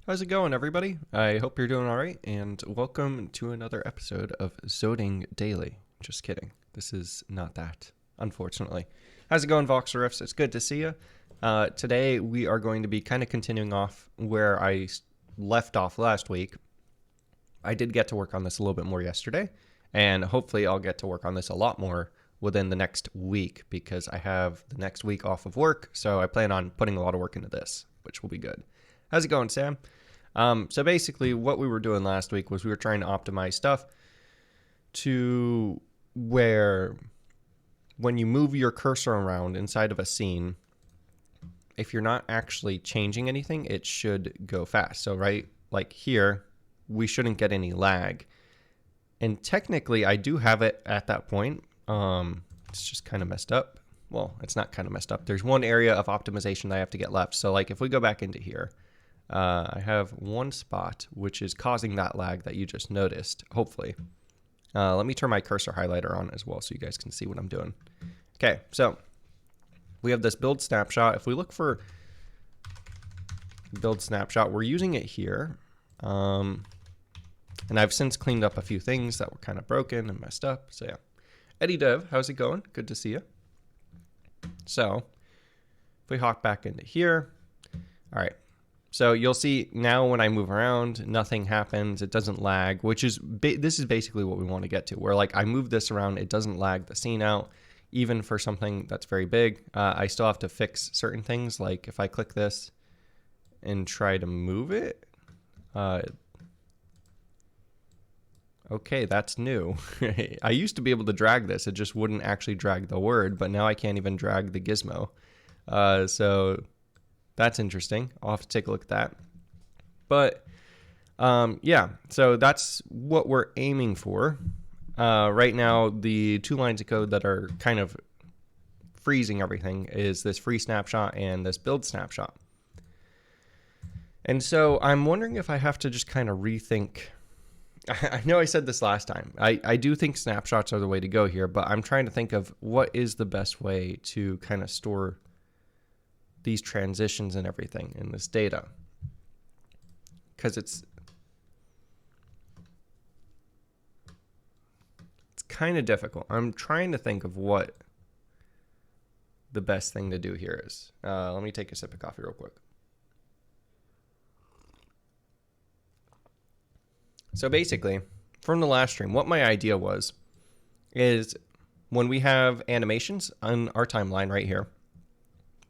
How's it going, everybody? I hope you're doing all right, and welcome to another episode of Zoding Daily. Just kidding. This is not that, unfortunately. How's it going, Voxeriffs? It's good to see you. Today, we are going to be kind of continuing off where I left off last week. I did get to work on this a little bit more yesterday, and hopefully I'll get to work on this a lot more within the next week because I have the next week off of work, so I plan on putting a lot of work into this, which will be good. How's it going, Sam? So basically what we were doing last week was we were trying to optimize stuff to where when you move your cursor around inside of a scene, if you're not actually changing anything, it should go fast. So right, like here, we shouldn't get any lag. And technically I do have it at that point. It's just kind of messed up. Well, it's not kind of messed up. There's one area of optimization that I have to get left. So like if we go back into here, I have one spot which is causing that lag that you just noticed, hopefully. Let me turn my cursor highlighter on as well so you guys can see what I'm doing. Okay, so we have this build snapshot. If we look for build snapshot, we're using it here. And I've since cleaned up a few things that were kind of broken and messed up. So yeah. Eddie Dev, how's it going? Good to see you. So if we hop back into here, all right. So you'll see now when I move around, nothing happens. It doesn't lag, which is, this is basically what we want to get to, where like I move this around, it doesn't lag the scene out, even for something that's very big. I still have to fix certain things. Like if I click this and try to move it, okay, that's new. I used to be able to drag this. It just wouldn't actually drag the word, but now I can't even drag the gizmo. So that's interesting. I'll have to take a look at that. But yeah, so that's what we're aiming for. Right now, the two lines of code that are kind of freezing everything is this free snapshot and this build snapshot. And so I'm wondering if I have to just kind of rethink. I know I said this last time. I do think snapshots are the way to go here, but I'm trying to think of what is the best way to kind of store these transitions and everything in this data, because it's kind of difficult. I'm trying to think of what the best thing to do here is. Let me take a sip of coffee real quick. So basically, from the last stream, what my idea was is when we have animations on our timeline right here,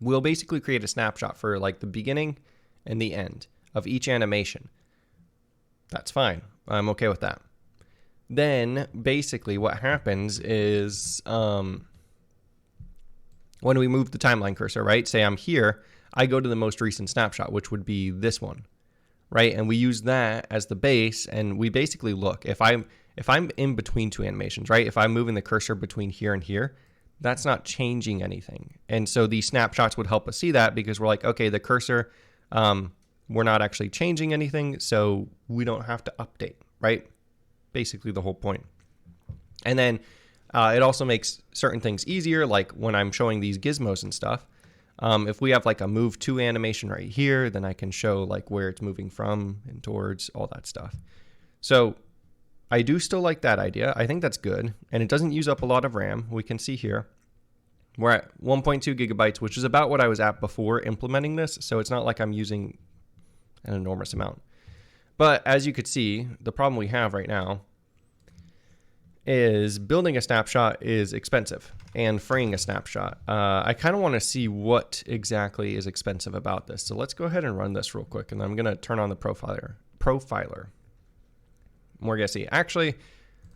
we'll basically create a snapshot for like the beginning and the end of each animation. That's fine. I'm okay with that. Then basically what happens is when we move the timeline cursor, right? Say I'm here, I go to the most recent snapshot, which would be this one, right? And we use that as the base, and we basically look, if I'm in between two animations, right? If I'm moving the cursor between here and here, that's not changing anything. And so these snapshots would help us see that, because we're like, okay, the cursor, we're not actually changing anything, so we don't have to update, right? Basically the whole point. And then it also makes certain things easier, like when I'm showing these gizmos and stuff. If we have like a move to animation right here, then I can show like where it's moving from and towards, all that stuff. So I do still like that idea. I think that's good. And it doesn't use up a lot of RAM. We can see here we're at 1.2 gigabytes, which is about what I was at before implementing this. So it's not like I'm using an enormous amount. But as you could see, the problem we have right now is building a snapshot is expensive, and freeing a snapshot. I kind of want to see what exactly is expensive about this. So let's go ahead and run this real quick, and I'm going to turn on the profiler. More guessy. Actually,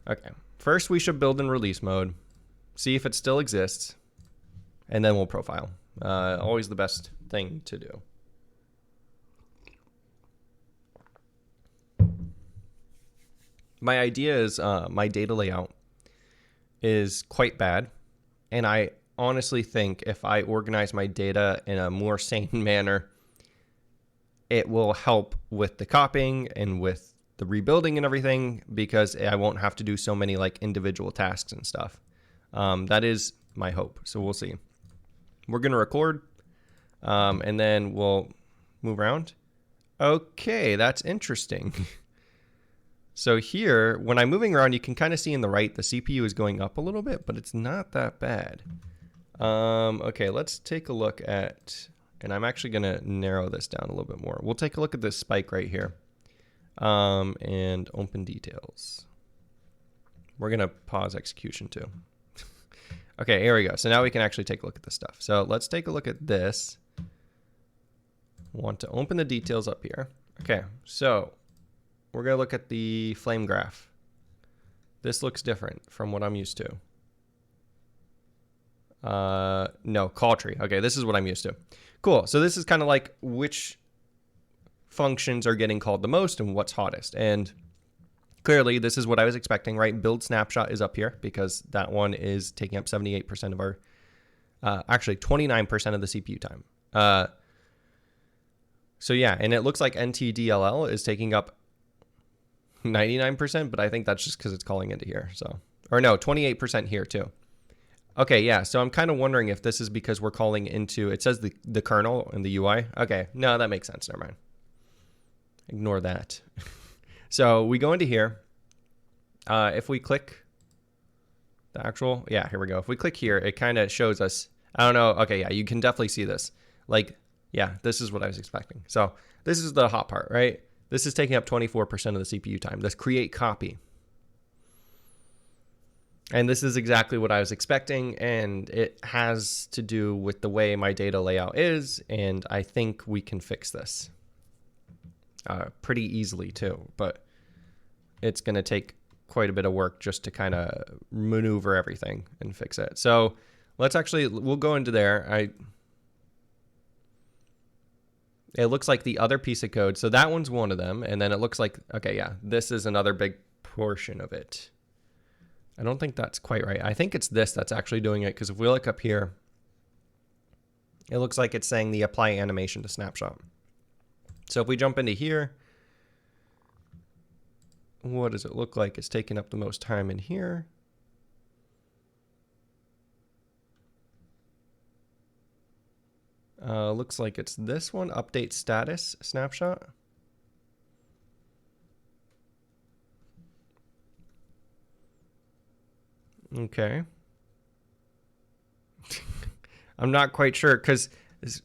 okay. First, we should build in release mode, see if it still exists, and then we'll profile. Always the best thing to do. My idea is my data layout is quite bad, and I honestly think if I organize my data in a more sane manner, it will help with the copying and with the rebuilding and everything, because I won't have to do so many like individual tasks and stuff. That is my hope. So we'll see. We're going to record and then we'll move around. Okay, that's interesting. So here, when I'm moving around, you can kind of see in the right, the CPU is going up a little bit, but it's not that bad. Okay, let's take a look at, and I'm actually going to narrow this down a little bit more. We'll take a look at this spike right here, and open details. We're going to pause execution too. Okay, here we go. So now we can actually take a look at this stuff. So let's take a look at this. Want to open the details up here. Okay, so we're going to look at the flame graph. This looks different from what I'm used to. No, call tree. Okay, this is what I'm used to. Cool. So this is kind of like which functions are getting called the most and what's hottest. And clearly, this is what I was expecting, right? Build snapshot is up here because that one is taking up 78% of our, actually 29% of the CPU time. So yeah, and it looks like NTDLL is taking up 99%, but I think that's just because it's calling into here. So, or no, 28% here too. Okay, yeah, so I'm kind of wondering if this is because we're calling into, it says the kernel and the UI. Okay, no, that makes sense, never mind. Ignore that. So we go into here. If we click the actual, yeah, here we go. If we click here, it kind of shows us, I don't know, okay, yeah, you can definitely see this. Like, yeah, this is what I was expecting. So this is the hot part, right? This is taking up 24% of the CPU time. This create copy. And this is exactly what I was expecting, and it has to do with the way my data layout is, and I think we can fix this pretty easily too, but it's going to take quite a bit of work just to kind of maneuver everything and fix it. So let's actually, we'll go into there. It looks like the other piece of code, so that one's one of them, and then it looks like, okay, yeah, this is another big portion of it. I don't think that's quite right. I think it's this that's actually doing it, because if we look up here, it looks like it's saying the apply animation to snapshot. So if we jump into here, what does it look like? It's taking up the most time in here. Looks like it's this one, update status snapshot. Okay. I'm not quite sure because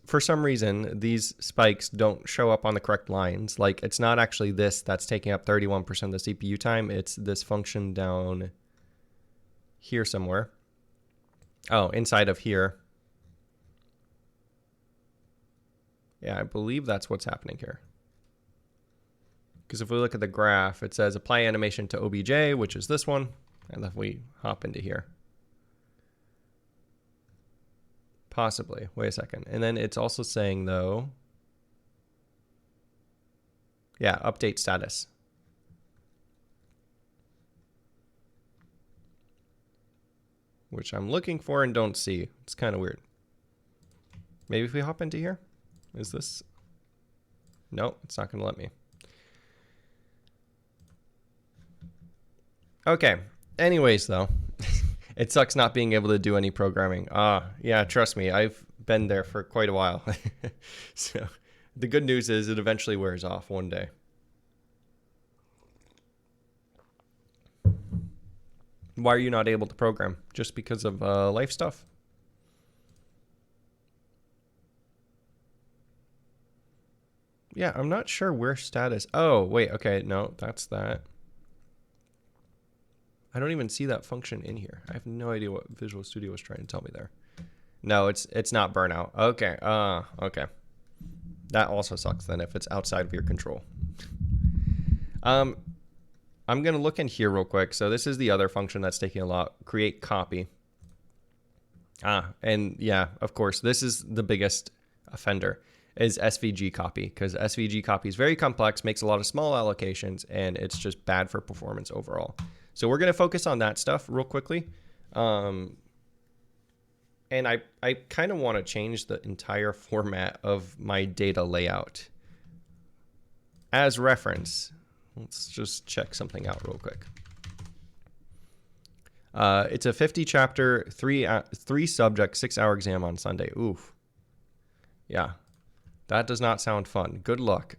for some reason these spikes don't show up on the correct lines. Like it's not actually this that's taking up 31% of the CPU time. It's this function down here somewhere. Oh, inside of here. Yeah, I believe that's what's happening here. Because if we look at the graph, it says apply animation to OBJ, which is this one. And if we hop into here. Possibly. Wait a second. And then it's also saying, though, yeah, update status. Which I'm looking for and don't see. It's kind of weird. Maybe if we hop into here? Is this? No, it's not going to let me. Okay. Anyways, though, it sucks not being able to do any programming. Yeah, trust me, I've been there for quite a while. So the good news is it eventually wears off one day. Why are you not able to program? Just because of life stuff? Yeah, I'm not sure where status. Oh, wait, okay, no, that's that. I don't even see that function in here. I have no idea what Visual Studio was trying to tell me there. No, it's not burnout. Okay. Okay. That also sucks then if it's outside of your control. I'm going to look in here real quick. So this is the other function that's taking a lot. Create copy. And yeah, of course, this is the biggest offender is SVG copy, because SVG copy is very complex, makes a lot of small allocations, and it's just bad for performance overall. So we're going to focus on that stuff real quickly. And I kind of want to change the entire format of my data layout. As reference, let's just check something out real quick. It's a 50 chapter, 3 subject, 6-hour exam on Sunday. Oof. Yeah. That does not sound fun. Good luck.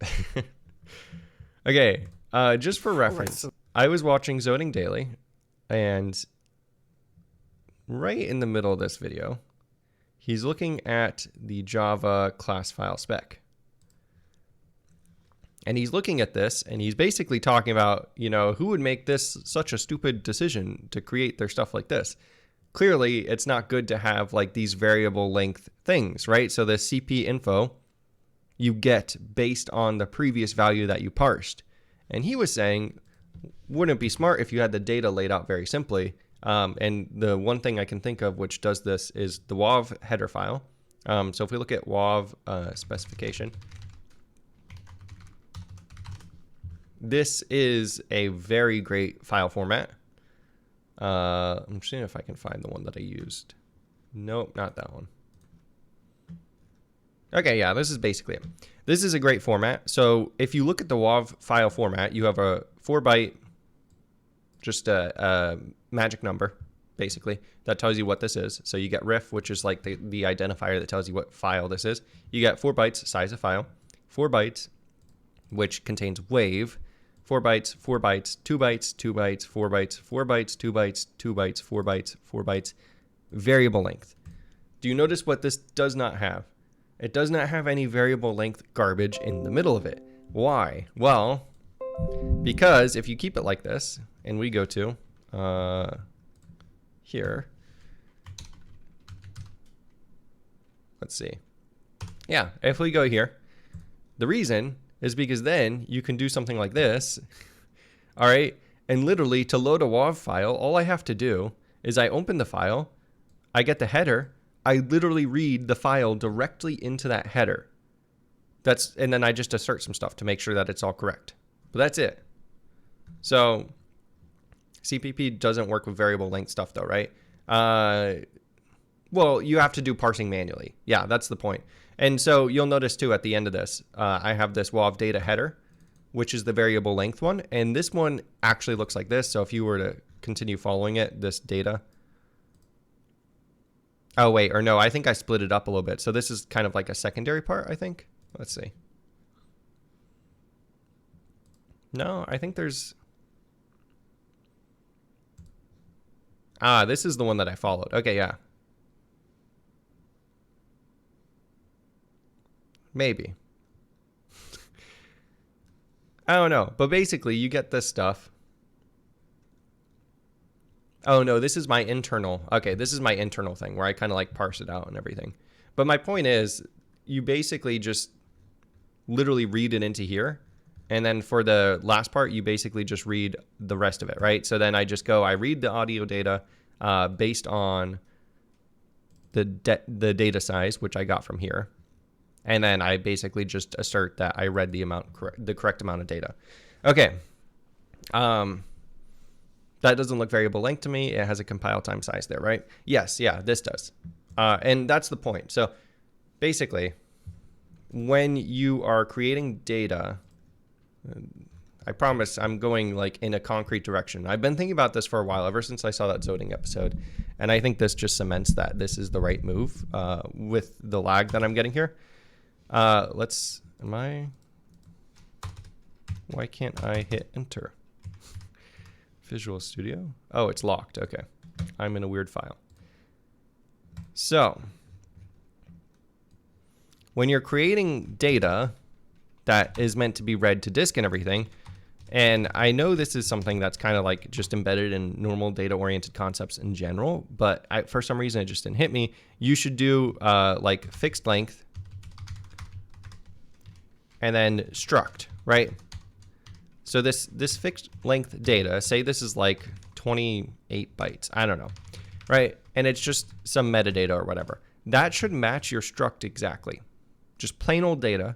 Okay, just for reference, I was watching Zoning Daily, and right in the middle of this video, he's looking at the Java class file spec. And he's looking at this, and he's basically talking about, you know, who would make this such a stupid decision to create their stuff like this? Clearly, it's not good to have like these variable length things, right? So the CP info you get based on the previous value that you parsed. And he was saying, wouldn't it be smart if you had the data laid out very simply? And the one thing I can think of which does this is the WAV header file. So if we look at WAV specification, this is a very great file format. I'm seeing if I can find the one that I used. Nope, not that one. Okay, yeah, this is basically it. This is a great format. So if you look at the WAV file format, you have a 4-byte, just a magic number, basically, that tells you what this is. So you get ref, which is like the identifier that tells you what file this is. You get 4 bytes, size of file, 4 bytes, which contains wave, 4 bytes, 4 bytes, 2 bytes, 2 bytes, 4 bytes, 4 bytes, 2 bytes, 2 bytes, 4 bytes, 4 bytes, variable length. Do you notice what this does not have? It does not have any variable length garbage in the middle of it. Why? Well, because if you keep it like this, and we go to here, let's see. Yeah, if we go here, the reason is because then you can do something like this, all right? And literally to load a WAV file, all I have to do is I open the file, I get the header, I literally read the file directly into that header. And then I just assert some stuff to make sure that it's all correct. But that's it. So CPP doesn't work with variable length stuff though, right? Well, you have to do parsing manually. Yeah, that's the point. And so you'll notice too at the end of this, I have this WAV data header, which is the variable length one. And this one actually looks like this. So if you were to continue following it, this data. Oh, wait, or no, I think I split it up a little bit. So this is kind of like a secondary part, I think. Let's see. No, I think there's... this is the one that I followed. Okay, yeah. Maybe. I don't know. But basically, you get this stuff. Oh, no, this is my internal. Okay, this is my internal thing where I kind of like parse it out and everything. But my point is, you basically just literally read it into here. And then for the last part, you basically just read the rest of it, right? So then I just go, I read the audio data based on the data size, which I got from here. And then I basically just assert that I read the correct amount of data. Okay. That doesn't look variable length to me. It has a compile time size there, right? Yes, yeah, this does. And that's the point. So basically, when you are creating data, I promise I'm going like in a concrete direction. I've been thinking about this for a while, ever since I saw that zoning episode. And I think this just cements that this is the right move with the lag that I'm getting here. Why can't I hit enter? Visual Studio. Oh, it's locked. Okay. I'm in a weird file. So when you're creating data that is meant to be read to disk and everything, and I know this is something that's kind of like just embedded in normal data-oriented concepts in general, but for some reason it just didn't hit me. You should do like fixed length and then struct, right? So this fixed length data, say this is like 28 bytes, I don't know, right? And it's just some metadata or whatever. That should match your struct exactly. Just plain old data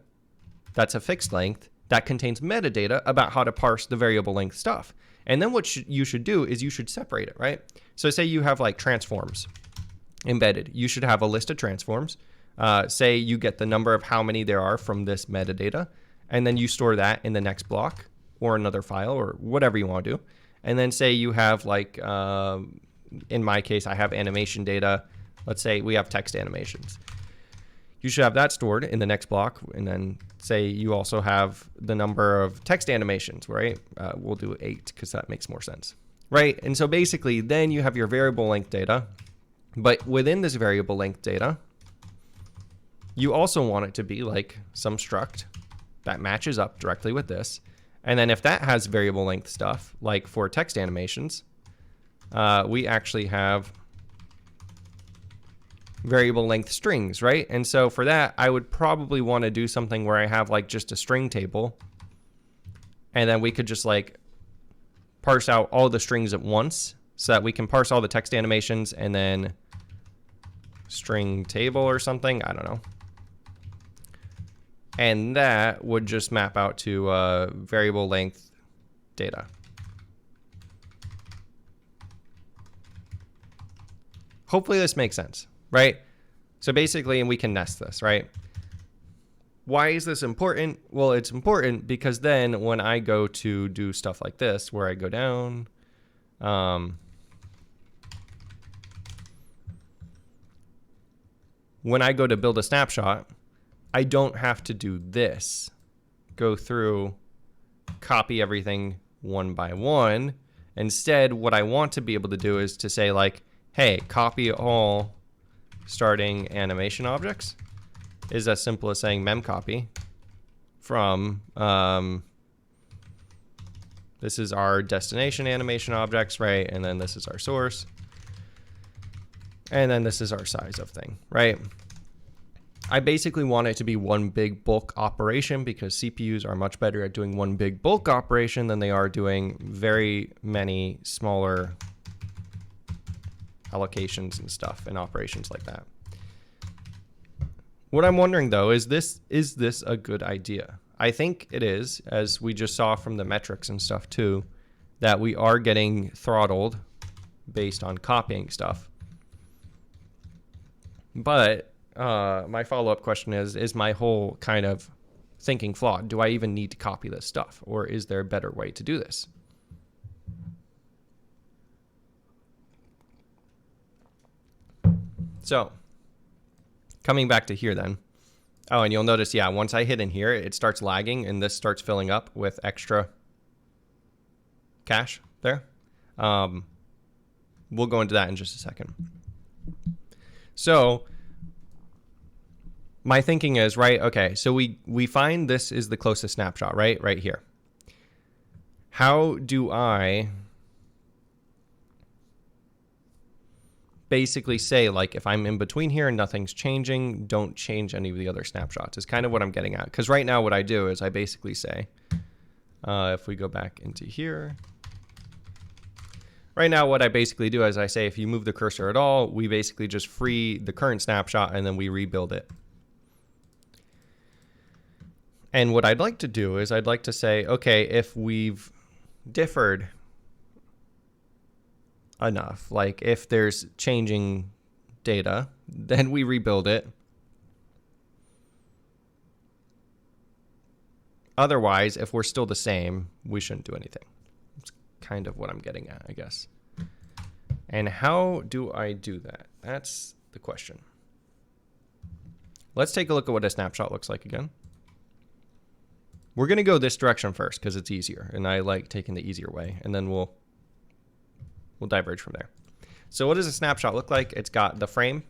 that's a fixed length that contains metadata about how to parse the variable length stuff. And then what you should do is you should separate it, right? So say you have like transforms embedded. You should have a list of transforms. Say you get the number of how many there are from this metadata, and then you store that in the next block or another file or whatever you want to do. And then say you have like, in my case, I have animation data. Let's say we have text animations. you should have that stored in the next block. And then say you also have the number of text animations, right? We'll do 8 because that makes more sense, right? And so basically then you have your variable length data, but within this variable length data, you also want it to be like some struct that matches up directly with this. And then if that has variable length stuff, like for text animations, we actually have variable length strings, right? And so for that, I would probably want to do something where I have like just a string table, and then we could just like parse out all the strings at once so that we can parse all the text animations and then string table or something, I don't know. And that would just map out to variable length data. Hopefully this makes sense, right? So basically, and we can nest this, right? Why is this important? Well, it's important because then when I go to do stuff like this, where I go down, when I go to build a snapshot, I don't have to do this, go through, copy everything one by one. Instead, what I want to be able to do is to say like, hey, copy all starting animation objects is as simple as saying memcopy from, this is our destination animation objects, right? And then this is our source. And then this is our size of thing, right? I basically want it to be one big bulk operation because CPUs are much better at doing one big bulk operation than they are doing very many smaller allocations and stuff and operations like that. What I'm wondering though is this a good idea? I think it is, as we just saw from the metrics and stuff too, that we are getting throttled based on copying stuff. But my follow-up question is my whole kind of thinking flawed? Do I even need to copy this stuff, or is there a better way to do this? So coming back to here then. Oh, and you'll notice, yeah, once I hit in here, it starts lagging and this starts filling up with extra cache there. We'll go into that in just a second. So my thinking is, right, okay, so we find this is the closest snapshot, right? Right here. How do I basically say, like, if I'm in between here and nothing's changing, don't change any of the other snapshots is kind of what I'm getting at. Because right now what I do is I basically say, if we go back into here, right now what I basically do is I say, if you move the cursor at all, we basically just free the current snapshot and then we rebuild it. And what I'd like to do is I'd like to say, okay, if we've differed enough, like if there's changing data, then we rebuild it. Otherwise, if we're still the same, we shouldn't do anything. It's kind of what I'm getting at, I guess. And how do I do that? That's the question. Let's take a look at what a snapshot looks like again. We're going to go this direction first because it's easier, and I like taking the easier way, and then we'll diverge from there. So what does a snapshot look like? It's got the frame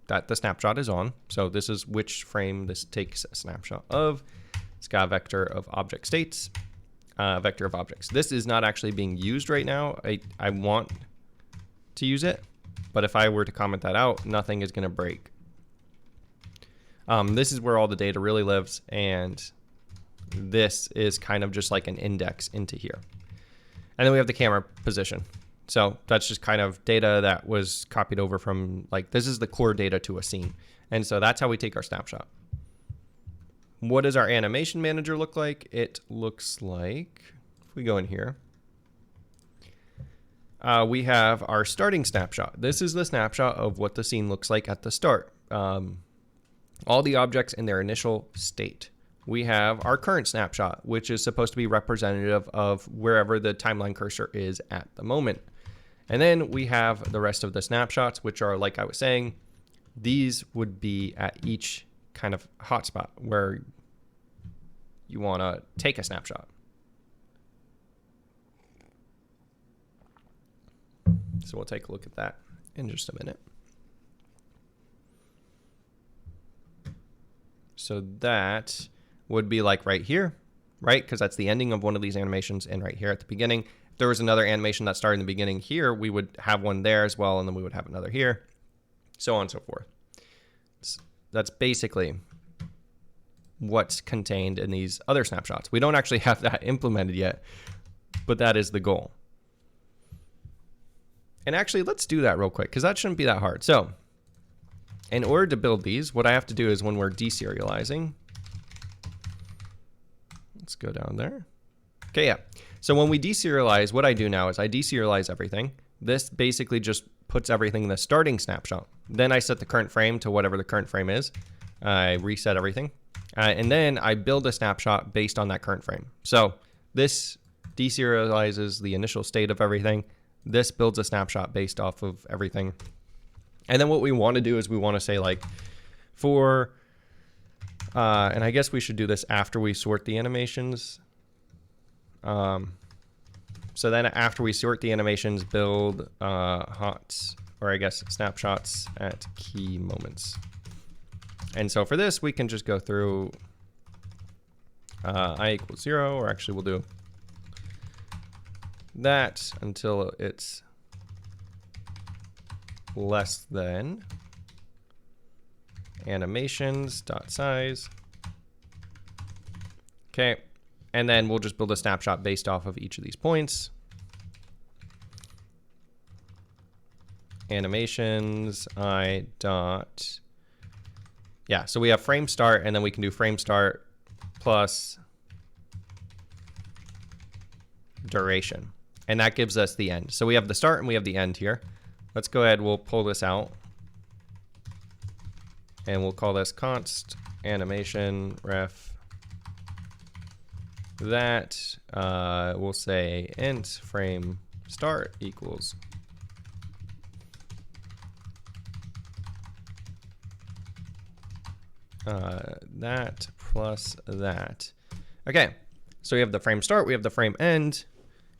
that the snapshot is on. So this is which frame this takes a snapshot of. It's got a vector of object states, vector of objects. This is not actually being used right now. I want to use it, but if I were to comment that out, nothing is going to break. This is where all the data really lives, and this is kind of just like an index into here. And then we have the camera position. So that's just kind of data that was copied over from, like, this is the core data to a scene. And so that's how we take our snapshot. What does our animation manager look like? It looks like, if we go in here, we have our starting snapshot. This is the snapshot of what the scene looks like at the start. All the objects in their initial state. We have our current snapshot, which is supposed to be representative of wherever the timeline cursor is at the moment. And then we have the rest of the snapshots, which are, like I was saying, these would be at each kind of hotspot where you want to take a snapshot. So we'll take a look at that in just a minute. So that would be like right here, right? Because that's the ending of one of these animations, and right here at the beginning. If there was another animation that started in the beginning here, we would have one there as well, and then we would have another here, so on and so forth. That's basically what's contained in these other snapshots. We don't actually have that implemented yet, but that is the goal. And actually, let's do that real quick, because that shouldn't be that hard. So in order to build these, what I have to do is when we're deserializing, let's go down there. Okay, yeah. So when we deserialize, what I do now is I deserialize everything. This basically just puts everything in the starting snapshot. Then I set the current frame to whatever the current frame is. I reset everything. And then I build a snapshot based on that current frame. So this deserializes the initial state of everything. This builds a snapshot based off of everything. And then what we want to do is we want to say like for, and I guess we should do this after we sort the animations. So then after we sort the animations, build snapshots at key moments. And so for this, we can just go through I equals 0, or actually we'll do that until it's less than animations.size. Okay, and then we'll just build a snapshot based off of each of these points. Animations I dot, yeah, so we have frame start, and then we can do frame start plus duration, and that gives us the end. So we have the start and we have the end here. Let's go ahead, we'll pull this out, and we'll call this const animation ref that. We'll say int frame start equals that plus that. Okay, so we have the frame start, we have the frame end,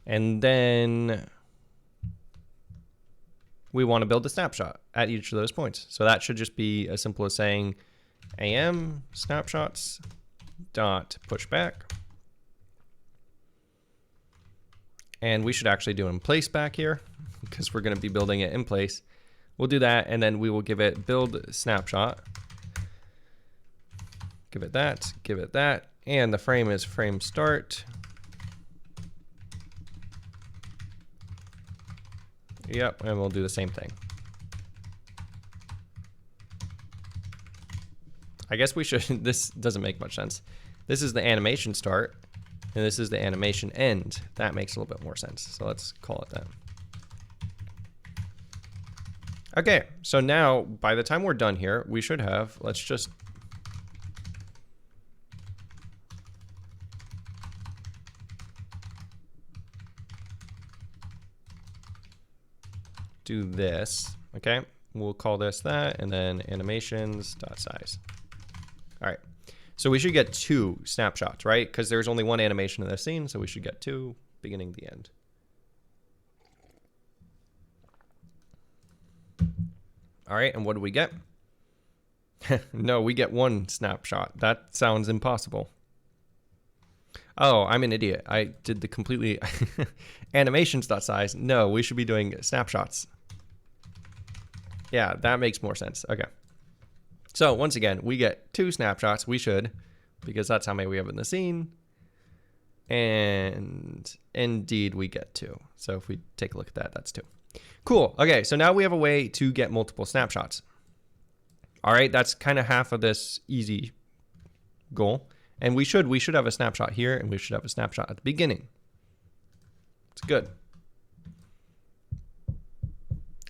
and then we want to build a snapshot at each of those points. So that should just be as simple as saying am snapshots dot pushback. And we should actually do in place back here because we're going to be building it in place. We'll do that, and then we will give it build snapshot. Give it that, and the frame is frame start. Yep, and we'll do the same thing. I guess we should, this doesn't make much sense. This is the animation start, and this is the animation end. That makes a little bit more sense, so let's call it that. Okay, so now by the time we're done here, we should have, let's just do this. Okay, we'll call this that, and then animations.size. All right, so we should get 2 snapshots, right? Because there's only one animation in this scene, so we should get 2, beginning, the end. All right, and what do we get? No, we get 1 snapshot. That sounds impossible. Oh, I'm an idiot. I did the completely animations.size. No, we should be doing snapshots. Yeah, that makes more sense. Okay. So once again, we get 2 snapshots. We should, because that's how many we have in the scene. And indeed, we get 2. So if we take a look at that, that's 2. Cool. Okay, so now we have a way to get multiple snapshots. All right, that's kind of half of this easy goal. And we should have a snapshot here, and we should have a snapshot at the beginning. It's good.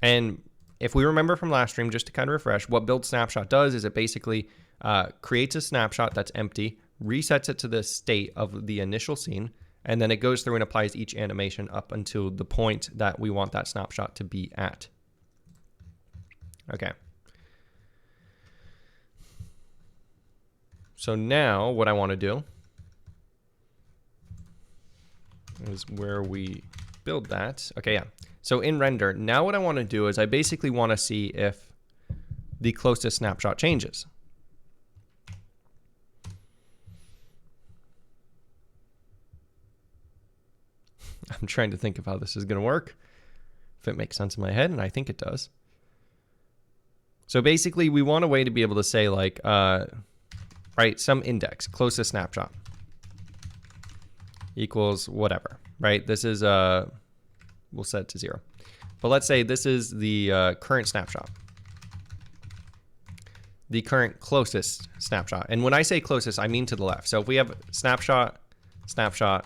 And if we remember from last stream, just to kind of refresh, what build snapshot does is it basically creates a snapshot that's empty, resets it to the state of the initial scene, and then it goes through and applies each animation up until the point that we want that snapshot to be at. Okay. So now what I want to do is where we build that. Okay, yeah. So in render, now what I want to do is I basically want to see if the closest snapshot changes. I'm trying to think of how this is going to work, if it makes sense in my head, and I think it does. So basically, we want a way to be able to say, like, right, some index, closest snapshot equals whatever, right? This is, we'll set it to 0. But let's say this is the current snapshot, the current closest snapshot. And when I say closest, I mean to the left. So if we have snapshot, snapshot,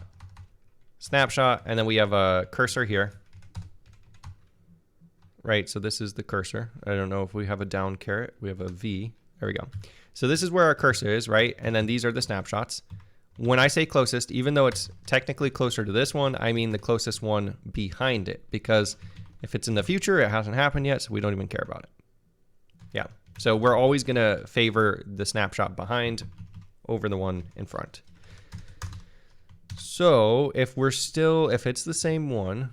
snapshot, and then we have a cursor here, right? So this is the cursor. I don't know if we have a down caret. We have a V. There we go. So this is where our cursor is, right? And then these are the snapshots. When I say closest, even though it's technically closer to this one, I mean the closest one behind it, because if it's in the future, it hasn't happened yet, so we don't even care about it. Yeah. So we're always going to favor the snapshot behind over the one in front. So if it's the same one,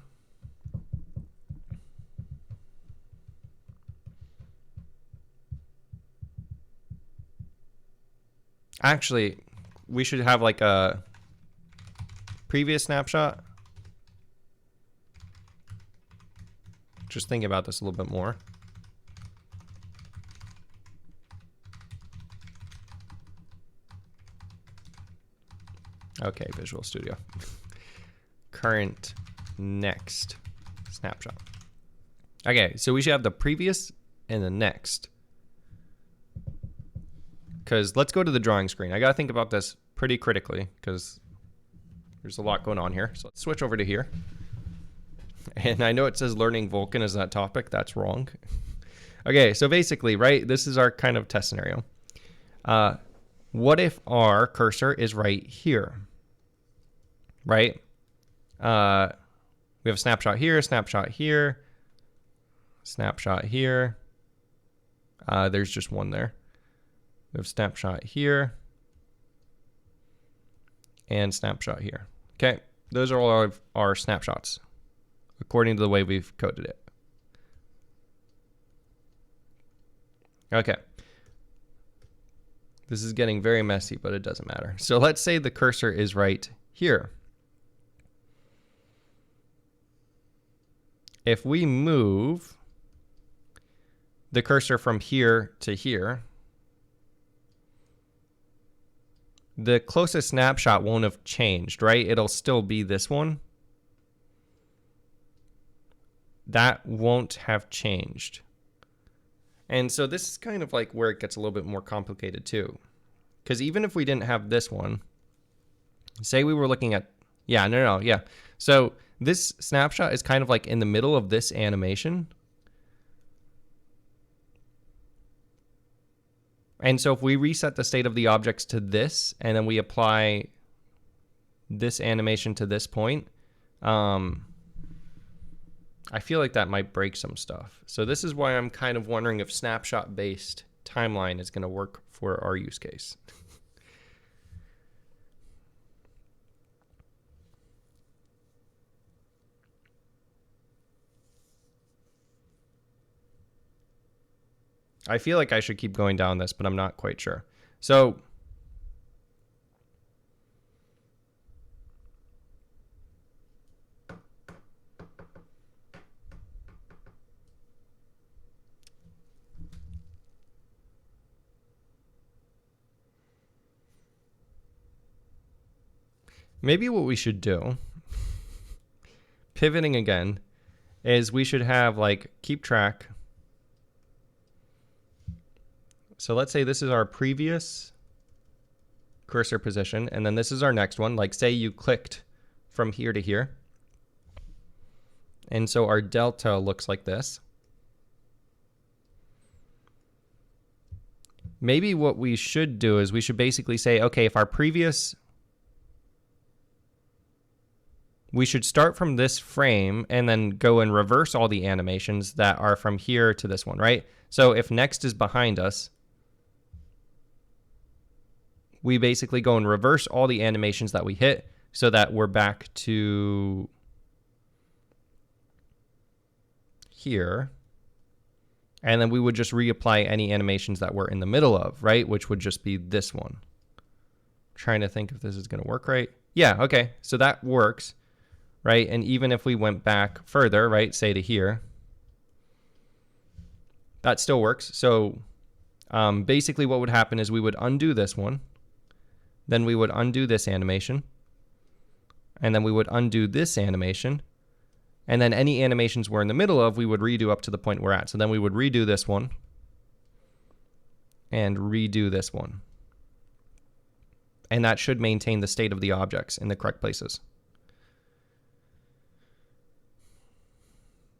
actually, we should have like a previous snapshot. Just think about this a little bit more. Okay, Visual Studio. Current next snapshot. Okay, so we should have the previous and the next. Because let's go to the drawing screen. I got to think about this pretty critically because there's a lot going on here. So let's switch over to here. And I know it says learning Vulkan as that topic. That's wrong. Okay, so basically, right, this is our kind of test scenario. What if our cursor is right here? Right? We have a snapshot here, snapshot here, snapshot here. There's just one there. We have snapshot here and snapshot here. Okay, those are all of our snapshots according to the way we've coded it. Okay. This is getting very messy, but it doesn't matter. So let's say the cursor is right here. If we move the cursor from here to here, the closest snapshot won't have changed, right? It'll still be this one. That won't have changed. And so this is kind of like where it gets a little bit more complicated too. Because even if we didn't have this one, say we were looking at, yeah. So this snapshot is kind of like in the middle of this animation. And so if we reset the state of the objects to this, and then we apply this animation to this point, I feel like that might break some stuff. So this is why I'm kind of wondering if snapshot-based timeline is going to work for our use case. I feel like I should keep going down this, but I'm not quite sure. So maybe what we should do, pivoting again, is we should have like keep track. So let's say this is our previous cursor position, and then this is our next one. Like say you clicked from here to here. And so our delta looks like this. Maybe what we should do is we should basically say, okay, if our previous, we should start from this frame and then go and reverse all the animations that are from here to this one, right? So if next is behind us, we basically go and reverse all the animations that we hit so that we're back to here. And then we would just reapply any animations that we're in the middle of, right? Which would just be this one. Trying to think if this is going to work right. Yeah, okay. So that works, right? And even if we went back further, right, say to here, that still works. So basically what would happen is we would undo this one. Then we would undo this animation. And then we would undo this animation. And then any animations we're in the middle of, we would redo up to the point we're at. So then we would redo this one and redo this one. And that should maintain the state of the objects in the correct places.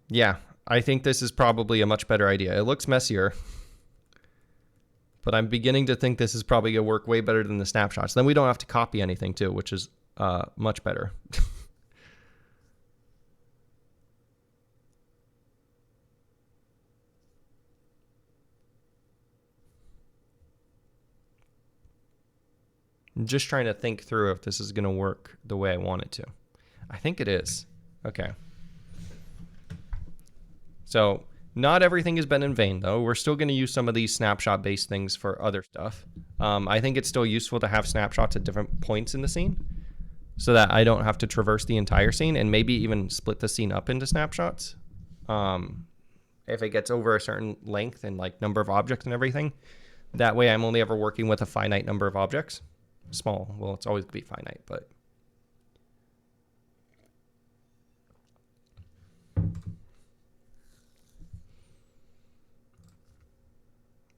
Yeah, I think this is probably a much better idea. It looks messier, but I'm beginning to think this is probably going to work way better than the snapshots. Then we don't have to copy anything too, which is much better. I'm just trying to think through if this is going to work the way I want it to. I think it is. Okay. So not everything has been in vain, though. We're still going to use some of these snapshot-based things for other stuff. I think it's still useful to have snapshots at different points in the scene so that I don't have to traverse the entire scene and maybe even split the scene up into snapshots. If it gets over a certain length and like number of objects and everything, that way I'm only ever working with a finite number of objects. Small. Well, it's always going to be finite, but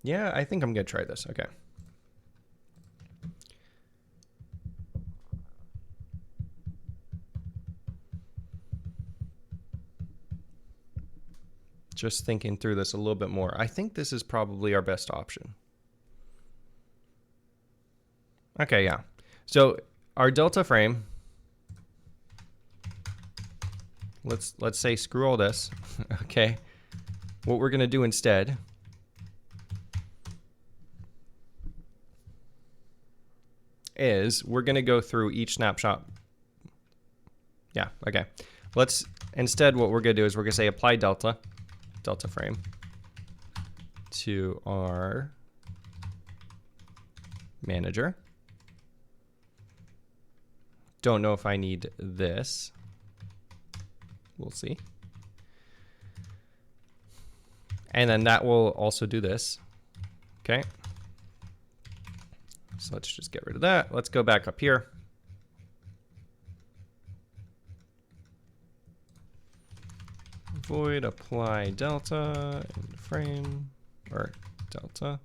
yeah, I think I'm going to try this. Okay. Just thinking through this a little bit more. I think this is probably our best option. Okay, yeah. So our delta frame, let's say screw all this. Okay. What we're going to do instead is we're going to go through each snapshot. Yeah, okay. Let's instead what we're going to do is we're going to say apply delta frame to our manager. Don't know if I need this. We'll see. And then that will also do this. Okay. So let's just get rid of that. Let's go back up here. Void apply delta and frame or delta.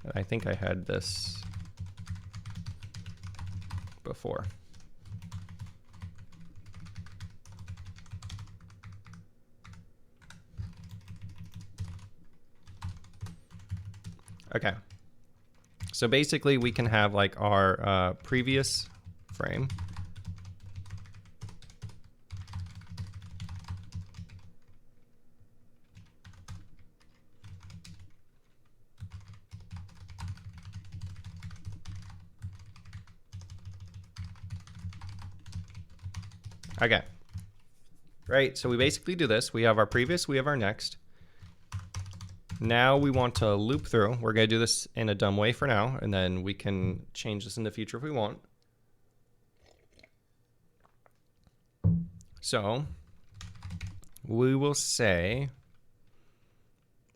And I think I had this before. Okay. So basically we can have like our previous frame. Okay. Right, so we basically do this. We have our previous, we have our next. Now we want to loop through. We're going to do this in a dumb way for now, and then we can change this in the future if we want. So we will say,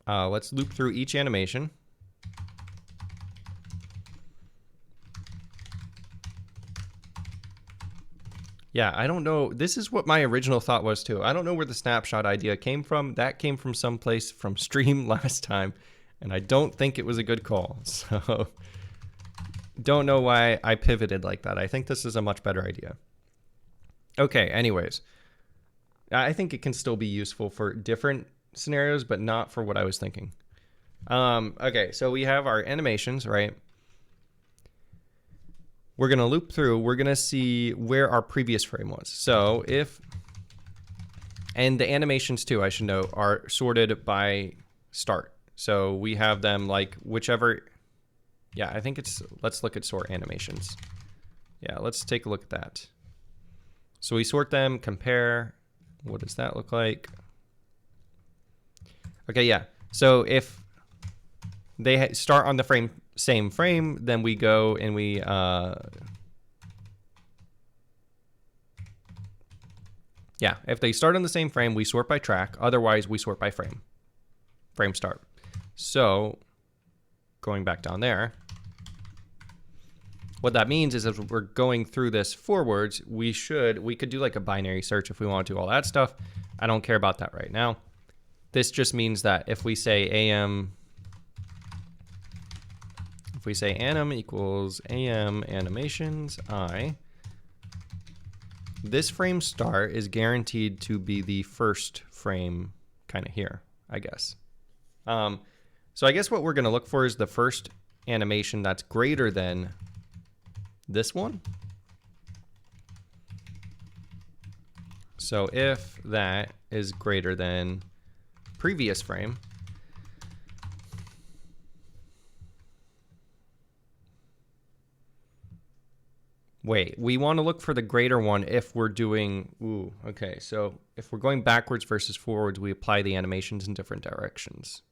let's loop through each animation. Yeah, I don't know. This is what my original thought was too. I don't know where the snapshot idea came from. That came from someplace from stream last time, and I don't think it was a good call. So don't know why I pivoted like that. I think this is a much better idea. Okay, anyways. I think it can still be useful for different scenarios, but not for what I was thinking. Okay, so we have our animations, right? We're going to loop through. We're going to see where our previous frame was. So if, and the animations too, I should note, are sorted by start. So we have them like whichever Yeah, I think it's, let's look at sort animations. Yeah, let's take a look at that. So we sort them, compare. What does that look like? Okay, yeah. So if they start on the same frame, then we go and we yeah, if they start on the same frame, we sort by track. Otherwise, we sort by frame start. So going back down there, what that means is if we're going through this forwards, we could do like a binary search if we want to, all that stuff. I don't care about that right now. This just means that if we say anim equals am animations I, this frame start is guaranteed to be the first frame kind of here, I guess. So I guess what we're going to look for is the first animation that's greater than this one. So if that is greater than previous frame, wait, we want to look for the greater one if we're doing, ooh, okay. So if we're going backwards versus forwards, we apply the animations in different directions.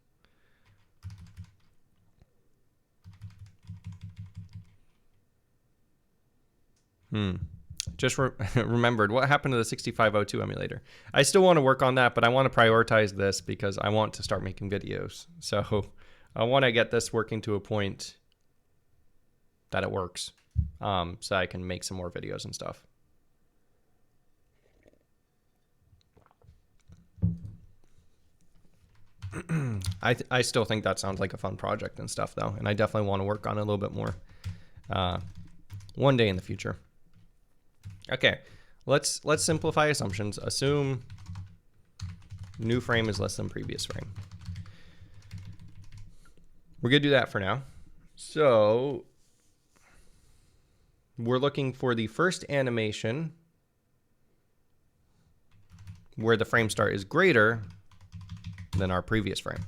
Just remembered what happened to the 6502 emulator. I still want to work on that, but I want to prioritize this because I want to start making videos. So I want to get this working to a point that it works, so I can make some more videos and stuff. I still think that sounds like a fun project and stuff though, and I definitely want to work on it a little bit more one day in the future. Okay, let's simplify assumptions. Assume new frame is less than previous frame. We're gonna do that for now. So we're looking for the first animation where the frame start is greater than our previous frame.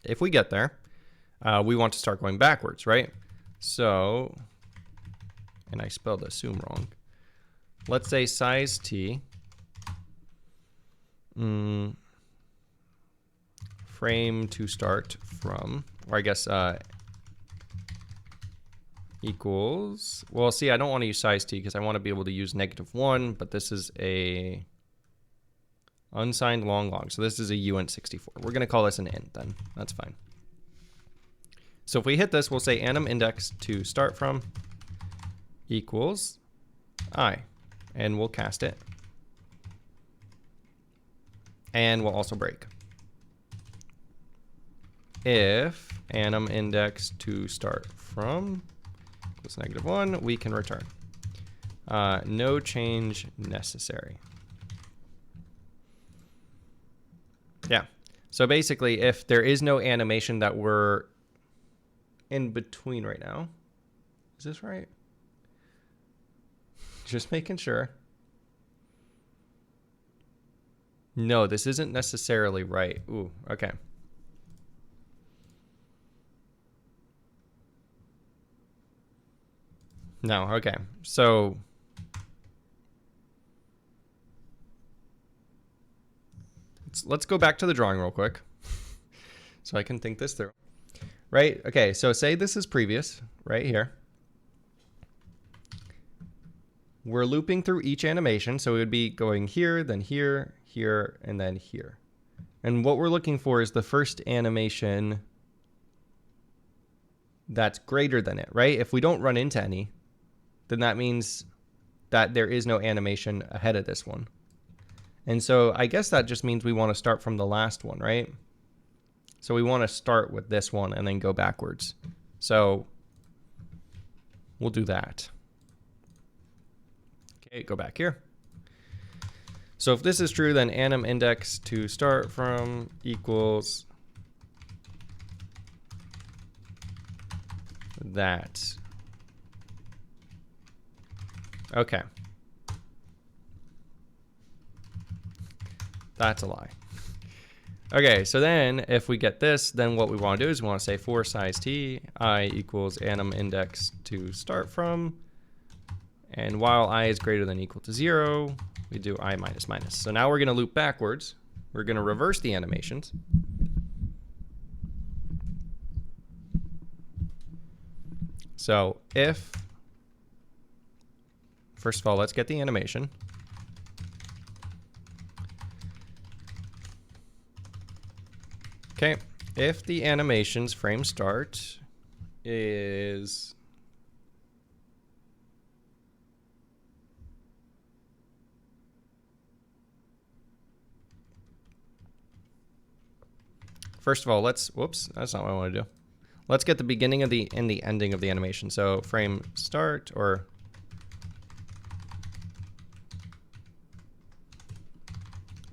If we get there, we want to start going backwards, right? So, and I spelled assume wrong. Let's say size t frame to start from, or I guess equals, well, see, I don't want to use size t because I want to be able to use -1, but this is a unsigned long. So this is a uint64. We're going to call this an int then. That's fine. So if we hit this, we'll say anim index to start from equals I, and we'll cast it. And we'll also break. If anim index to start from equals -1, we can return. No change necessary. Yeah. So basically, if there is no animation that we're in between right now, is this right? Just making sure. No, this isn't necessarily right. Ooh, okay. No, okay. So let's go back to the drawing real quick so I can think this through. Right? Okay, so say this is previous right here. We're looping through each animation, so it would be going here, then here, here, and then here. And what we're looking for is the first animation that's greater than it, right? If we don't run into any, then that means that there is no animation ahead of this one. And so I guess that just means we want to start from the last one, right? So we want to start with this one and then go backwards. So we'll do that. Okay, go back here. So if this is true, then anim index to start from equals that. Okay. That's a lie. Okay, so then if we get this, then what we want to do is we want to say for size t, I equals anim index to start from. And while I is greater than or equal to 0, we do I minus minus. So now we're going to loop backwards. We're going to reverse the animations. So if, first of all, let's get the animation. Okay, if the animation's frame start is first of all, whoops, that's not what I want to do. Let's get the beginning of the and the ending of the animation. So frame start or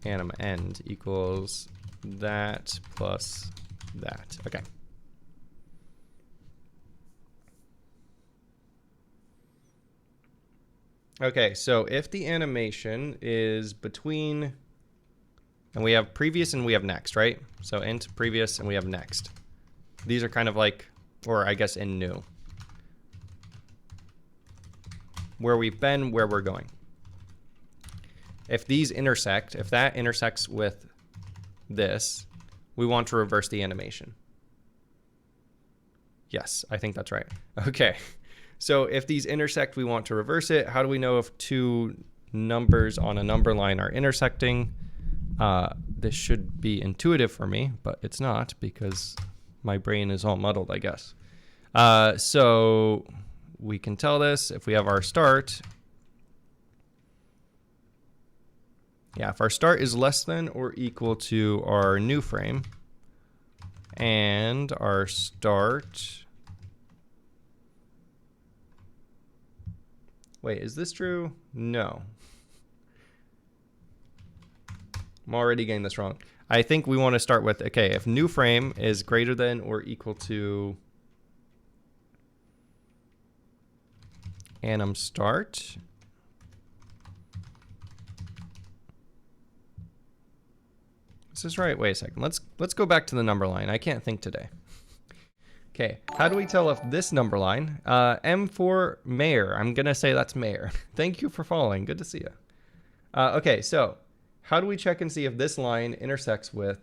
anim end equals that plus that. Okay. Okay, so if the animation is between, and we have previous and we have next, right? So int previous and we have next. These are kind of like, or I guess in new. Where we've been, where we're going. If these intersect, if that intersects with this, we want to reverse the animation. Yes, I think that's right. Okay, so if these intersect, we want to reverse it. How do we know if two numbers on a number line are intersecting? This should be intuitive for me, but it's not because my brain is all muddled, I guess. So we can tell this if we have our start. Yeah, if our start is less than or equal to our new frame, and our start, wait, is this true? No. I'm already getting this wrong. I think we want to start with, okay, if new frame is greater than or equal to anim start, this is right. Wait a second. Let's go back to the number line. I can't think today. Okay, how do we tell if this number line, M for mayor, I'm gonna say that's mayor. Thank you for following. Good to see you. Okay, so how do we check and see if this line intersects with,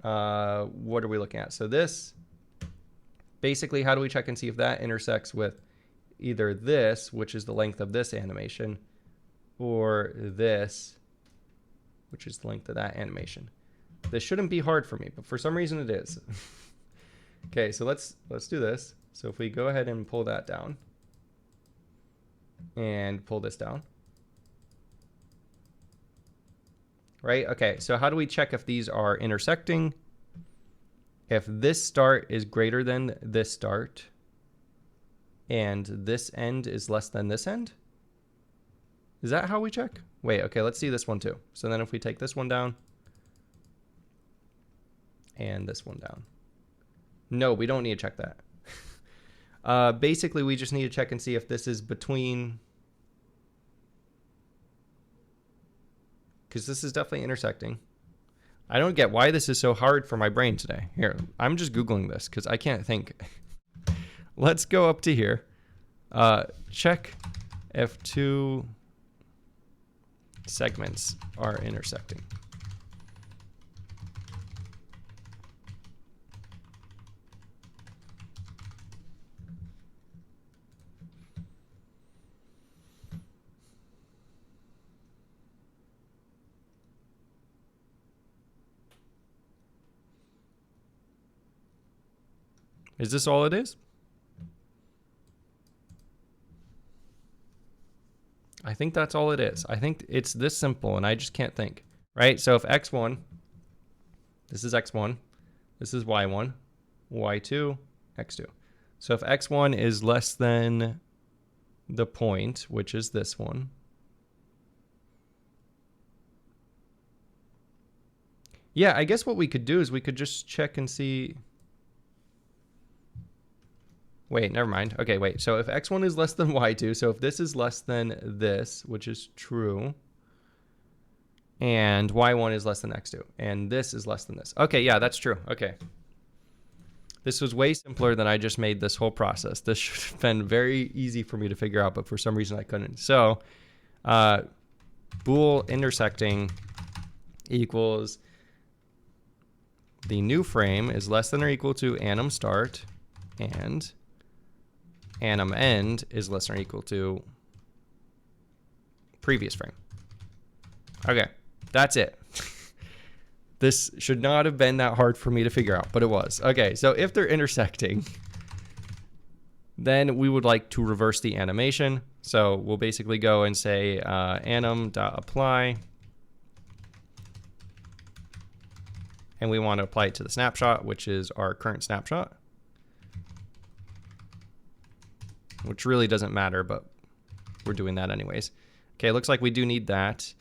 what are we looking at? So this, basically, how do we check and see if that intersects with either this, which is the length of this animation, or this, which is the length of that animation? This shouldn't be hard for me, but for some reason it is. Okay, so let's do this. So if we go ahead and pull that down and pull this down, right? Okay, so how do we check if these are intersecting? If this start is greater than this start and this end is less than this end? Is that how we check? Wait, okay, let's see this one too. So then if we take this one down and this one down. No, we don't need to check that. Basically, we just need to check and see if this is between, because this is definitely intersecting. I don't get why this is so hard for my brain today. Here, I'm just Googling this because I can't think. Let's go up to here. Check if two segments are intersecting. Is this all it is? I think that's all it is. I think it's this simple and I just can't think, right? So if x1, this is x1, this is y1, y2, x2. So if x1 is less than the point, which is this one, yeah, I guess what we could do is we could just check and see. Wait, never mind. Okay, wait. So if x1 is less than y2, so if this is less than this, which is true, and y1 is less than x2, and this is less than this. Okay, yeah, that's true. Okay. This was way simpler than I just made this whole process. This should have been very easy for me to figure out, but for some reason I couldn't. So, bool intersecting equals the new frame is less than or equal to anim start, and anim end is less than or equal to previous frame. Okay, that's it. This should not have been that hard for me to figure out, but it was. Okay, so if they're intersecting, then we would like to reverse the animation. So we'll basically go and say anim.apply, and we want to apply it to the snapshot, which is our current snapshot, which really doesn't matter, but we're doing that anyways. Okay, looks like we do need that.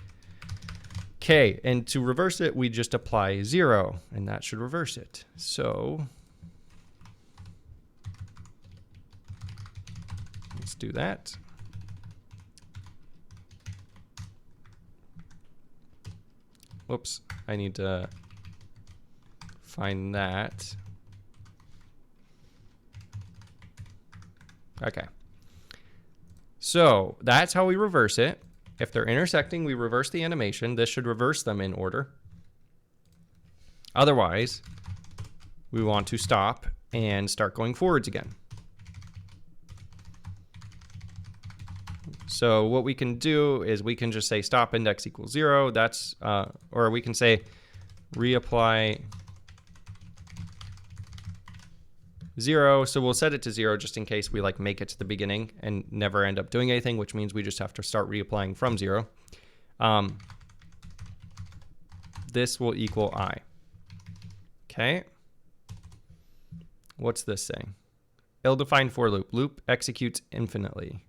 Okay, and to reverse it, we just apply 0, and that should reverse it. So let's do that. Whoops, I need to find that. Okay. So that's how we reverse it. If they're intersecting, we reverse the animation. This should reverse them in order. Otherwise, we want to stop and start going forwards again. So what we can do is we can just say stop index equals 0. That's, or we can say reapply 0. So we'll set it to 0 just in case we like make it to the beginning and never end up doing anything, which means we just have to start reapplying from 0. This will equal I. Okay. What's this saying? Ill-defined for loop. Loop executes infinitely.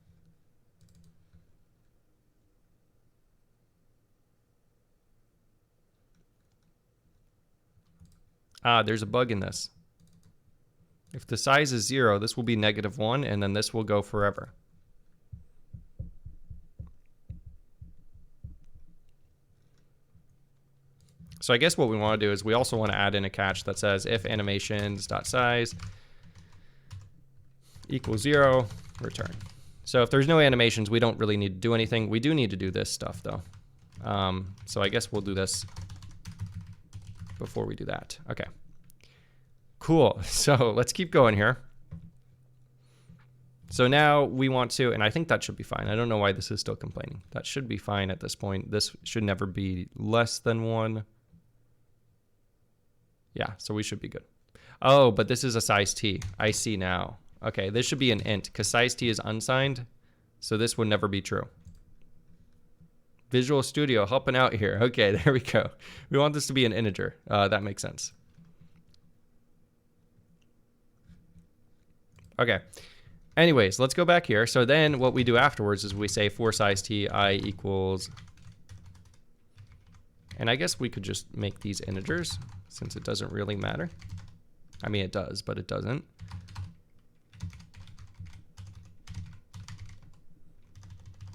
There's a bug in this. If the size is 0, this will be -1, and then this will go forever. So I guess what we want to do is we also want to add in a catch that says if animations.size equals 0, return. So if there's no animations, we don't really need to do anything. We do need to do this stuff, though. So I guess we'll do this before we do that. Okay. Cool. So let's keep going here. So now we want to, and I think that should be fine. I don't know why this is still complaining. That should be fine at this point. This should never be less than 1. Yeah, so we should be good. Oh, but this is a size t. I see now. Okay, this should be an int because size t is unsigned. So this would never be true. Visual Studio helping out here. Okay, there we go. We want this to be an integer. That makes sense. Okay. Anyways, let's go back here. So then what we do afterwards is we say for size t, I equals, and I guess we could just make these integers since it doesn't really matter. I mean, it does, but it doesn't.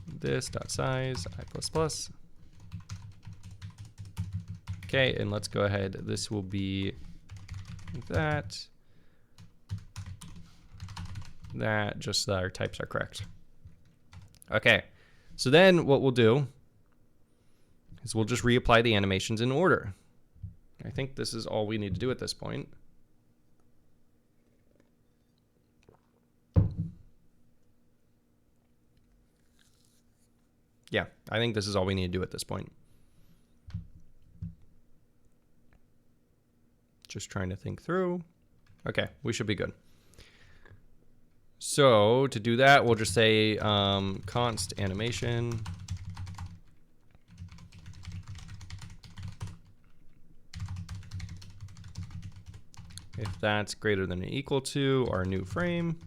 This dot size I plus plus. Okay, and let's go ahead. This will be that. That, just so that our types are correct. Okay, so then what we'll do is we'll just reapply the animations in order. I think this is all we need to do at this point. Yeah, I think this is all we need to do at this point. Just trying to think through. Okay, we should be good. So to do that, we'll just say const animation. If that's greater than or equal to our new frame.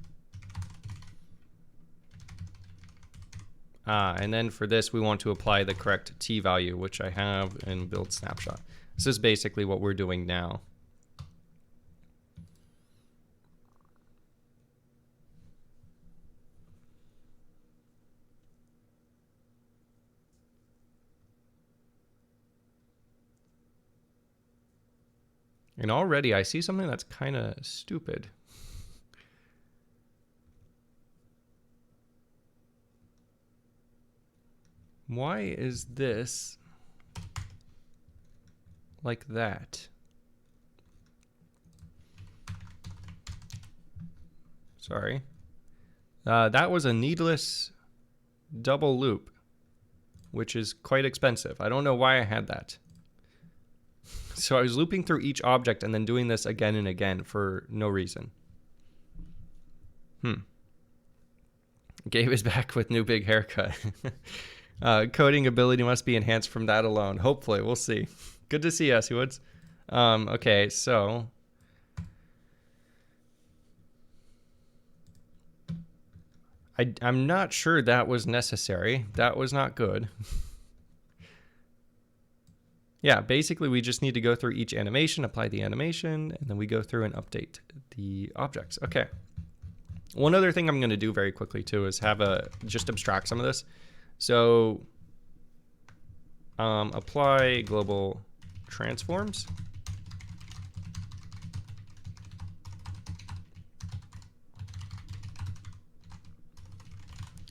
And then for this, we want to apply the correct t value, which I have in build snapshot. This is basically what we're doing now. And already I see something that's kind of stupid. Why is this like that? Sorry. That was a needless double loop, which is quite expensive. I don't know why I had that. So I was looping through each object and then doing this again and again for no reason. Gabe is back with new big haircut. Coding ability must be enhanced from that alone. Hopefully, we'll see. Good to see you, S Woods. Okay, so I'm not sure that was necessary. That was not good. Yeah, basically we just need to go through each animation, apply the animation, and then we go through and update the objects. Okay. One other thing I'm going to do very quickly too is just abstract some of this. So apply global transforms.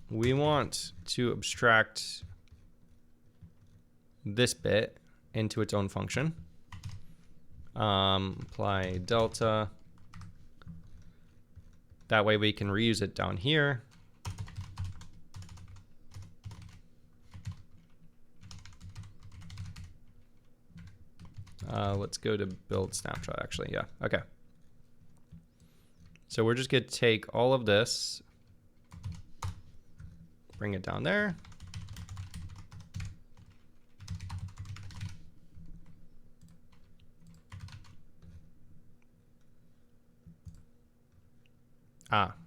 We want to abstract this bit into its own function. Apply delta. That way we can reuse it down here. Let's go to build snapshot actually. Yeah, okay. So we're just going to take all of this, bring it down there.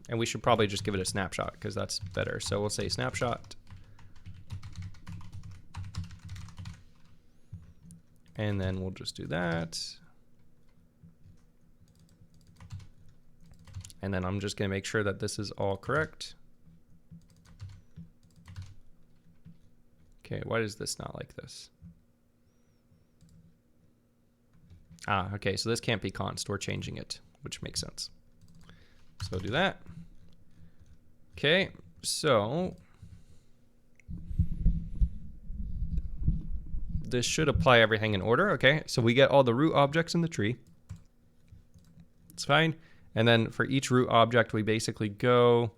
And we should probably just give it a snapshot because that's better. So we'll say snapshot. And then we'll just do that. And then I'm just going to make sure that this is all correct. Okay, why is this not like this? Okay, so this can't be const. We're changing it, which makes sense. So do that. Okay, so this should apply everything in order. Okay, so we get all the root objects in the tree. It's fine. And then for each root object, we basically go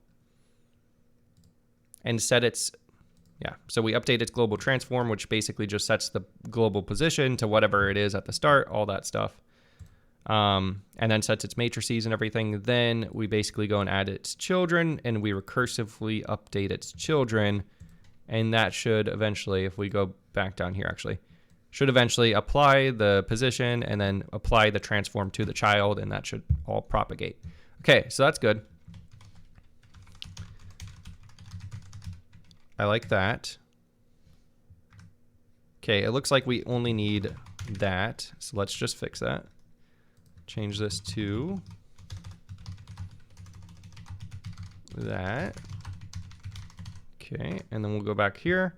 and set its, so we update its global transform, which basically just sets the global position to whatever it is at the start, all that stuff. And then sets its matrices and everything. Then we basically go and add its children, and we recursively update its children. And that should eventually, if we go back down here actually, should eventually apply the position and then apply the transform to the child, and that should all propagate. Okay, so that's good. I like that. Okay, it looks like we only need that. So let's just fix that. Change this to that. Okay, and then we'll go back here.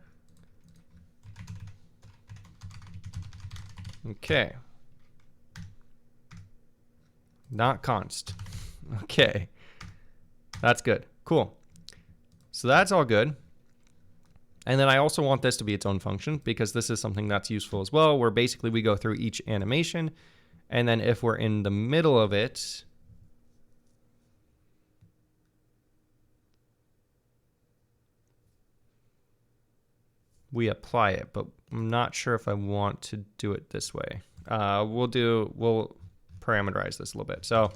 Okay. Not const. Okay. That's good. Cool. So that's all good. And then I also want this to be its own function because this is something that's useful as well, where basically we go through each animation. And then if we're in the middle of it, we apply it, but I'm not sure if I want to do it this way. We'll parameterize this a little bit. So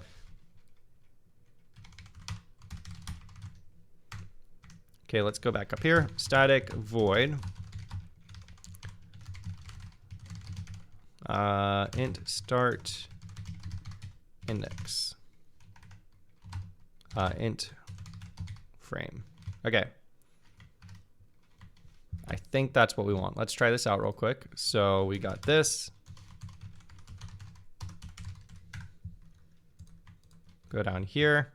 okay, let's go back up here. Static void int start index int frame. Okay. I think that's what we want. Let's try this out real quick. So we got this. Go down here.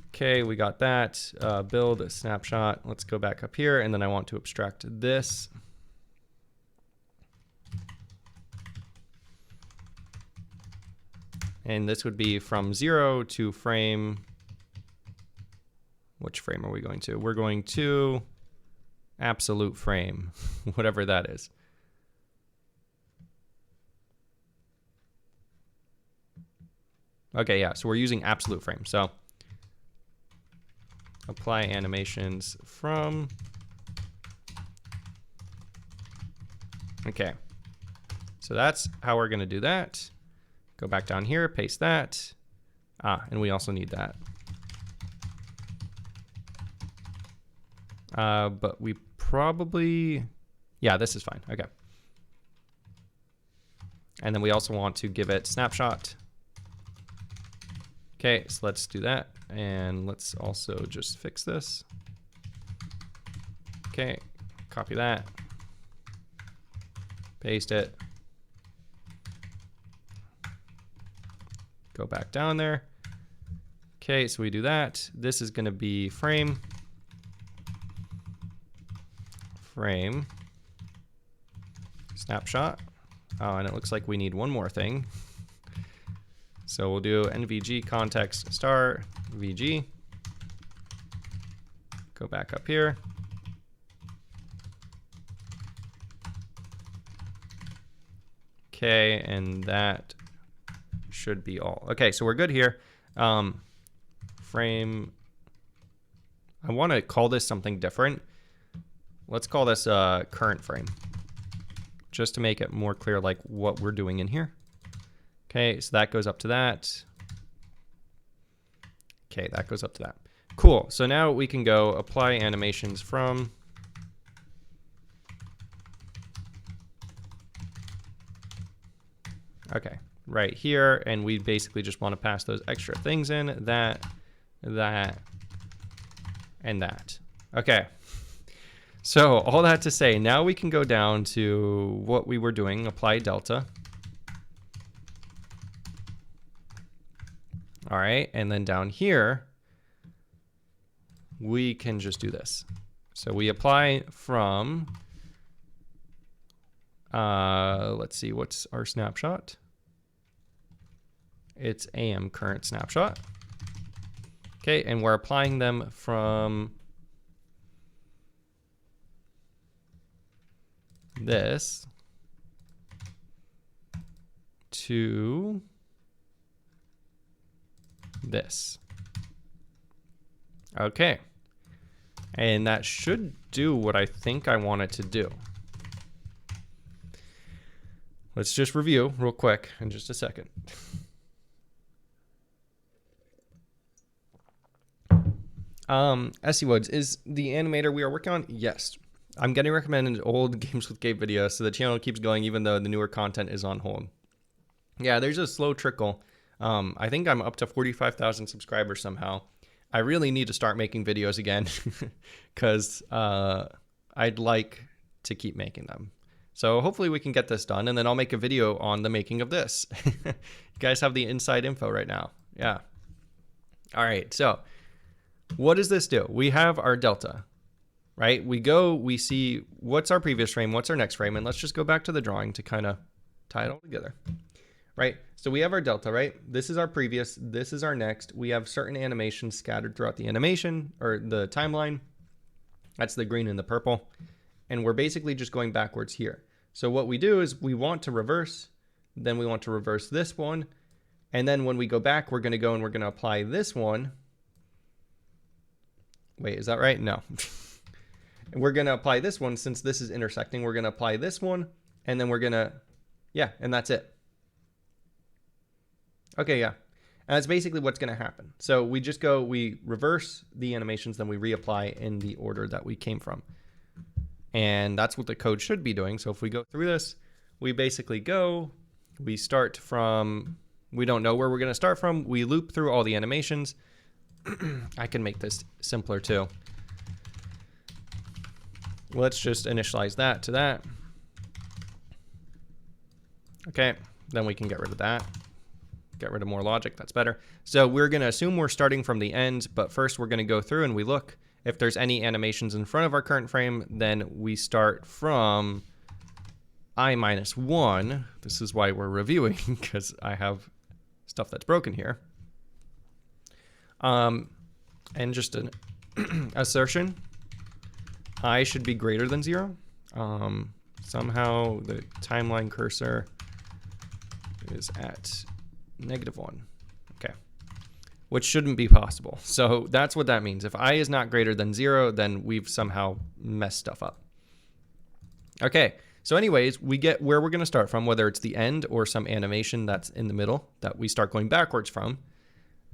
Okay, we got that. Build a snapshot. Let's go back up here, and then I want to abstract this. And this would be from 0 to frame. Which frame are we going to? We're going to absolute frame, whatever that is. Okay, yeah, so we're using absolute frame. So apply animations from. Okay, so that's how we're gonna do that. Go back down here, paste that. And we also need that. But we probably, yeah, this is fine, okay. And then we also want to give it snapshot. Okay, so let's do that. And let's also just fix this. Okay, copy that. Paste it. Go back down there. Okay, so we do that. This is gonna be frame. Frame. Snapshot. Oh, and it looks like we need one more thing. So we'll do NVG context star VG. Go back up here. Okay, and that should be all. Okay, so we're good here. Frame. I want to call this something different. Let's call this current frame, just to make it more clear like what we're doing in here. Okay, so that goes up to that. Okay, that goes up to that. Cool, so now we can go apply animations from. Okay, right here, and we basically just want to pass those extra things in, that, and that. Okay, so all that to say, now we can go down to what we were doing, apply delta. All right, and then down here, we can just do this. So we apply from, let's see, what's our snapshot? It's AM current snapshot. Okay, and we're applying them from this to this. Okay, and that should do what I think I want it to do. Let's just review real quick in just a second. SE Woods, is the animator we are working on? Yes. I'm getting recommended old Games with Gabe videos, so the channel keeps going even though the newer content is on hold. Yeah, there's a slow trickle. I think I'm up to 45,000 subscribers somehow. I really need to start making videos again because I'd like to keep making them. So hopefully we can get this done, and then I'll make a video on the making of this. You guys have the inside info right now. Yeah. All right, so what does this do? We have our delta, right? We see what's our previous frame, what's our next frame, and let's just go back to the drawing to kind of tie it all together, right? So we have our delta, right? This is our previous, this is our next. We have certain animations scattered throughout the animation or the timeline. That's the green and the purple. And we're basically just going backwards here. So what we do is we want to reverse, then we want to reverse this one. And then when we go back, we're going to go and we're going to apply this one. Wait, is that right? No. And we're going to apply this one since this is intersecting. We're going to apply this one, and then we're going to, yeah, and that's it. Okay, yeah. And that's basically what's going to happen. So we just go, we reverse the animations, then we reapply in the order that we came from. And that's what the code should be doing. So if we go through this, we basically go, we start from, we don't know where we're going to start from. We loop through all the animations. I can make this simpler too. Let's just initialize that to that. Okay, then we can get rid of that. Get rid of more logic, that's better. So we're gonna assume we're starting from the end, but first we're gonna go through and we look. If there's any animations in front of our current frame, then we start from I-1. This is why we're reviewing, because I have stuff that's broken here. And just an assertion, I should be greater than 0. Somehow the timeline cursor is at -1. Okay. Which shouldn't be possible. So that's what that means. If I is not greater than 0, then we've somehow messed stuff up. Okay. So anyways, we get where we're going to start from, whether it's the end or some animation that's in the middle that we start going backwards from.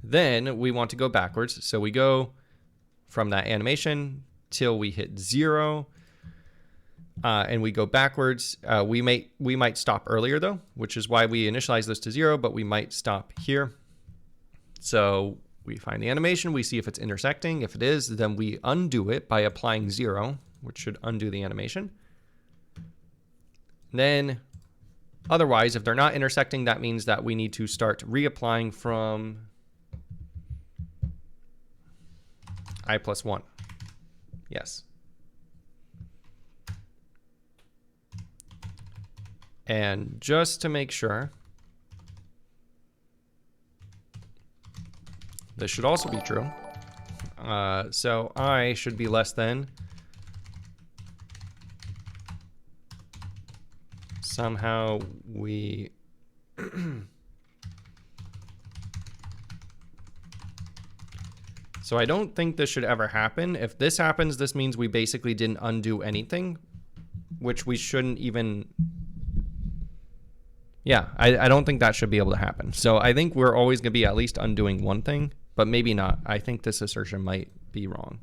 Then we want to go backwards. So we go from that animation till we hit 0. And we go backwards. We might stop earlier though, which is why we initialize this to 0, but we might stop here. So we find the animation, we see if it's intersecting. If it is, then we undo it by applying 0, which should undo the animation. Then otherwise, if they're not intersecting, that means that we need to start reapplying from I+1. Yes. And just to make sure, this should also be true. So I should be less than somehow we so I don't think this should ever happen. If this happens, this means we basically didn't undo anything, which we shouldn't even. Yeah, I don't think that should be able to happen. So I think we're always going to be at least undoing one thing, but maybe not. I think this assertion might be wrong.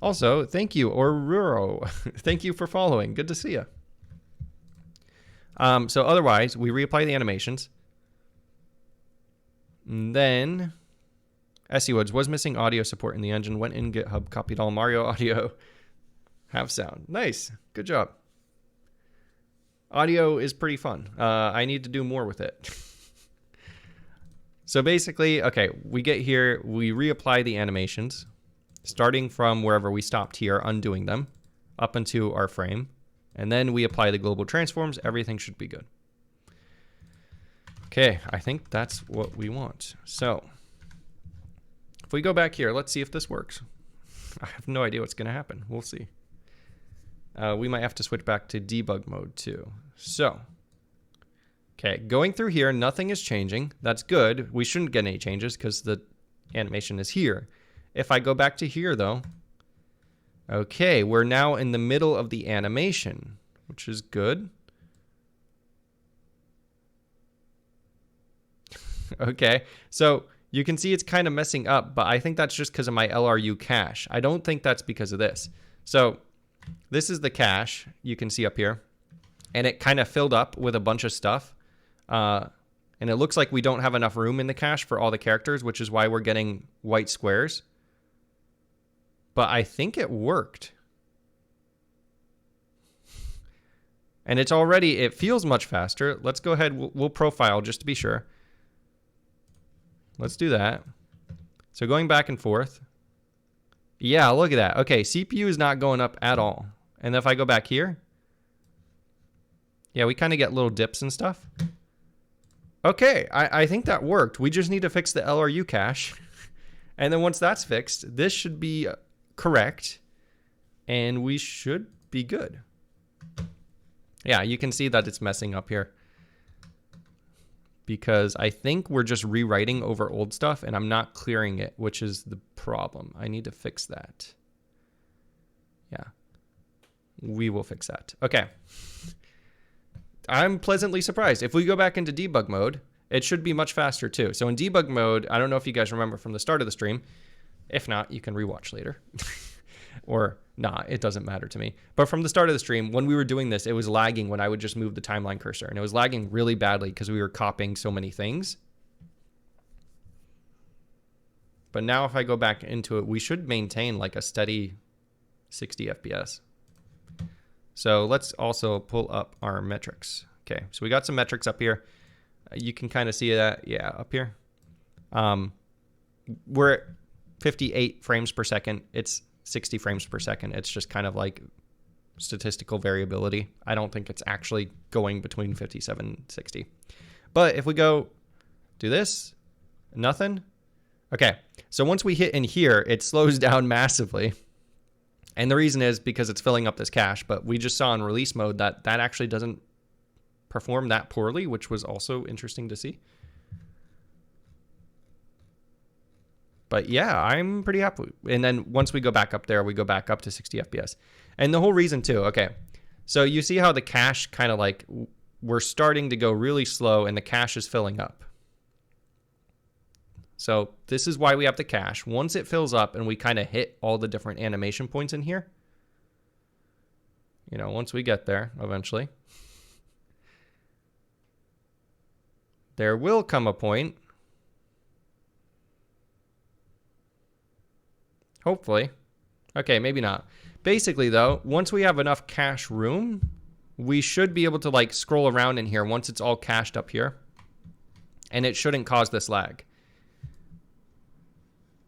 Also, thank you, Oruro. Thank you for following. Good to see you. So otherwise, we reapply the animations. And then, SE Woods was missing audio support in the engine. Went in GitHub, copied all Mario audio. Have sound. Nice. Good job. Audio is pretty fun. I need to do more with it. So basically, okay, we get here, we reapply the animations, starting from wherever we stopped here, undoing them, up into our frame, and then we apply the global transforms. Everything should be good. Okay, I think that's what we want. So if we go back here, let's see if this works. I have no idea what's going to happen. We'll see. We might have to switch back to debug mode too. So, okay, going through here, nothing is changing. That's good. We shouldn't get any changes because the animation is here. If I go back to here though, okay, we're now in the middle of the animation, which is good. Okay, so you can see it's kind of messing up, but I think that's just because of my LRU cache. I don't think that's because of this. So this is the cache you can see up here, and it kind of filled up with a bunch of stuff. And it looks like we don't have enough room in the cache for all the characters, which is why we're getting white squares. But I think it worked. And it's already, it feels much faster. Let's go ahead, we'll profile just to be sure. Let's do that. So going back and forth. Yeah, look at that. Okay, CPU is not going up at all. And if I go back here, yeah, we kind of get little dips and stuff. Okay, I think that worked. We just need to fix the LRU cache. And then once that's fixed, this should be correct. And we should be good. Yeah, you can see that it's messing up here. Because I think we're just rewriting over old stuff and I'm not clearing it, which is the problem. I need to fix that. Yeah, we will fix that. Okay. I'm pleasantly surprised. If we go back into debug mode, it should be much faster too. So in debug mode, I don't know if you guys remember from the start of the stream. If not, you can rewatch later. Or nah, it doesn't matter to me. But from the start of the stream, when we were doing this, it was lagging when I would just move the timeline cursor. And it was lagging really badly because we were copying so many things. But now if I go back into it, we should maintain like a steady 60 FPS. So let's also pull up our metrics. Okay, so we got some metrics up here. You can kind of see that, yeah, up here. We're at 58 frames per second. It's 60 frames per second. It's just kind of like statistical variability. I don't think it's actually going between 57 and 60. But if we go do this, Nothing? Okay, so once we hit in here, it slows down massively. And the reason is because it's filling up this cache, but we just saw in release mode that that actually doesn't perform that poorly, which was also interesting to see. But yeah, I'm pretty happy. And then once we go back up there, we go back up to 60 FPS. And the whole reason too, okay, so you see how the cache kind of like, we're starting to go really slow and the cache is filling up. So this is why we have the cache. Once it fills up and we kind of hit all the different animation points in here, you know, once we get there eventually, there will come a point, hopefully. Okay, maybe not. Basically though, once we have enough cache room, we should be able to like scroll around in here once it's all cached up here, and it shouldn't cause this lag.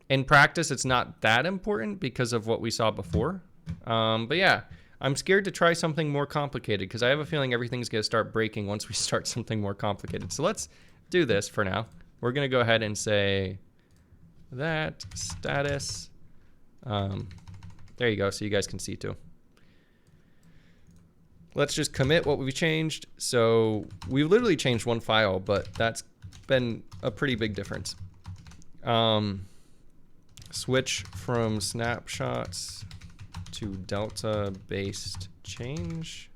In practice, it's not that important because of what we saw before. But yeah, I'm scared to try something more complicated because I have a feeling everything's going to start breaking once we start something more complicated. So let's do this for now. We're going to go ahead and say that status. There you go, so you guys can see too. Let's just commit what we've changed. So we literally changed one file, but that's been a pretty big difference. Switch from snapshots to delta-based change,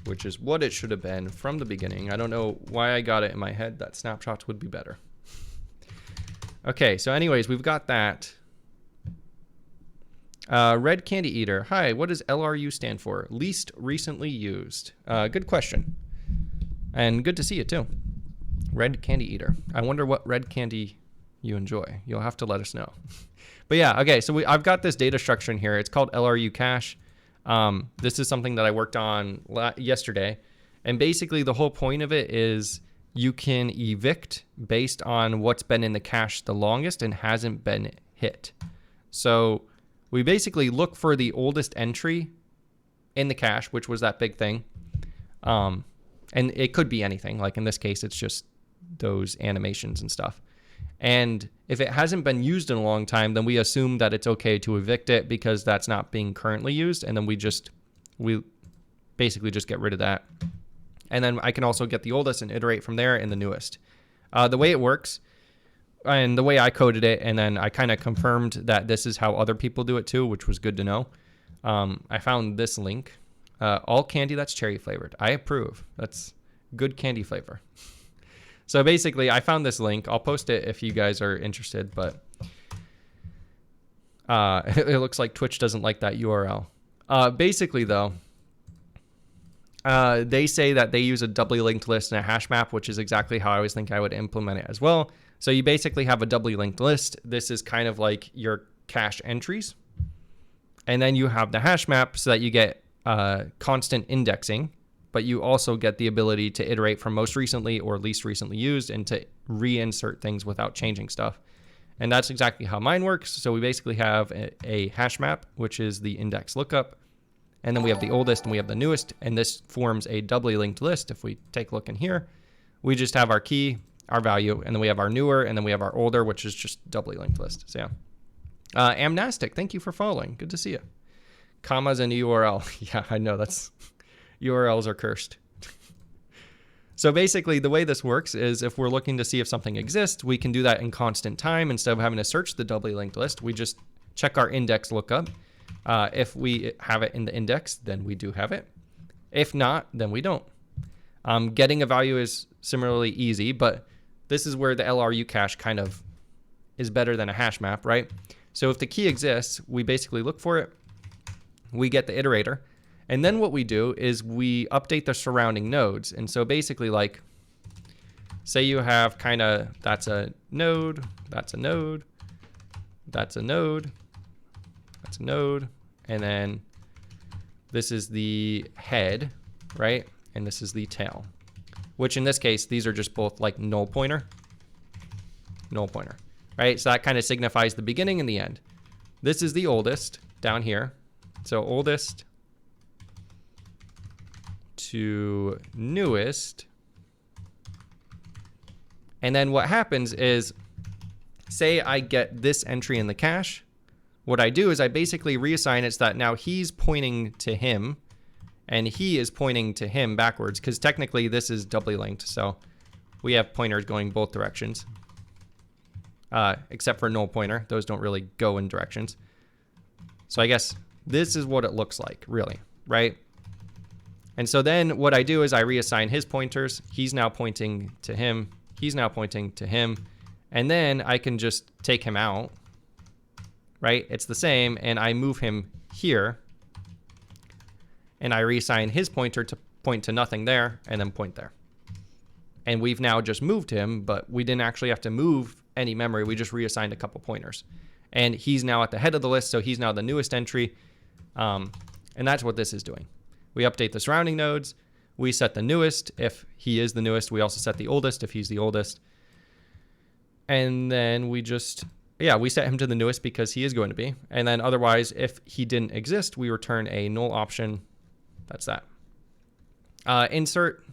which is what it should have been from the beginning. I don't know why I got it in my head that snapshots would be better. Okay, so anyways, we've got that. Red Candy Eater. Hi, what does LRU stand for? Least recently used. Good question. And good to see you too. Red Candy Eater. I wonder what red candy you enjoy. You'll have to let us know. But yeah, okay, so I've got this data structure in here. It's called LRU cache. This is something that I worked on yesterday. And basically the whole point of it is you can evict based on what's been in the cache the longest and hasn't been hit. So we basically look for the oldest entry in the cache, which was that big thing. And it could be anything. Like in this case, it's just those animations and stuff. And if it hasn't been used in a long time, then we assume that it's okay to evict it because that's not being currently used. And then we basically just get rid of that. And then I can also get the oldest and iterate from there in the newest. The way it works and the way I coded it, and then I kind of confirmed that this is how other people do it too, which was good to know. I found this link. All candy that's cherry flavored. I approve. That's good candy flavor. So basically, I found this link. I'll post it if you guys are interested, but it looks like Twitch doesn't like that URL. Basically, though, they say that they use a doubly linked list and a hash map, which is exactly how I always think I would implement it as well. So you basically have a doubly linked list. This is kind of like your cache entries. And then you have the hash map so that you get constant indexing, but you also get the ability to iterate from most recently or least recently used and to reinsert things without changing stuff. And that's exactly how mine works. So we basically have a hash map, which is the index lookup. And then we have the oldest and we have the newest. And this forms a doubly linked list. If we take a look in here, we just have our key, our value, and then we have our newer, and then we have our older, which is just doubly linked list. So yeah. Amnastic, thank you for following. Good to see you. Commas and URL. Yeah, I know that's URLs are cursed. So basically the way this works is if we're looking to see if something exists, we can do that in constant time. Instead of having to search the doubly linked list, we just check our index lookup. If we have it in the index, then we do have it. If not, then we don't. Getting a value is similarly easy, but this is where the LRU cache kind of is better than a hash map, right? So if the key exists, we basically look for it. We get the iterator. And then what we do is we update the surrounding nodes. And so basically, like, say you have kind of, that's a node, that's a node, that's a node, that's a node, and then this is the head, right? And this is the tail, which in this case, these are just both like null pointer, right? So that kind of signifies the beginning and the end. This is the oldest down here. So oldest to newest And then what happens is, say I get this entry in the cache. What I do is I basically reassign it so that now he's pointing to him and he is pointing to him backwards, because technically this is doubly linked. So we have pointers going both directions, except for null pointer. Those don't really go in directions. So I guess this is what it looks like, really, right? And so then what I do is I reassign his pointers. He's now pointing to him. He's now pointing to him. And then I can just take him out, right? It's the same. And I move him here. And I reassign his pointer to point to nothing there and then point there. And we've now just moved him, but we didn't actually have to move any memory. We just reassigned a couple pointers. And he's now at the head of the list, so he's now the newest entry. And that's what this is doing. We update the surrounding nodes. We set the newest if he is the newest. We also set the oldest if he's the oldest. And then we just, we set him to the newest because he is going to be. And then otherwise, if he didn't exist, we return a null option. That's that. Insert.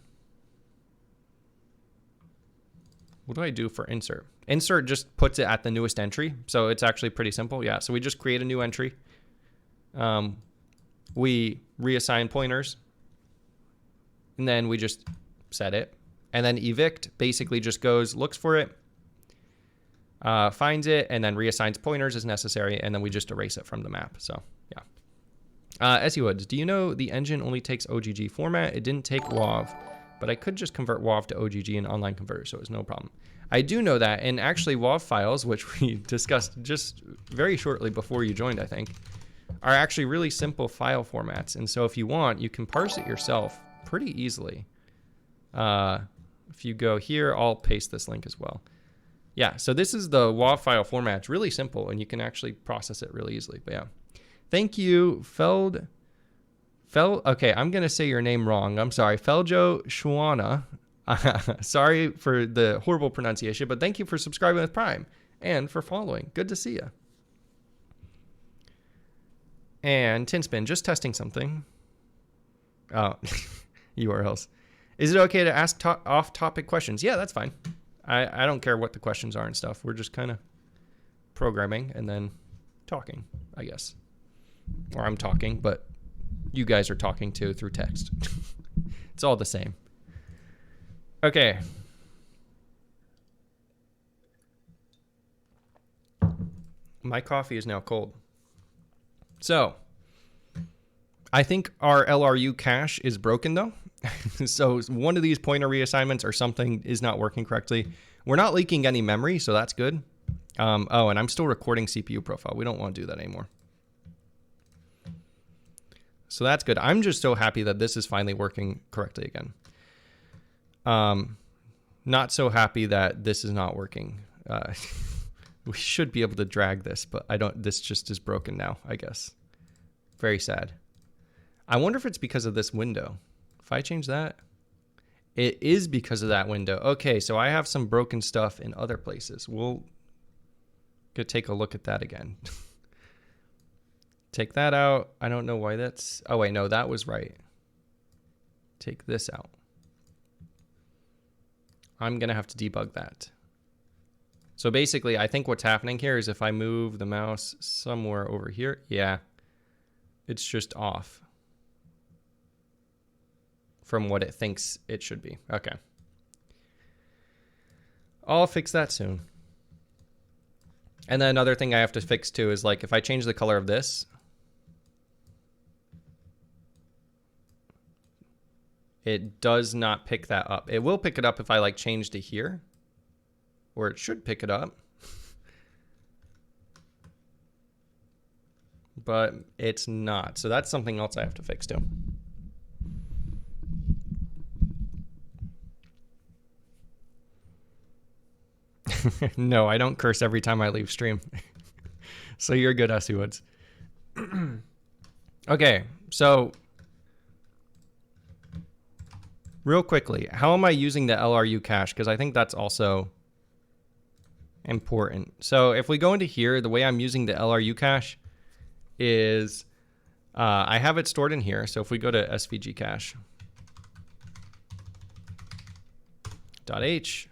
What do I do for insert? Insert just puts it at the newest entry. So it's actually pretty simple. Yeah, so we just create a new entry. We reassign pointers. And then we just set it. And then evict basically just goes, looks for it, finds it, and then reassigns pointers as necessary. And then we just erase it from the map. So, yeah. SE Woods, do you know the engine only takes OGG format? It didn't take WAV, but I could just convert WAV to OGG in online converter, so it was no problem. I do know that, and actually WAV files, which we discussed just very shortly before you joined, I think, are actually really simple file formats. And so if you want, you can parse it yourself pretty easily. If you go here, I'll paste this link as well. Yeah, so this is the WAV file format. It's really simple, and you can actually process it really easily. But yeah, thank you, okay, I'm going to say your name wrong. I'm sorry, Feljo Shwana. Sorry for the horrible pronunciation, but thank you for subscribing with Prime and for following. Good to see you. And Tinspin, just testing something. Oh, URLs. Is it okay to ask off-topic questions? Yeah, that's fine. I don't care what the questions are and stuff. We're just kind of programming and then talking, I guess. Or I'm talking, but you guys are talking too through text. It's all the same. Okay. My coffee is now cold. So, I think our LRU cache is broken though. So one of these pointer reassignments or something is not working correctly. We're not leaking any memory, so that's good. Oh, and I'm still recording CPU profile. We don't want to do that anymore. So that's good. I'm just so happy that this is finally working correctly again. Not so happy that this is not working. We should be able to drag this, but this just is broken now, I guess. Very sad. I wonder if it's because of this window. If I change that, it is because of that window. Okay, so I have some broken stuff in other places. We'll go take a look at that again. Take that out. I don't know why that's... Oh, wait, no, that was right. Take this out. I'm going to have to debug that. So basically, I think what's happening here is if I move the mouse somewhere over here, yeah, it's just off from what it thinks it should be. Okay. I'll fix that soon. And then another thing I have to fix too is like if I change the color of this, it does not pick that up. It will pick it up if I like change to here, or it should pick it up. But it's not. So that's something else I have to fix too. No, I don't curse every time I leave stream. So you're good, SE Woods. Okay, so real quickly, how am I using the LRU cache? Because I think that's also important. So if we go into here, the way I'm using the LRU cache is I have it stored in here. So if we go to SVG cache .h,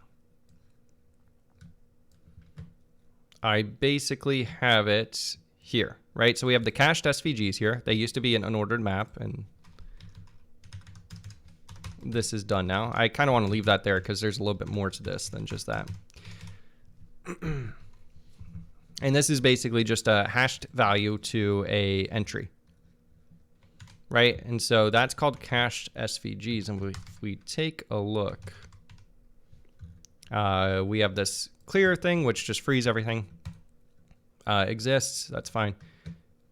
I basically have it here, right? So we have the cached SVGs here. They used to be an unordered map, and this is done now. I kind of want to leave that there because there's a little bit more to this than just that. And this is basically just a hashed value to a entry, right? And so that's called cached SVGs. And if we take a look, we have this clear thing, which just frees everything. Exists, that's fine.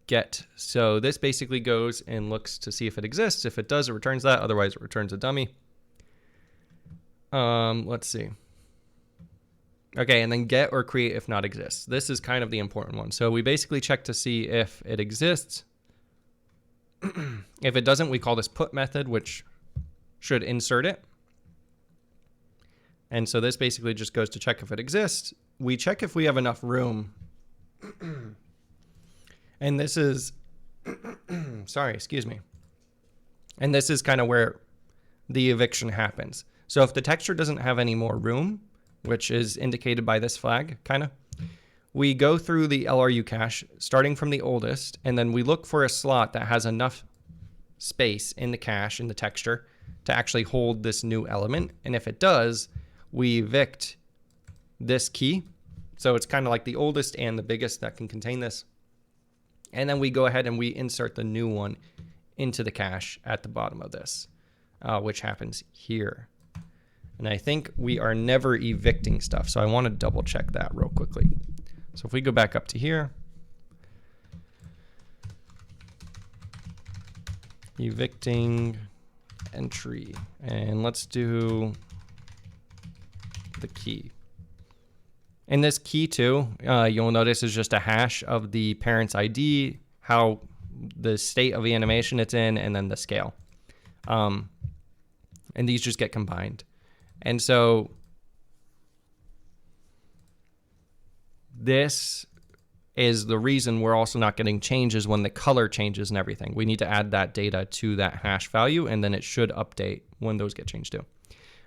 Get. So this basically goes and looks to see if it exists. If it does, it returns that. Otherwise, it returns a dummy. Let's see. Okay, and then get or create if not exists. This is kind of the important one. So we basically check to see if it exists. If it doesn't, we call this put method, which should insert it. And so this basically just goes to check if it exists. We check if we have enough room. And this is, sorry, excuse me. And this is kind of where the eviction happens. So if the texture doesn't have any more room, which is indicated by this flag, kind of, we go through the LRU cache, starting from the oldest, and then we look for a slot that has enough space in the cache, in the texture, to actually hold this new element. And if it does, we evict this key. So it's kind of like the oldest and the biggest that can contain this. And then we go ahead and we insert the new one into the cache at the bottom of this, which happens here. And I think we are never evicting stuff. So I want to double check that real quickly. So if we go back up to here, evicting entry, and let's do the key. And this key too, you'll notice is just a hash of the parent's ID, how the state of the animation it's in, and then the scale. And these just get combined. And so this is the reason we're also not getting changes when the color changes and everything. We need to add that data to that hash value, and then it should update when those get changed too.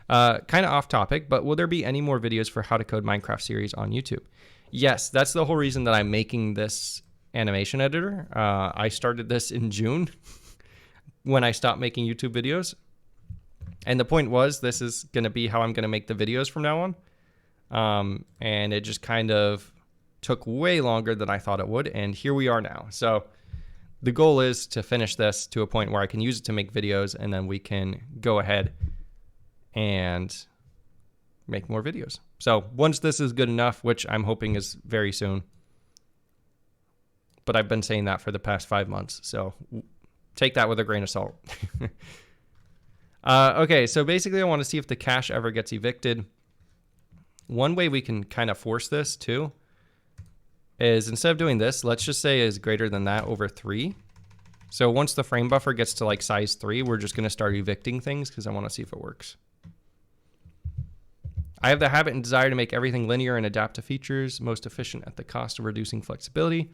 Kind of off topic, but will there be any more videos for How to Code Minecraft series on YouTube? Yes, that's the whole reason that I'm making this animation editor. I started this in June when I stopped making YouTube videos. And the point was, this is going to be how I'm going to make the videos from now on. And it just kind of took way longer than I thought it would. And here we are now. So the goal is to finish this to a point where I can use it to make videos, and then we can go ahead and make more videos. So once this is good enough, which I'm hoping is very soon, but I've been saying that for the past 5 months. So take that with a grain of salt. Okay, so basically I want to see if the cache ever gets evicted. One way we can kind of force this too is, instead of doing this, let's just say is greater than that over 3. So once the frame buffer gets to like size 3, we're just going to start evicting things because I want to see if it works. I have the habit and desire to make everything linear and adapt to features, most efficient at the cost of reducing flexibility.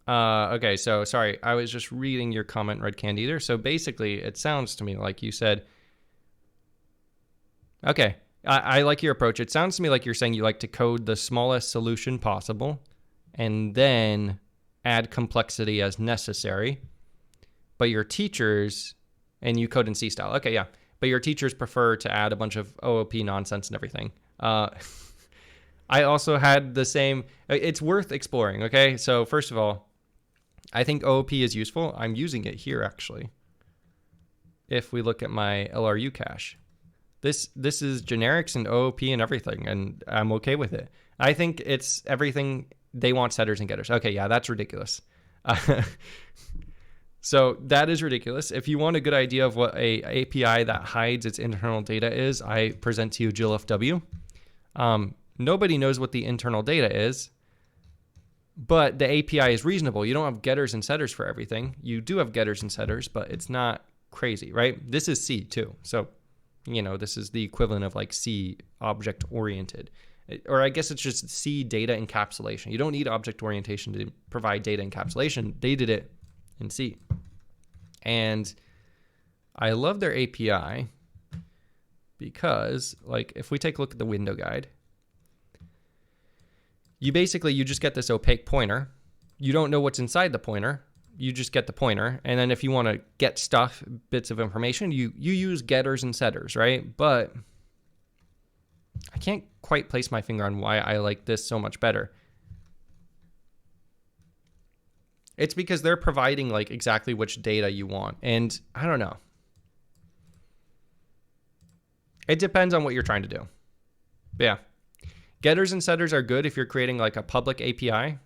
Okay, so sorry, I was just reading your comment, Red Candy Eater. So basically, it sounds to me like you said, okay, I like your approach. It sounds to me like you're saying you like to code the smallest solution possible and then add complexity as necessary. But your teachers, and you code in C style. Okay, yeah. But your teachers prefer to add a bunch of OOP nonsense and everything. I also had the same. It's worth exploring, okay? So first of all, I think OOP is useful. I'm using it here, actually. If we look at my LRU cache. This is generics and OOP and everything, and I'm okay with it. I think it's everything. They want setters and getters. Okay, yeah, that's ridiculous. So that is ridiculous. If you want a good idea of what a API that hides its internal data is, I present to you GILFW. Nobody knows what the internal data is, but the API is reasonable. You don't have getters and setters for everything. You do have getters and setters, but it's not crazy, right? This is C too. So, you know, this is the equivalent of like C object oriented, or I guess it's just C data encapsulation. You don't need object orientation to provide data encapsulation. They did it in C. And I love their API because, like, if we take a look at the window guide, you just get this opaque pointer. You don't know what's inside the pointer. You just get the pointer. And then if you want to get stuff, bits of information, you use getters and setters, right? But I can't quite place my finger on why I like this so much better. It's because they're providing like exactly which data you want. And I don't know. It depends on what you're trying to do. But yeah. Getters and setters are good if you're creating like a public API.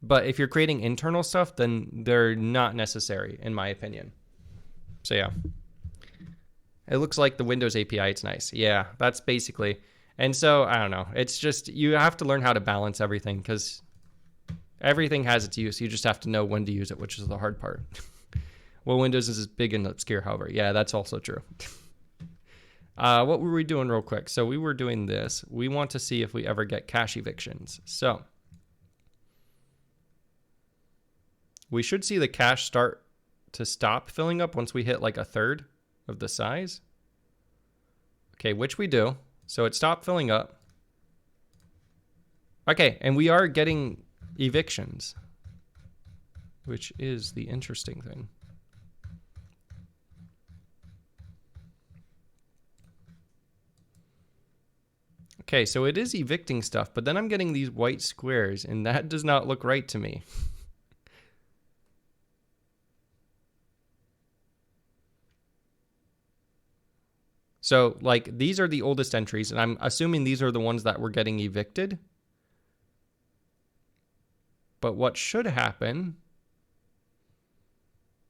But if you're creating internal stuff, then they're not necessary, in my opinion. So yeah. It looks like the Windows API, it's nice. Yeah, that's basically. And so, I don't know. It's just, you have to learn how to balance everything because everything has its use. You just have to know when to use it, which is the hard part. Well, Windows is big and obscure, however. Yeah, that's also true. What were we doing real quick? So we were doing this. We want to see if we ever get cache evictions. So we should see the cache start to stop filling up once we hit like a third of the size. Okay, which we do. So it stopped filling up. Okay, and we are getting evictions, which is the interesting thing. Okay, so it is evicting stuff, but then I'm getting these white squares, and that does not look right to me. So, like, these are the oldest entries, and I'm assuming these are the ones that were getting evicted. But what should happen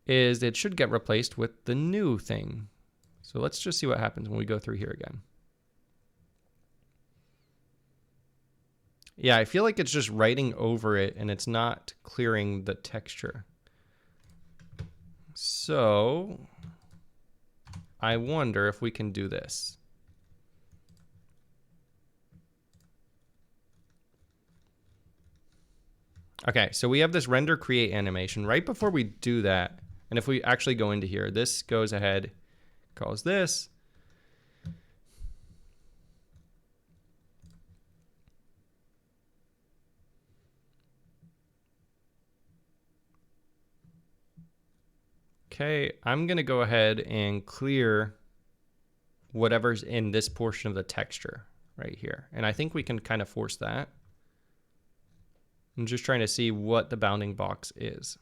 is it should get replaced with the new thing. So let's just see what happens when we go through here again. Yeah, I feel like it's just writing over it and it's not clearing the texture. So I wonder if we can do this. Okay, so we have this render create animation. Right before we do that, and if we actually go into here, this goes ahead, calls this. Okay, I'm gonna go ahead and clear whatever's in this portion of the texture right here. And I think we can kind of force that. I'm just trying to see what the bounding box is.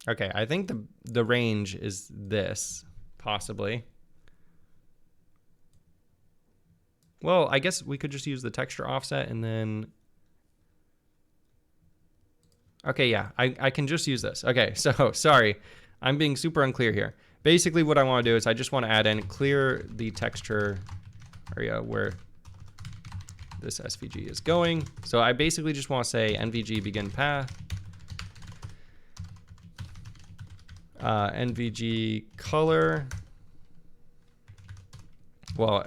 Okay, I think the range is this, possibly. Well, I guess we could just use the texture offset and then... Okay, yeah, I can just use this. Okay, so sorry, I'm being super unclear here. Basically what I want to do is I just want to add in, clear the texture area where this SVG is going. So I basically just want to say NVG begin path, NVG color. Well,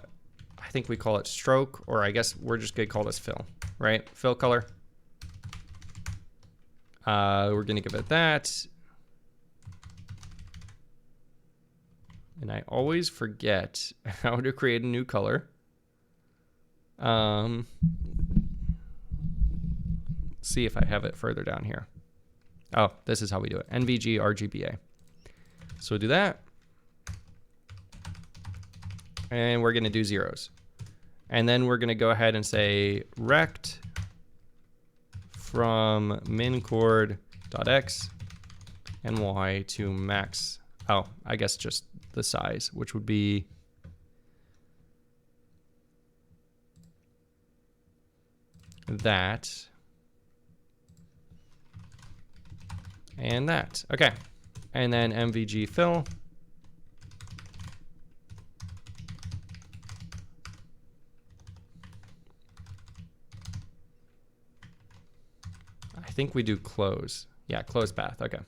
I think we call it stroke, or I guess we're just gonna call this fill, right? Fill color. We're gonna give it that. And I always forget how to create a new color. See if I have it further down here. Oh, this is how we do it. NVG RGBA. So we'll do that. And we're gonna do zeros. And then we're gonna go ahead and say rect from minchord.x and y to max. Oh, I guess just the size, which would be that and that. Okay. And then MVG fill. I think we do close. Yeah, close path. Okay.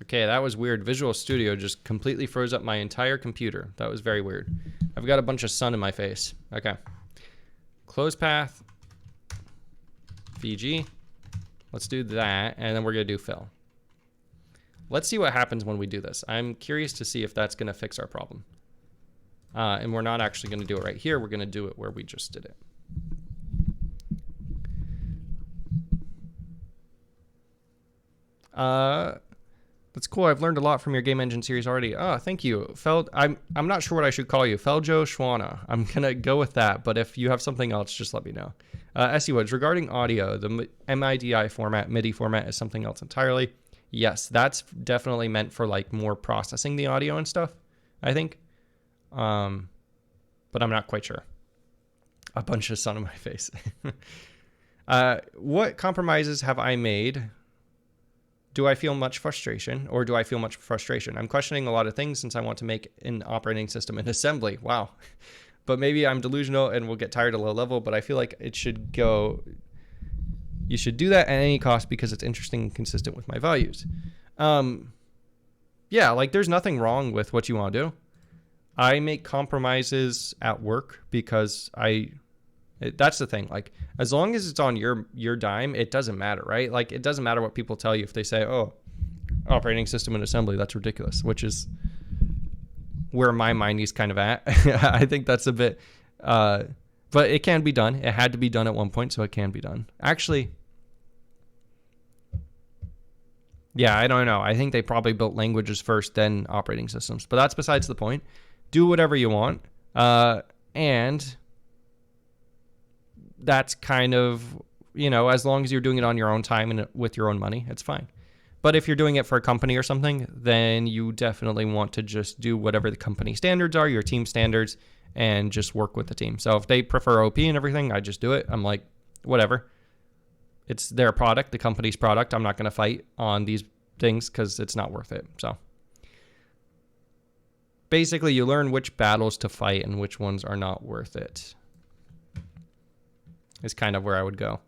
Okay, that was weird. Visual Studio just completely froze up my entire computer. That was very weird. I've got a bunch of sun in my face. Okay. Close path. VG. Let's do that, and then we're going to do fill. Let's see what happens when we do this. I'm curious to see if that's going to fix our problem. And we're not actually going to do it right here. We're going to do it where we just did it. That's cool. I've learned a lot from your game engine series already. Oh, thank you. I'm not sure what I should call you. Feljo Schwana. I'm going to go with that, but if you have something else, just let me know. SE Woods, regarding audio, the MIDI format, MIDI format is something else entirely. Yes, that's definitely meant for like more processing the audio and stuff, I think. But I'm not quite sure. A bunch of sun on my face. What compromises have I made? Do I feel much frustration, or do I feel much frustration? I'm questioning a lot of things since I want to make an operating system in assembly. Wow. But maybe I'm delusional and will get tired at low level, but I feel like it should go. You should do that at any cost because it's interesting and consistent with my values. Yeah, like there's nothing wrong with what you want to do. I make compromises at work because that's the thing. Like, as long as it's on your dime, it doesn't matter, right? Like, it doesn't matter what people tell you if they say, oh, operating system in assembly, that's ridiculous, which is where my mind is kind of at. I think that's a bit, but it can be done. It had to be done at one point, so it can be done. Actually, yeah, I don't know. I think they probably built languages first, then operating systems, but that's besides the point. Do whatever you want. And that's kind of, as long as you're doing it on your own time and with your own money, it's fine. But if you're doing it for a company or something, then you definitely want to just do whatever the company standards are, your team standards, and just work with the team. So if they prefer OP and everything, I just do it. I'm like, whatever. It's their product, the company's product. I'm not going to fight on these things because it's not worth it. So basically, you learn which battles to fight and which ones are not worth it. Is kind of where I would go.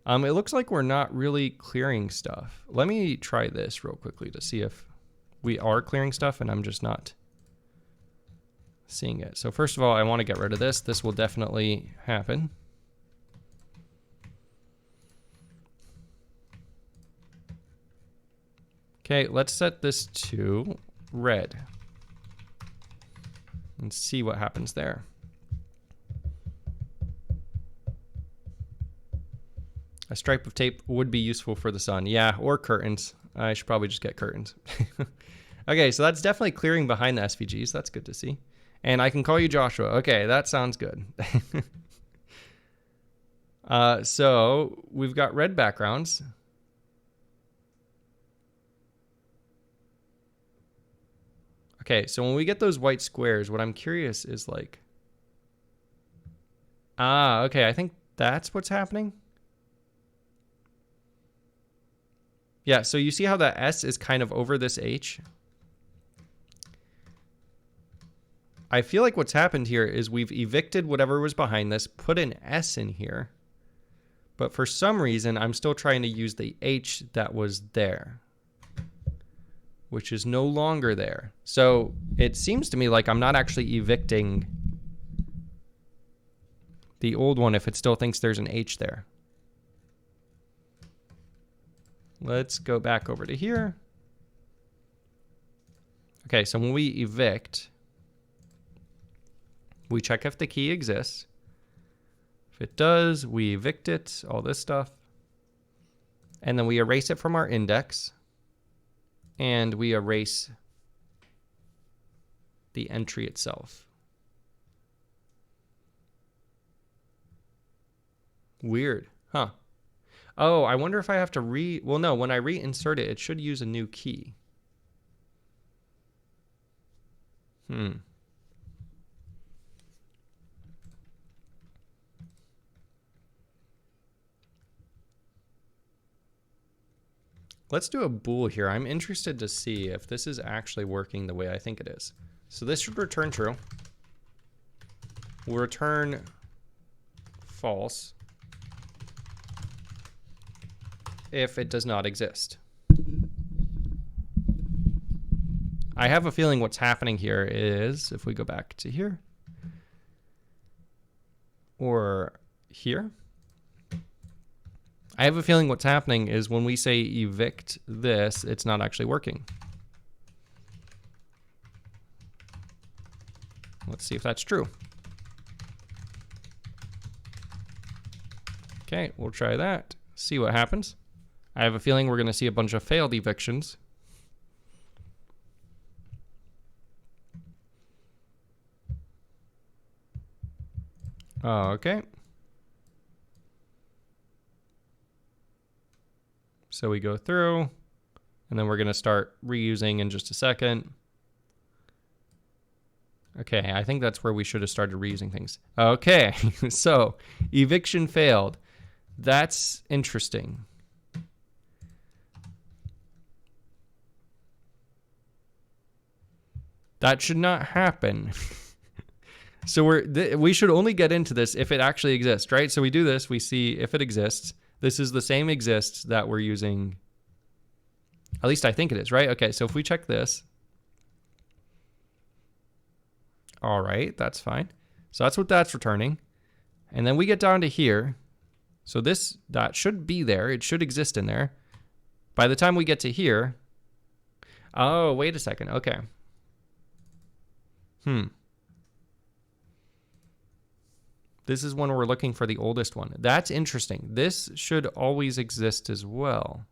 It looks like we're not really clearing stuff. Let me try this real quickly to see if we are clearing stuff and I'm just not seeing it. So first of all, I want to get rid of this. This will definitely happen. Okay, let's set this to red and see what happens there. A stripe of tape would be useful for the sun. Yeah, or curtains. I should probably just get curtains. Okay, so that's definitely clearing behind the SVGs. That's good to see. And I can call you Joshua. Okay, that sounds good. So we've got red backgrounds. Okay, so when we get those white squares, what I'm curious is like... okay, I think that's what's happening. Yeah, so you see how that S is kind of over this H? I feel like what's happened here is we've evicted whatever was behind this, put an S in here, but for some reason, I'm still trying to use the H that was there, which is no longer there. So it seems to me like I'm not actually evicting the old one if it still thinks there's an H there. Let's go back over to here. Okay, so when we evict, we check if the key exists. If it does, we evict it, all this stuff. And then we erase it from our index. And we erase the entry itself. Weird, huh? Oh, I wonder if I have to well, no, when I reinsert it, it should use a new key. Let's do a bool here. I'm interested to see if this is actually working the way I think it is. So this should return true. We'll return false if it does not exist. I have a feeling what's happening here is, if we go back to here, or here, I have a feeling what's happening is when we say evict this, it's not actually working. Let's see if that's true. Okay, we'll try that, see what happens. I have a feeling we're going to see a bunch of failed evictions. Okay. So we go through, and then we're going to start reusing in just a second. Okay, I think that's where we should have started reusing things. Okay, so eviction failed. That's interesting. That should not happen. So we should only get into this if it actually exists, right? So we do this, we see if it exists. This is the same exists that we're using. At least I think it is, right? Okay, so if we check this. All right, that's fine. So that's what that's returning. And then we get down to here. So this dot should be there. It should exist in there. By the time we get to here. Oh, wait a second. Okay. This is when we're looking for the oldest one. That's interesting. This should always exist as well.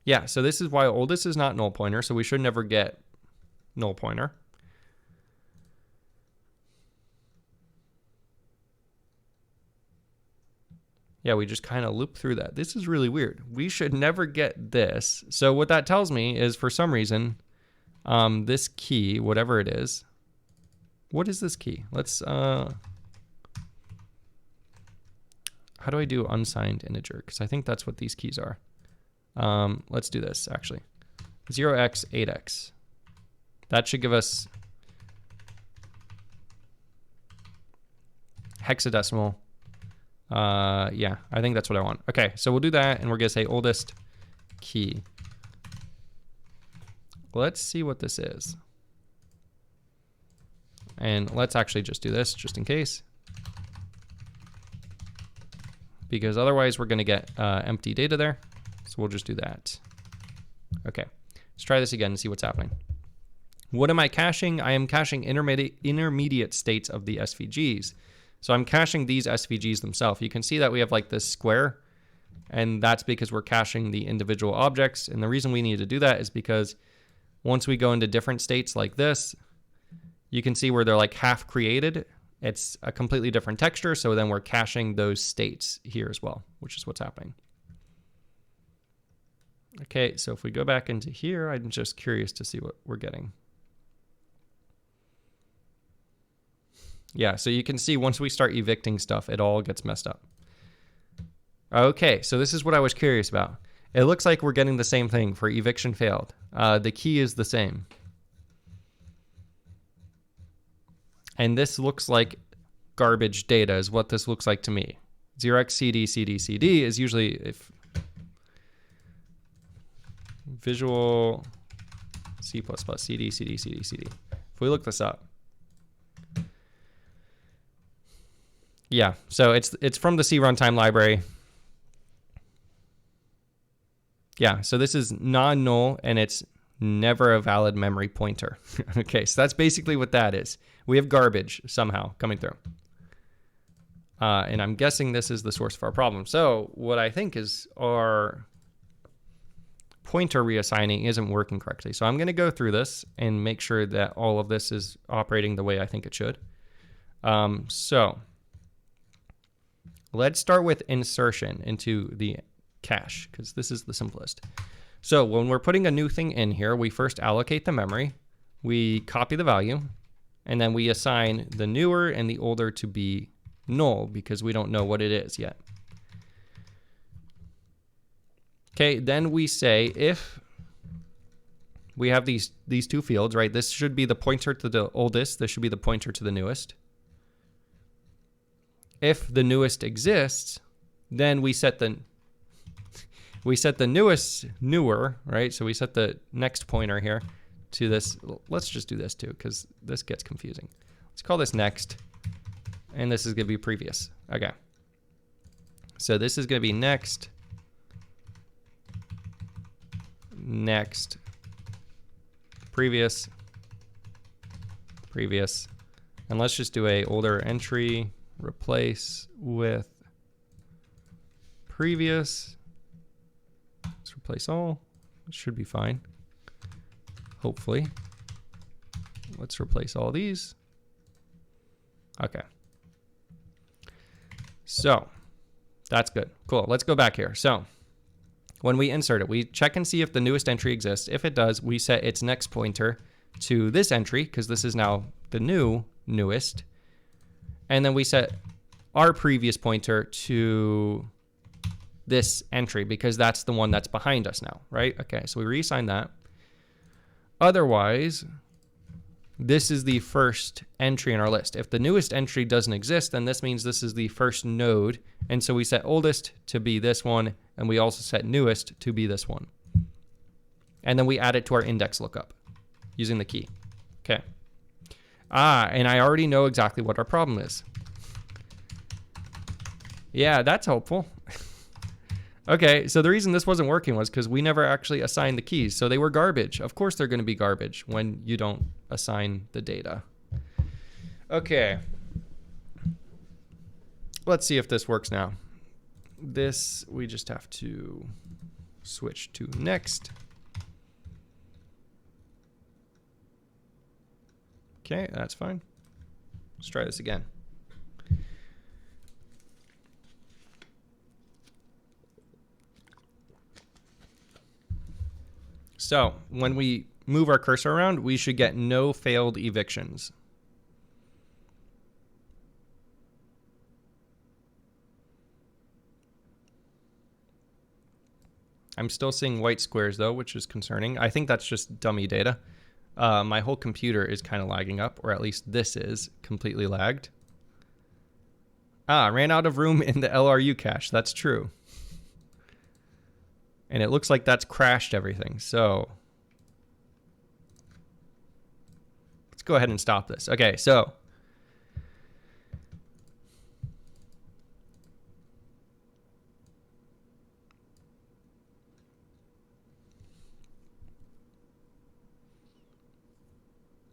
Yeah, so this is why oldest is not null pointer, so we should never get null pointer. Yeah, we just kind of loop through that. This is really weird. We should never get this. So what that tells me is for some reason, this key, whatever it is, what is this key? Let's, how do I do unsigned integer? Because I think that's what these keys are. Let's do this actually. 0x, 8x. That should give us hexadecimal. Yeah, I think that's what I want. Okay, so we'll do that, and we're gonna say oldest key. Let's see what this is. And let's actually just do this, just in case. Because otherwise we're gonna get empty data there. So we'll just do that. Okay, let's try this again and see what's happening. What am I caching? I am caching intermediate states of the SVGs. So I'm caching these SVGs themselves. You can see that we have like this square, and that's because we're caching the individual objects. And the reason we need to do that is because once we go into different states like this, you can see where they're like half created. It's a completely different texture. So then we're caching those states here as well, which is what's happening. Okay, so if we go back into here, I'm just curious to see what we're getting. Yeah, so you can see once we start evicting stuff, it all gets messed up. Okay, so this is what I was curious about. It looks like we're getting the same thing for eviction failed. The key is the same. And this looks like garbage data is what this looks like to me. 0x CD, CD, CD is usually if visual C++, CD, CD, CD, CD. If we look this up. Yeah, so it's from the C runtime library. Yeah, so this is non-null, and it's never a valid memory pointer. Okay, so that's basically what that is. We have garbage somehow coming through. And I'm guessing this is the source of our problem. So what I think is our pointer reassigning isn't working correctly. So I'm going to go through this and make sure that all of this is operating the way I think it should. So let's start with insertion into the cache, because this is the simplest. So when we're putting a new thing in here, we first allocate the memory, we copy the value, and then we assign the newer and the older to be null because we don't know what it is yet. Okay, then we say if we have these two fields, right? This should be the pointer to the oldest, this should be the pointer to the newest. if the newest exists, then we set the newest newer, right? So we set the next pointer here to this. Let's just do this too, because this gets confusing. Let's call this next, and this is going to be previous. Okay. So this is going to be next, next, previous, previous, and let's just do a older entry, replace with previous. Let's replace all. It should be fine. Hopefully. Let's replace all these. Okay. So that's good. Cool. Let's go back here. So when we insert it, we check and see if the newest entry exists. If it does, we set its next pointer to this entry, because this is now the newest. And then we set our previous pointer to this entry, because that's the one that's behind us now, right? Okay, so we reassign that. Otherwise, this is the first entry in our list. If the newest entry doesn't exist, then this means this is the first node. And so we set oldest to be this one, and we also set newest to be this one. And then we add it to our index lookup using the key. Okay. And I already know exactly what our problem is. Yeah, that's helpful. Okay, so the reason this wasn't working was because we never actually assigned the keys. So they were garbage. Of course they're going to be garbage when you don't assign the data. Okay. Let's see if this works now. This, we just have to switch to next. Okay, that's fine. Let's try this again. So when we move our cursor around, we should get no failed evictions. I'm still seeing white squares though, which is concerning. I think that's just dummy data. My whole computer is kind of lagging up, or at least this is completely lagged. Ran out of room in the LRU cache. That's true. And it looks like that's crashed everything. So let's go ahead and stop this. Okay, so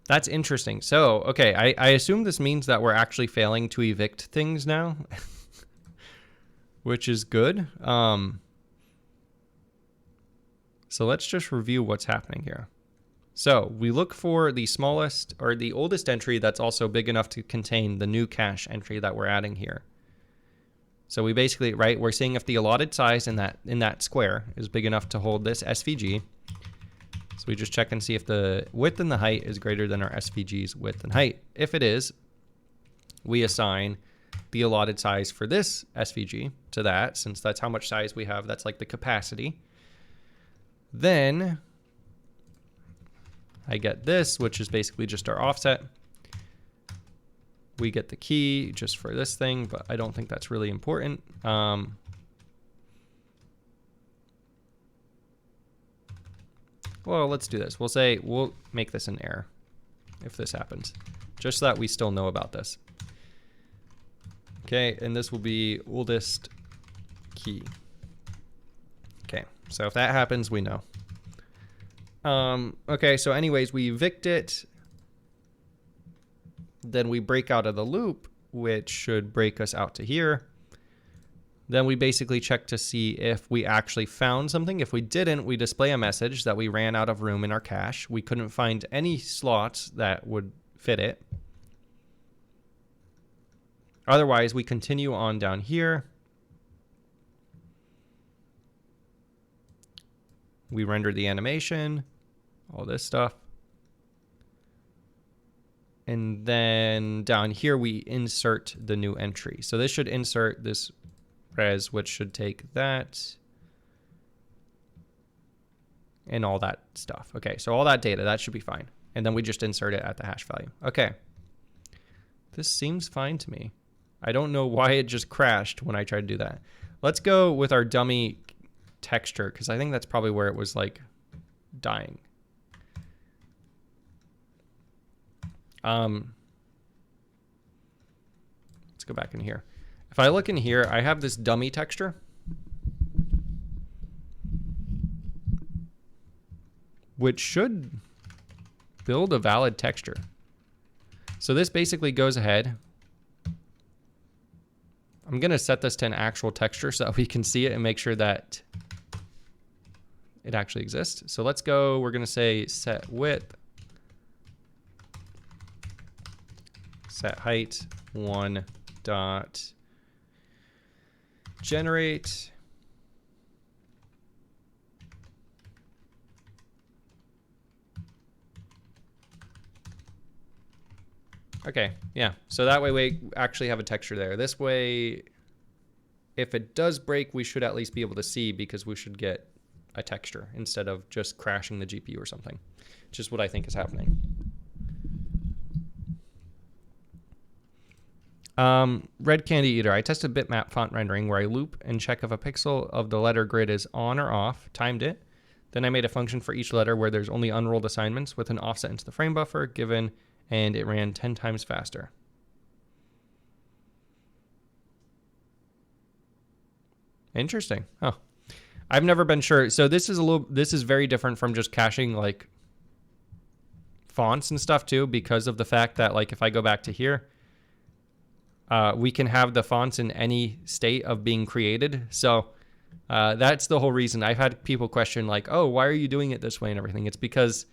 that's interesting. So, okay, I assume this means that we're actually failing to evict things now, which is good. So let's just review what's happening here. So we look for the smallest or the oldest entry that's also big enough to contain the new cache entry that we're adding here. So we basically, right, we're seeing if the allotted size in that square is big enough to hold this SVG. So we just check and see if the width and the height is greater than our SVG's width and height. If it is, we assign the allotted size for this SVG to that, since that's how much size we have. That's like the capacity. Then I get this, which is basically just our offset. We get the key just for this thing, but I don't think that's really important. Well, let's do this. We'll make this an error if this happens, just so that we still know about this. Okay, and this will be oldest key. Okay, so if that happens, we know. Okay, so anyways, we evict it. Then we break out of the loop, which should break us out to here. Then we basically check to see if we actually found something. If we didn't, we display a message that we ran out of room in our cache. We couldn't find any slots that would fit it. Otherwise, we continue on down here. We render the animation, all this stuff. And then down here, we insert the new entry. So this should insert this res, which should take that and all that stuff. Okay, so all that data, that should be fine. And then we just insert it at the hash value. Okay. This seems fine to me. I don't know why it just crashed when I tried to do that. Let's go with our dummy texture, because I think that's probably where it was like dying. Let's go back in here. If I look in here, I have this dummy texture, which should build a valid texture. So this basically goes ahead. I'm going to set this to an actual texture so that we can see it and make sure that it actually exists. So let's go, we're going to say set width, set height 1 dot generate okay, yeah. So that way we actually have a texture there. This way, if it does break, we should at least be able to see because we should get a texture instead of just crashing the GPU or something, which is what I think is happening. Red Candy Eater. I tested bitmap font rendering where I loop and check if a pixel of the letter grid is on or off, timed it. Then I made a function for each letter where there's only unrolled assignments with an offset into the frame buffer given, and it ran 10 times faster. Interesting. Oh, I've never been sure. So this is very different from just caching like fonts and stuff too, because of the fact that like if I go back to here, we can have the fonts in any state of being created. So that's the whole reason. I've had people question like, oh, why are you doing it this way and everything? It's because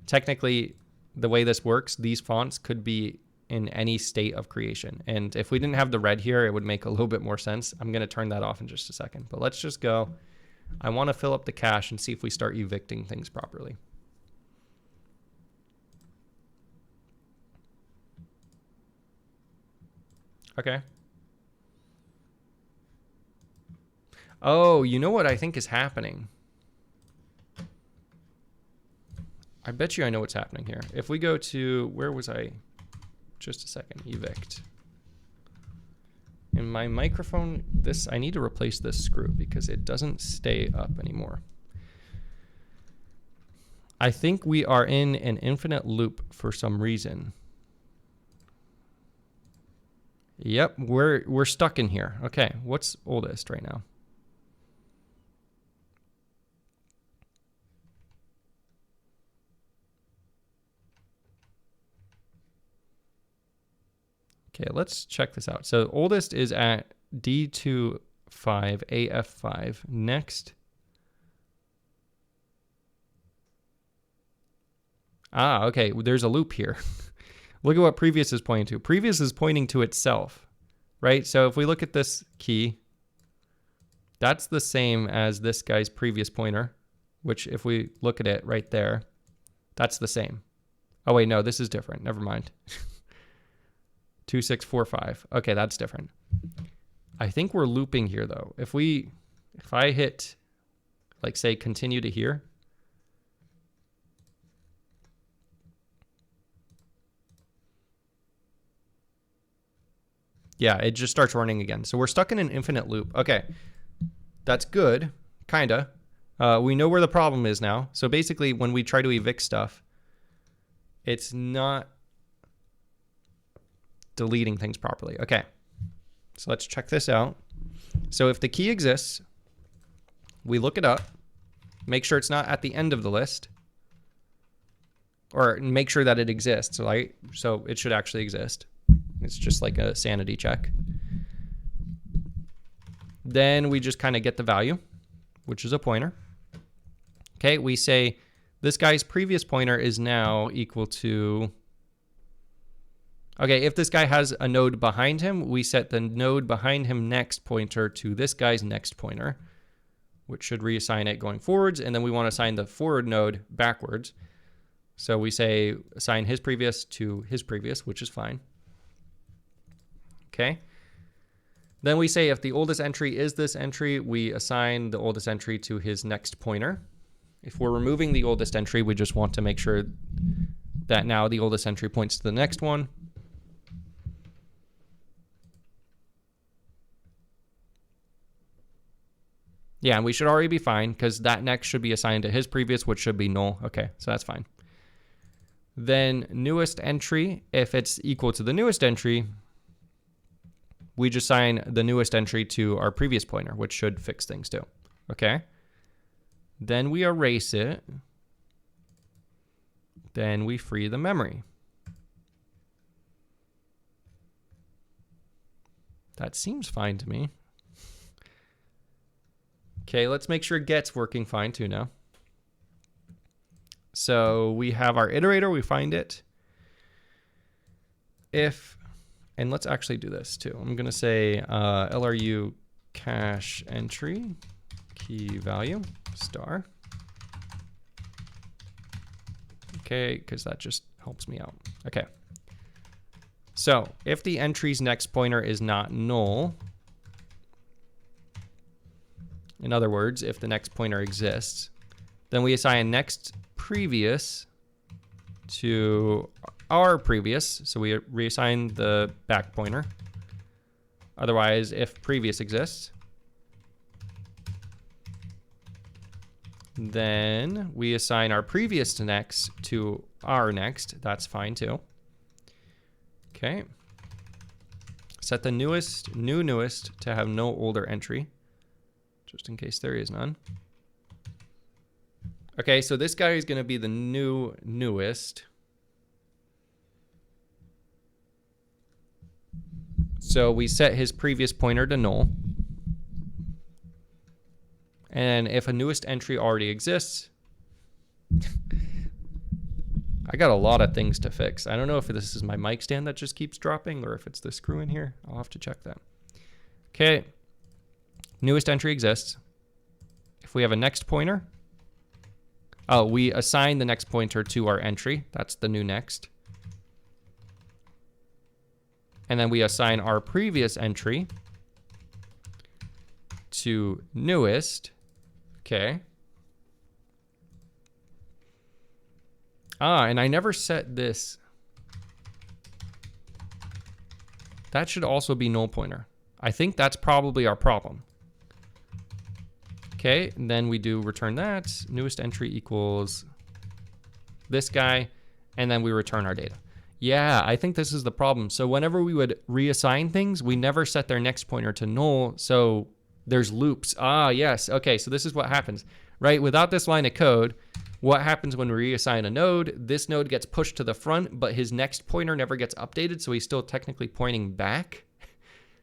technically the way this works, these fonts could be in any state of creation. And if we didn't have the red here, it would make a little bit more sense. I'm going to turn that off in just a second, but let's just go. I want to fill up the cache and see if we start evicting things properly. Okay. Oh, you know what I think is happening? I bet you I know what's happening here. If we go to, where was I? Just a second, evict. In my microphone, I need to replace this screw because it doesn't stay up anymore. I think we are in an infinite loop for some reason. Yep, we're stuck in here. Okay, what's oldest right now? Okay, let's check this out. So oldest is at D25, AF5. Next. Ah, okay, there's a loop here. Look at what previous is pointing to. Previous is pointing to itself, right? So if we look at this key, that's the same as this guy's previous pointer, which if we look at it right there, that's the same. Oh wait, no, this is different. Never mind. 2645. Okay, that's different. I think we're looping here though. If I hit, like say, continue to here. Yeah, it just starts running again. So we're stuck in an infinite loop. Okay, that's good, kinda. We know where the problem is now. So basically when we try to evict stuff, it's not deleting things properly. Okay, so let's check this out. So if the key exists, we look it up, make sure it's not at the end of the list, or make sure that it exists, right? So it should actually exist. It's just like a sanity check. Then we just kind of get the value, which is a pointer. Okay, we say this guy's previous pointer is now equal to, okay, if this guy has a node behind him, we set the node behind him next pointer to this guy's next pointer, which should reassign it going forwards. And then we want to assign the forward node backwards. So we say assign his previous to his previous, which is fine. Okay. Then we say if the oldest entry is this entry, we assign the oldest entry to his next pointer. If we're removing the oldest entry, we just want to make sure that now the oldest entry points to the next one. Yeah, and we should already be fine because that next should be assigned to his previous, which should be null. Okay, so that's fine. Then newest entry, if it's equal to the newest entry, we just assign the newest entry to our previous pointer, which should fix things too. Okay. Then we erase it. Then we free the memory. That seems fine to me. Okay, let's make sure get's working fine too now. So we have our iterator, we find it. If, and let's actually do this too. I'm gonna say LRU cache entry key value star. Okay, because that just helps me out. Okay. So if the entry's next pointer is not null, in other words, if the next pointer exists, then we assign next previous to our previous. So we reassign the back pointer. Otherwise, if previous exists, then we assign our previous to next to our next. That's fine too. Okay. Set the newest to have no older entry, just in case there is none. Okay, so this guy is going to be the newest. So we set his previous pointer to null. And if a newest entry already exists, I got a lot of things to fix. I don't know if this is my mic stand that just keeps dropping or if it's the screw in here. I'll have to check that. Okay, newest entry exists. If we have a next pointer, oh, we assign the next pointer to our entry. That's the new next. And then we assign our previous entry to newest. Okay. And I never set this. That should also be null pointer. I think that's probably our problem. Okay, and then we do return that. Newest entry equals this guy, and then we return our data. Yeah, I think this is the problem. So whenever we would reassign things, we never set their next pointer to null, so there's loops. Yes, okay, so this is what happens, right? Without this line of code, what happens when we reassign a node? This node gets pushed to the front, but his next pointer never gets updated, so he's still technically pointing back.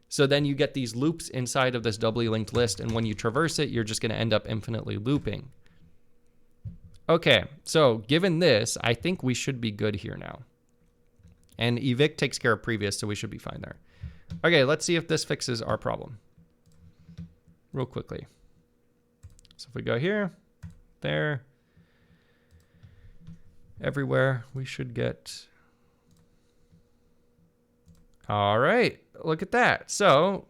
So then you get these loops inside of this doubly linked list, and when you traverse it, you're just going to end up infinitely looping. Okay, so given this, I think we should be good here now. And evict takes care of previous, so we should be fine there. Okay, let's see if this fixes our problem real quickly. So if we go here, there, everywhere, we should get... All right, look at that. So,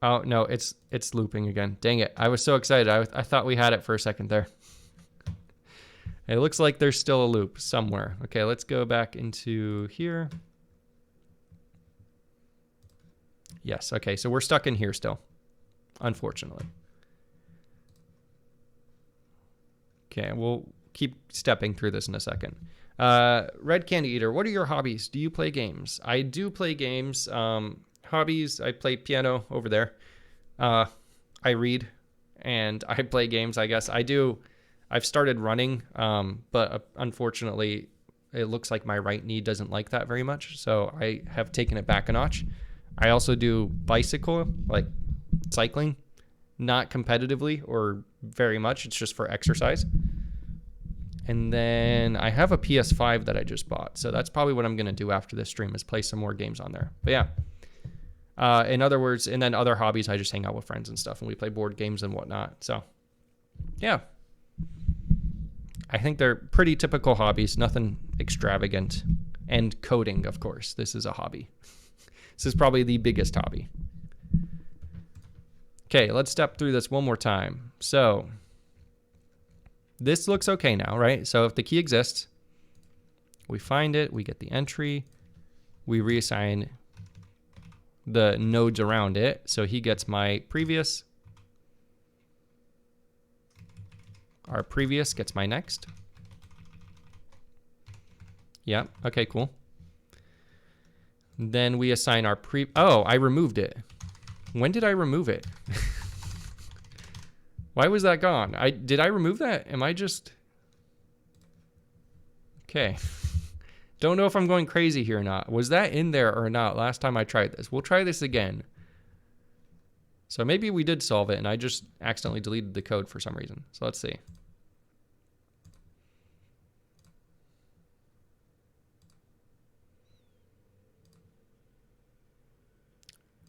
oh no, it's looping again. Dang it, I was so excited. I thought we had it for a second there. It looks like there's still a loop somewhere. Okay, let's go back into here. Yes, okay, so we're stuck in here still, unfortunately. Okay, we'll keep stepping through this in a second. Red Candy Eater, what are your hobbies? Do you play games? I do play games. Hobbies, I play piano over there. I read and I play games, I guess. I've started running, but unfortunately, it looks like my right knee doesn't like that very much, so I have taken it back a notch. I also do bicycle, like cycling, not competitively or very much. It's just for exercise. And then I have a PS5 that I just bought, so that's probably what I'm going to do after this stream is play some more games on there. But yeah, in other words, and then other hobbies, I just hang out with friends and stuff, and we play board games and whatnot. So yeah, I think they're pretty typical hobbies, nothing extravagant. And coding, of course, this is a hobby. This is probably the biggest hobby. Okay, let's step through this one more time. So this looks okay now, right? So if the key exists, we find it, we get the entry, we reassign the nodes around it. So he gets my previous, our previous gets my next. Yeah, okay, cool. Then we assign our oh, I removed it. When did I remove it? Why was that gone? Did I remove that? Am I just... Okay. Don't know if I'm going crazy here or not. Was that in there or not last time I tried this? We'll try this again. So maybe we did solve it and I just accidentally deleted the code for some reason. So let's see.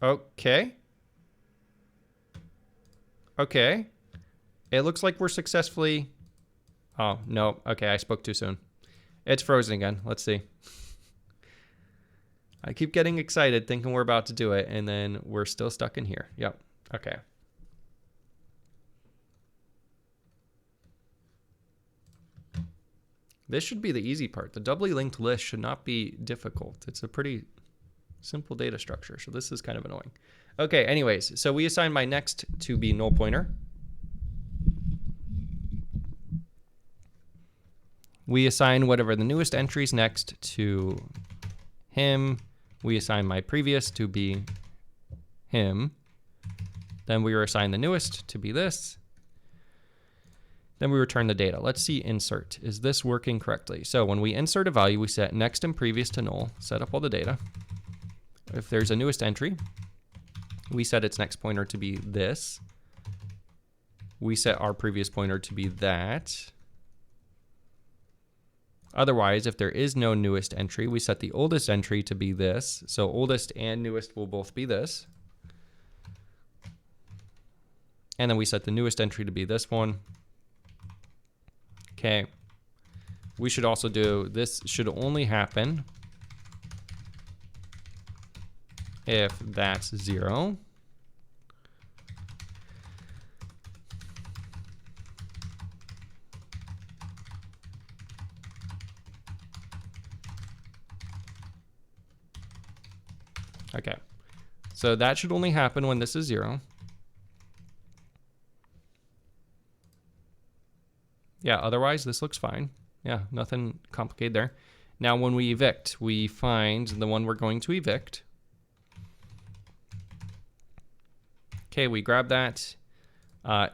Okay. Okay. It looks like we're successfully... Oh, no. Okay, I spoke too soon. It's frozen again. Let's see. I keep getting excited thinking we're about to do it, and then we're still stuck in here. Yep. Okay. This should be the easy part. The doubly linked list should not be difficult. It's a pretty simple data structure, so this is kind of annoying. Okay, anyways, so we assign my next to be null pointer. We assign whatever the newest entry is next to him. We assign my previous to be him. Then we assign the newest to be this. Then we return the data. Let's see insert. Is this working correctly? So when we insert a value, we set next and previous to null, set up all the data. If there's a newest entry, we set its next pointer to be this. We set our previous pointer to be that. Otherwise, if there is no newest entry, we set the oldest entry to be this. So oldest and newest will both be this. And then we set the newest entry to be this one. Okay. We should also do, this should only happen if that's 0. Okay, so that should only happen when this is 0. Yeah, otherwise this looks fine. Yeah, nothing complicated there. Now when we evict, we find the one we're going to evict. Okay, we grab that.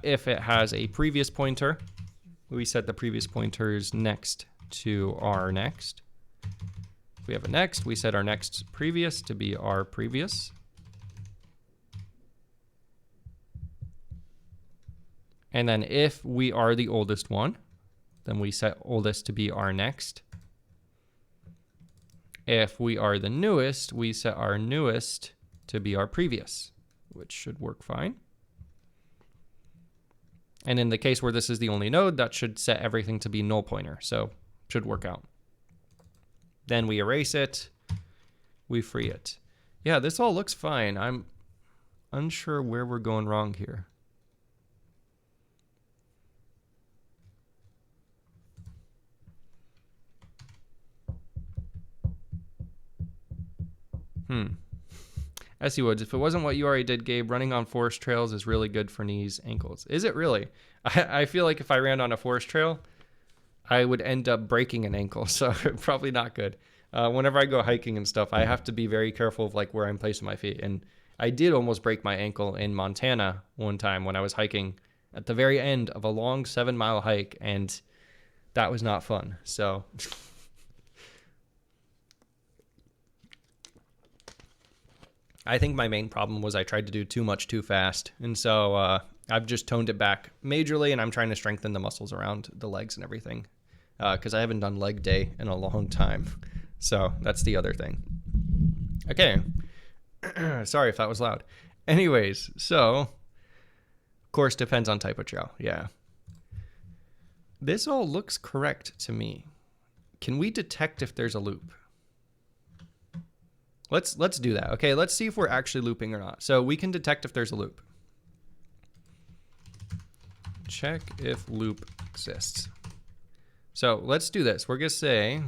If it has a previous pointer, we set the previous pointers next to our next. If we have a next, we set our next previous to be our previous. And then if we are the oldest one, then we set oldest to be our next. If we are the newest, we set our newest to be our previous, which should work fine. And in the case where this is the only node, that should set everything to be null pointer, so should work out. Then we erase it, we free it. Yeah, this all looks fine. I'm unsure where we're going wrong here. SE Woods, if it wasn't what you already did, Gabe, running on forest trails is really good for knees, ankles. Is it really? I feel like if I ran on a forest trail, I would end up breaking an ankle, so probably not good. Whenever I go hiking and stuff, I have to be very careful of like where I'm placing my feet. And I did almost break my ankle in Montana one time when I was hiking at the very end of a long 7-mile hike, and that was not fun. So I think my main problem was I tried to do too much too fast. And so I've just toned it back majorly, and I'm trying to strengthen the muscles around the legs and everything because I haven't done leg day in a long time. So that's the other thing. Okay. Sorry if that was loud. Anyways, so of course depends on type of trail. Yeah. This all looks correct to me. Can we detect if there's a loop? Let's do that. Okay, let's see if we're actually looping or not. So we can detect if there's a loop. Check if loop exists. So let's do this. We're gonna say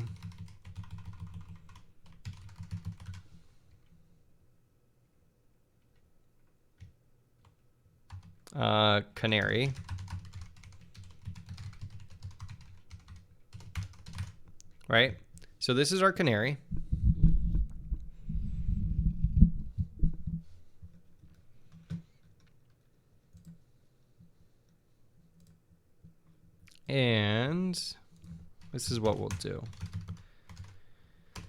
canary right? So this is our canary. And this is what we'll do. I'm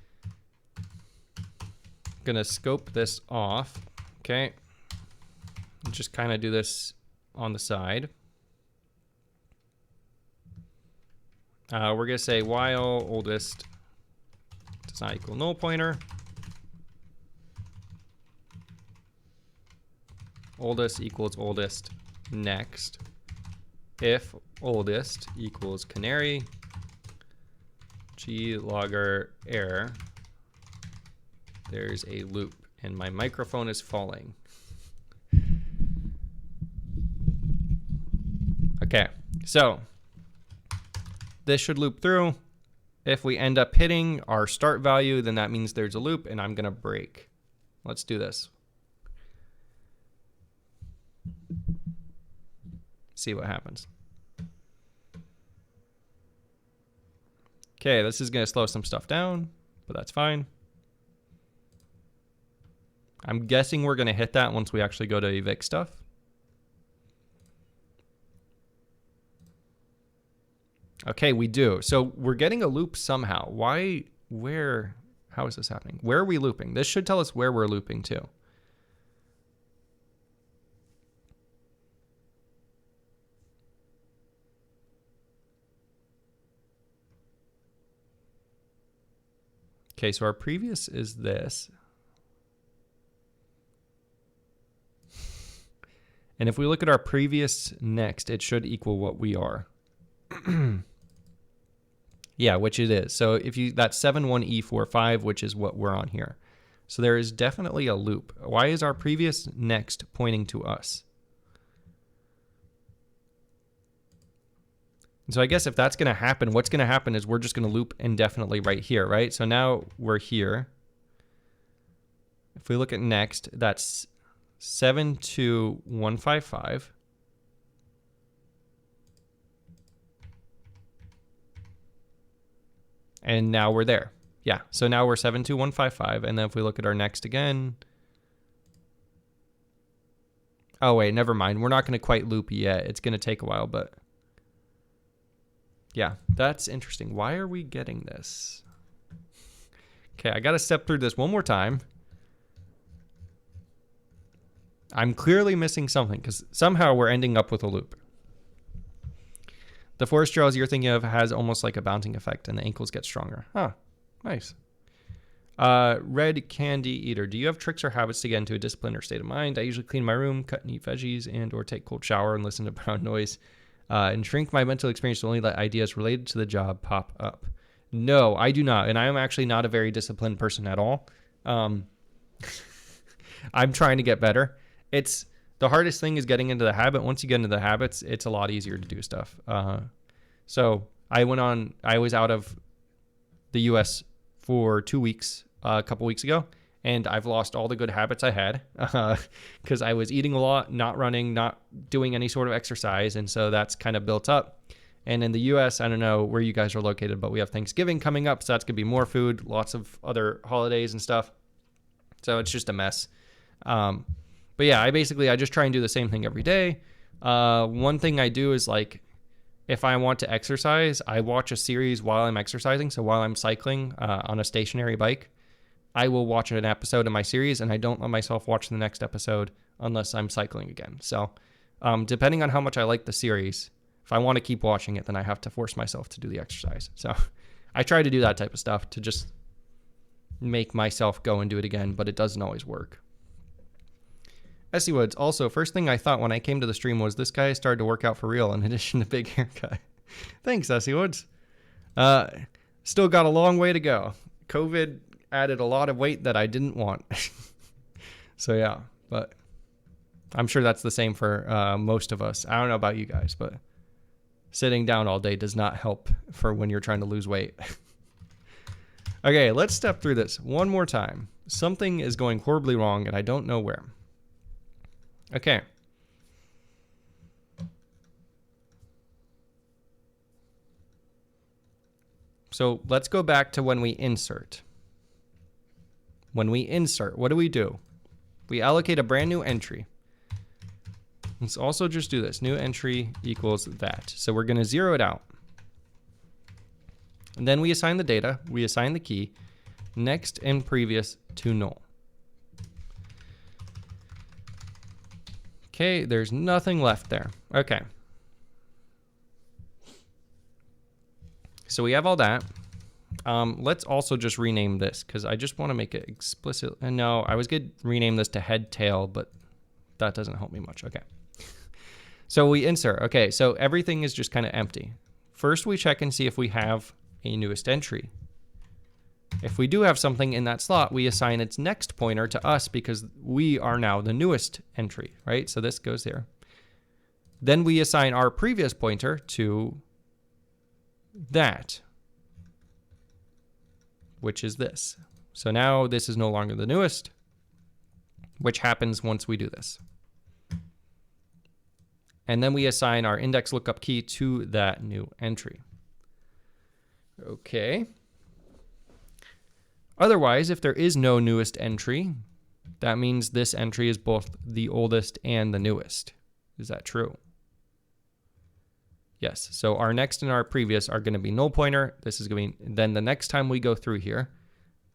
gonna scope this off, okay? Just kind of do this on the side. We're gonna say while oldest does not equal null pointer. Oldest equals oldest next. If oldest equals canary, G logger error, there's a loop, and my microphone is falling. Okay, so this should loop through. If we end up hitting our start value, then that means there's a loop, and I'm gonna break. Let's do this. See what happens. Okay, this is gonna slow some stuff down, but that's fine. I'm guessing we're gonna hit that once we actually go to evict stuff. Okay, we do. So we're getting a loop somehow. Why, where, how is this happening? Where are we looping? This should tell us where we're looping to. Okay, so our previous is this. And if we look at our previous next, it should equal what we are. Yeah, which it is. So if you, that's 71E45, which is what we're on here. So there is definitely a loop. Why is our previous next pointing to us? And so I guess if that's going to happen, what's going to happen is we're just going to loop indefinitely right here, right? So now we're here. If we look at next, that's 72155. And now we're there. Yeah, so now we're 72155. And then if we look at our next again. Oh, wait, never mind. We're not going to quite loop yet. It's going to take a while, but yeah, that's interesting. Why are we getting this? Okay, I got to step through this one more time. I'm clearly missing something because somehow we're ending up with a loop. The forest jaws you're thinking of has almost like a bouncing effect and the ankles get stronger. Huh, nice. Red Candy Eater. Do you have tricks or habits to get into a discipline or state of mind? I usually clean my room, cut and eat veggies, and or take cold shower and listen to brown noise. And shrink my mental experience to only let ideas related to the job pop up. No, I do not. And I am actually not a very disciplined person at all. I'm trying to get better. It's the hardest thing is getting into the habit. Once you get into the habits, it's a lot easier to do stuff. So I was out of the US for 2 weeks, a couple weeks ago, and I've lost all the good habits I had because I was eating a lot, not running, not doing any sort of exercise. And so that's kind of built up. And in the US, I don't know where you guys are located, but we have Thanksgiving coming up. So that's going to be more food, lots of other holidays and stuff. So it's just a mess. But yeah, I just try and do the same thing every day. One thing I do is like, if I want to exercise, I watch a series while I'm exercising. So while I'm cycling on a stationary bike, I will watch an episode of my series, and I don't let myself watch the next episode unless I'm cycling again. So depending on how much I like the series, if I want to keep watching it, then I have to force myself to do the exercise. So I try to do that type of stuff to just make myself go and do it again, but it doesn't always work. Essie Woods, also, first thing I thought when I came to the stream was this guy started to work out for real in addition to big haircut. Thanks, Essie Woods. Still got a long way to go. COVID added a lot of weight that I didn't want. So yeah, but I'm sure that's the same for most of us. I don't know about you guys, but sitting down all day does not help for when you're trying to lose weight. Okay, let's step through this one more time. Something is going horribly wrong and I don't know where. Okay. So let's go back to when we insert. When we insert, what do? We allocate a brand new entry. Let's also just do this. New entry equals that. So we're going to zero it out. And then we assign the data. We assign the key. Next and previous to null. Okay, there's nothing left there. Okay. So we have all that. Let's also just rename this because I just want to make it explicit. And no, I was going to rename this to head tail, but that doesn't help me much. Okay. So we insert. Okay, so everything is just kind of empty. First, we check and see if we have a newest entry. If we do have something in that slot, we assign its next pointer to us because we are now the newest entry, right? So this goes there. Then we assign our previous pointer to that, which is this. So now this is no longer the newest, which happens once we do this. And then we assign our index lookup key to that new entry. Okay. Otherwise, if there is no newest entry, that means this entry is both the oldest and the newest. Is that true? Yes. So our next and our previous are going to be null pointer. This is going to be, then the next time we go through here,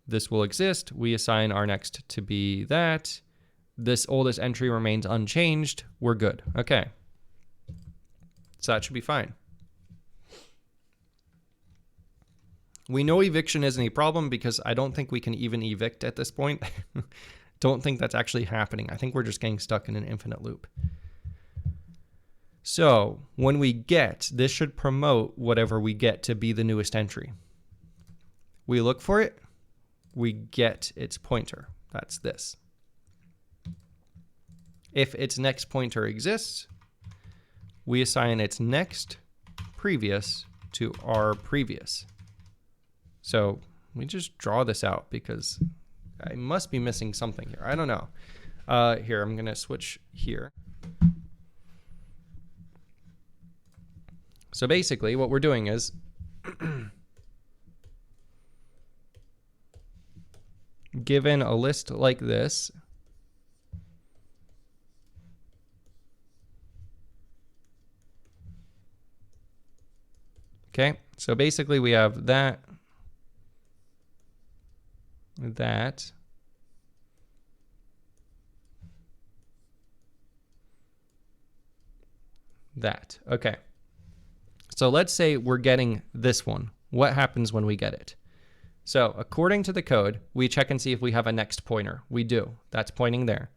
this will exist. We assign our next to be that. This oldest entry remains unchanged. We're good. Okay. So that should be fine. We know eviction isn't a problem because I don't think we can even evict at this point. Don't think that's actually happening. I think we're just getting stuck in an infinite loop. So when we get, this should promote whatever we get to be the newest entry. We look for it. We get its pointer. That's this. If its next pointer exists, we assign its next previous to our previous. So we just draw this out because I must be missing something here. I don't know. Here, I'm going to switch here. So basically what we're doing is given a list like this, okay, so basically we have that, that, that. Okay. So let's say we're getting this one. What happens when we get it? So according to the code, we check and see if we have a next pointer. We do. That's pointing there.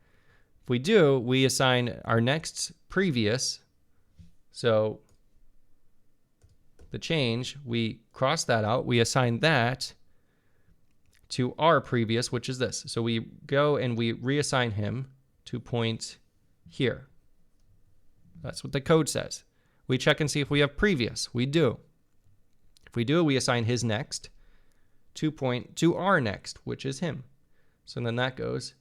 If we do, we assign our next previous. So the change, we cross that out. We assign that to our previous, which is this. So we go and we reassign him to point here. That's what the code says. We check and see if we have previous. We do. If we do, we assign his next to point to our next, which is him. So then that goes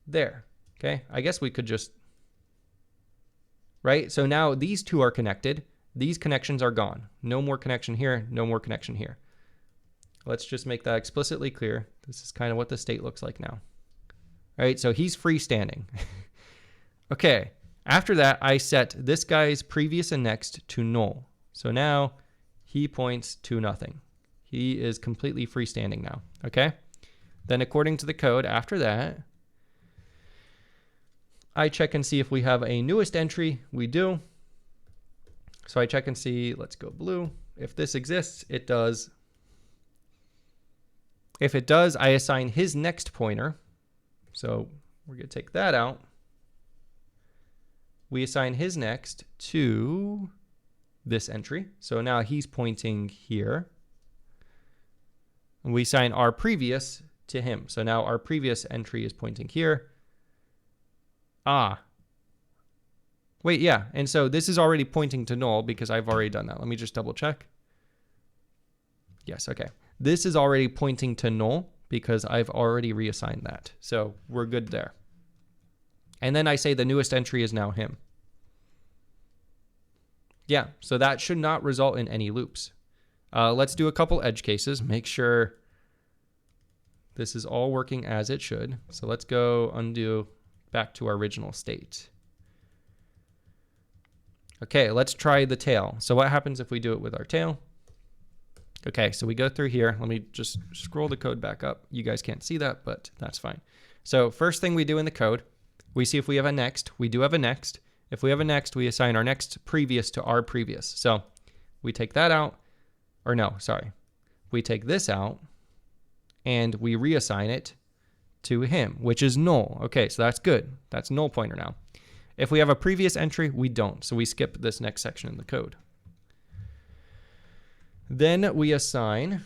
there. Okay, I guess we could just, right? So now these two are connected. These connections are gone. No more connection here, no more connection here. Let's just make that explicitly clear. This is kind of what the state looks like now. All right, so he's freestanding. Okay. After that, I set this guy's previous and next to null. So now he points to nothing. He is completely freestanding now, okay? Then according to the code, after that, I check and see if we have a newest entry. We do. So I check and see, let's go blue. If this exists, it does. If it does, I assign his next pointer. So we're going to take that out. We assign his next to this entry. So now he's pointing here. And we assign our previous to him. So now our previous entry is pointing here. Ah. Wait, yeah. And so this is already pointing to null because I've already done that. Let me just double check. Yes, okay. This is already pointing to null because I've already reassigned that. So we're good there. And then I say the newest entry is now him. Yeah, so that should not result in any loops. Let's do a couple edge cases. Make sure this is all working as it should. So let's go undo back to our original state. Okay, let's try the tail. So what happens if we do it with our tail? Okay, so we go through here. Let me just scroll the code back up. You guys can't see that, but that's fine. So first thing we do in the code, we see if we have a next. We do have a next. If we have a next, we assign our next previous to our previous. So we take that out, or no, sorry. We take this out and we reassign it to him, which is null. Okay, so that's good. That's null pointer now. If we have a previous entry, we don't. So we skip this next section in the code. Then we assign.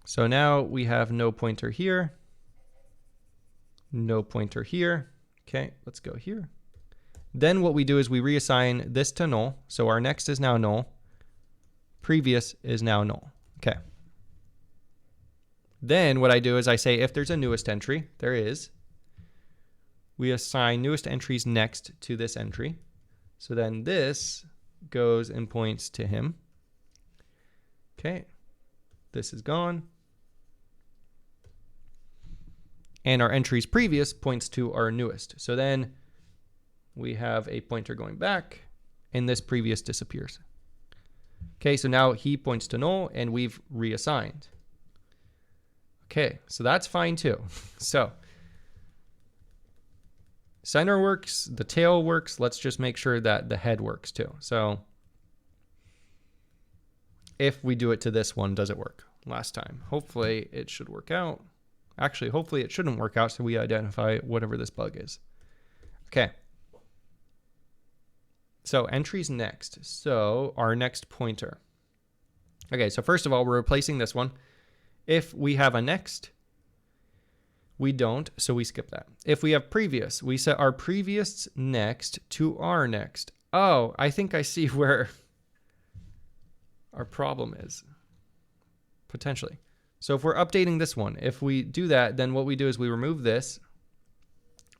So now we have no pointer here, no pointer here. Okay, let's go here. Then what we do is we reassign this to null. So our next is now null. Previous is now null. Okay. Then what I do is I say if there's a newest entry, there is. We assign newest entries next to this entry. So then this goes and points to him. Okay. This is gone. And our entries previous points to our newest. So then we have a pointer going back and this previous disappears. Okay, so now he points to null and we've reassigned. Okay, so that's fine too. So center works, the tail works. Let's just make sure that the head works too. So if we do it to this one, does it work? Last time. Hopefully it should work out. Actually, hopefully it shouldn't work out, so we identify whatever this bug is. Okay. So entries next. So our next pointer. Okay, so first of all, we're replacing this one. If we have a next, we don't, so we skip that. If we have previous, we set our previous next to our next. Oh, I think I see where our problem is, potentially. So if we're updating this one, if we do that, then what we do is we remove this,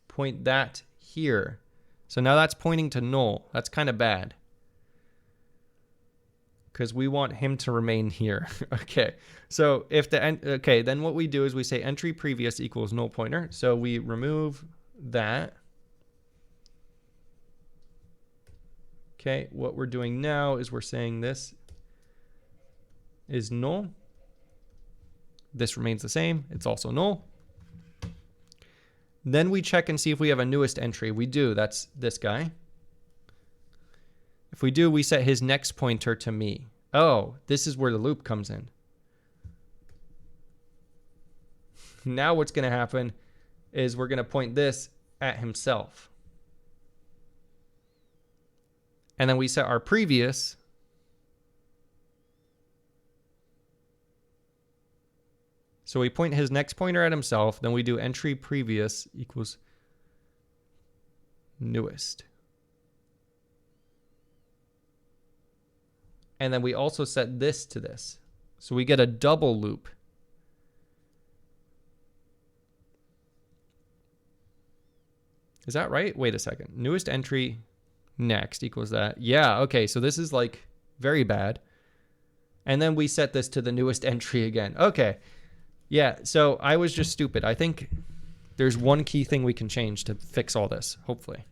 point that here. So now that's pointing to null. That's kind of bad, because we want him to remain here. Okay, so if okay, then what we do is we say entry previous equals null pointer. So we remove that. Okay, what we're doing now is we're saying this is null. This remains the same. It's also null. Then we check and see if we have a newest entry. We do. That's this guy. If we do, we set his next pointer to me. Oh, this is where the loop comes in. Now what's going to happen is we're going to point this at himself. And then we set our previous. So we point his next pointer at himself, then we do entry previous equals newest. And then we also set this to this. So we get a double loop. Is that right? Wait a second. Newest entry next equals that. Yeah, okay, so this is like very bad. And then we set this to the newest entry again. Okay. Yeah, so I was just stupid. I think there's one key thing we can change to fix all this, hopefully.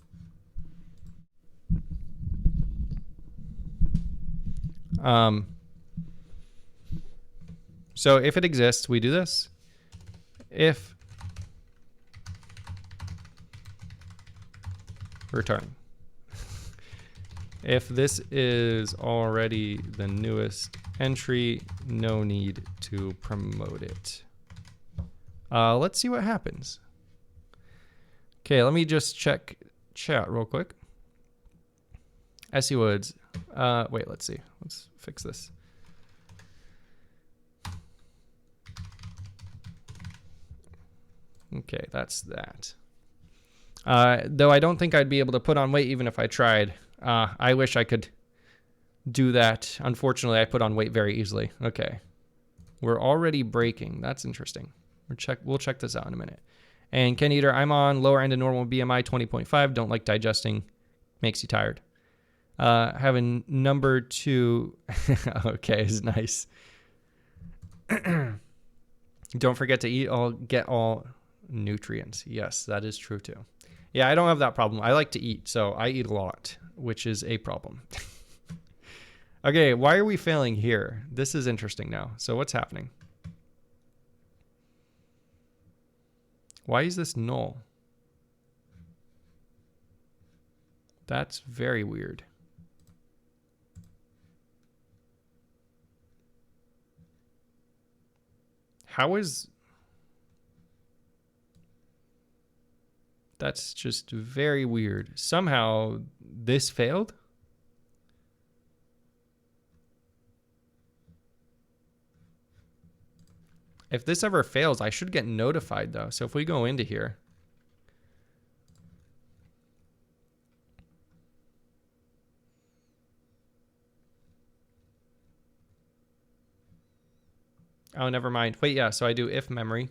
So if it exists, we do this. If return. If this is already the newest entry, no need to promote it. Let's see what happens. Okay, let me just check chat real quick. SE Woods. Wait, let's see. Let's fix this. Okay, that's that. Though I don't think I'd be able to put on weight even if I tried. I wish I could do that. Unfortunately, I put on weight very easily. Okay. We're already breaking. That's interesting. We'll check this out in a minute. And Ken Eater, I'm on lower end of normal BMI 20.5. Don't like digesting. Makes you tired. Having number 2. Okay, is nice. Don't forget to get all nutrients. Yes, that is true too. Yeah, I don't have that problem. I like to eat, so I eat a lot, which is a problem. Okay, why are we failing here? This is interesting now. So what's happening? Why is this null? That's very weird. How is... That's just very weird. Somehow this failed? If this ever fails, I should get notified though. So if we go into here. Oh, never mind. Wait, yeah, so I do if memory.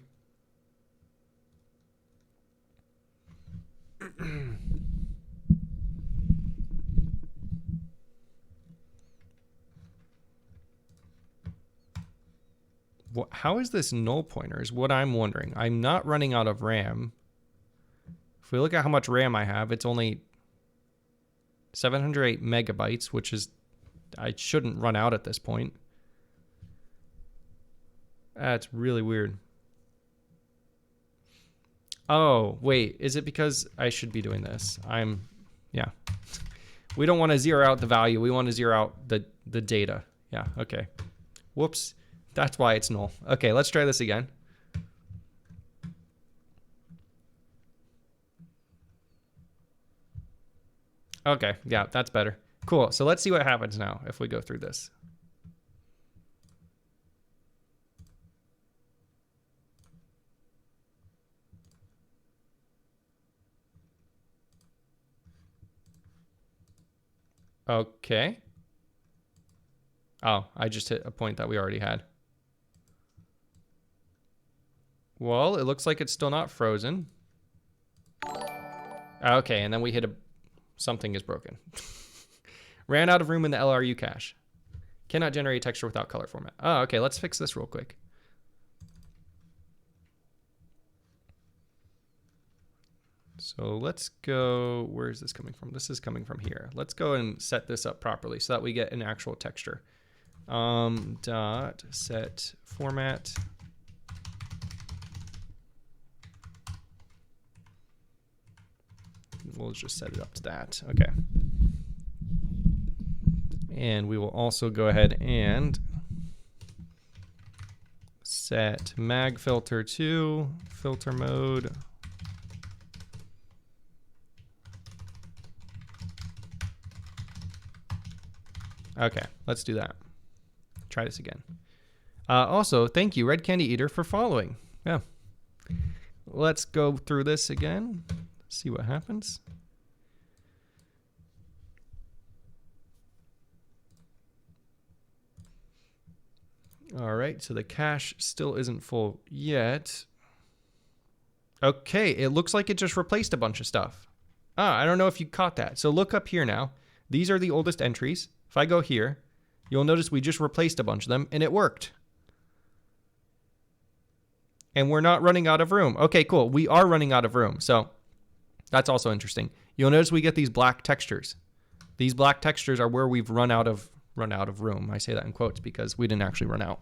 How is this null pointer is what I'm wondering. I'm not running out of RAM. If we look at how much RAM I have, it's only 708 megabytes, which is, I shouldn't run out at this point. That's really weird. Oh, wait, is it because I should be doing this? Yeah. We don't want to zero out the value. We want to zero out the data. Yeah, okay. Whoops. That's why it's null. Okay, let's try this again. Okay, yeah, that's better. Cool, so let's see what happens now if we go through this. Okay. Oh, I just hit a point that we already had. Well, it looks like it's still not frozen. Okay, and then we hit something is broken. Ran out of room in the LRU cache. Cannot generate texture without color format. Oh, okay, let's fix this real quick. So let's go, where is this coming from? This is coming from here. Let's go and set this up properly so that we get an actual texture. Dot set format. We'll just set it up to that. Okay. And we will also go ahead and set mag filter to filter mode. Okay, let's do that. Try this again. Also, thank you, Red Candy Eater, for following. Yeah. Let's go through this again. See what happens. All right, so the cache still isn't full yet. Okay, it looks like it just replaced a bunch of stuff. I don't know if you caught that. So look up here now. These are the oldest entries. If I go here, you'll notice we just replaced a bunch of them, and it worked. And we're not running out of room. Okay, cool. We are running out of room, so that's also interesting. You'll notice we get these black textures. These black textures are where we've run out of room. I say that in quotes because we didn't actually run out.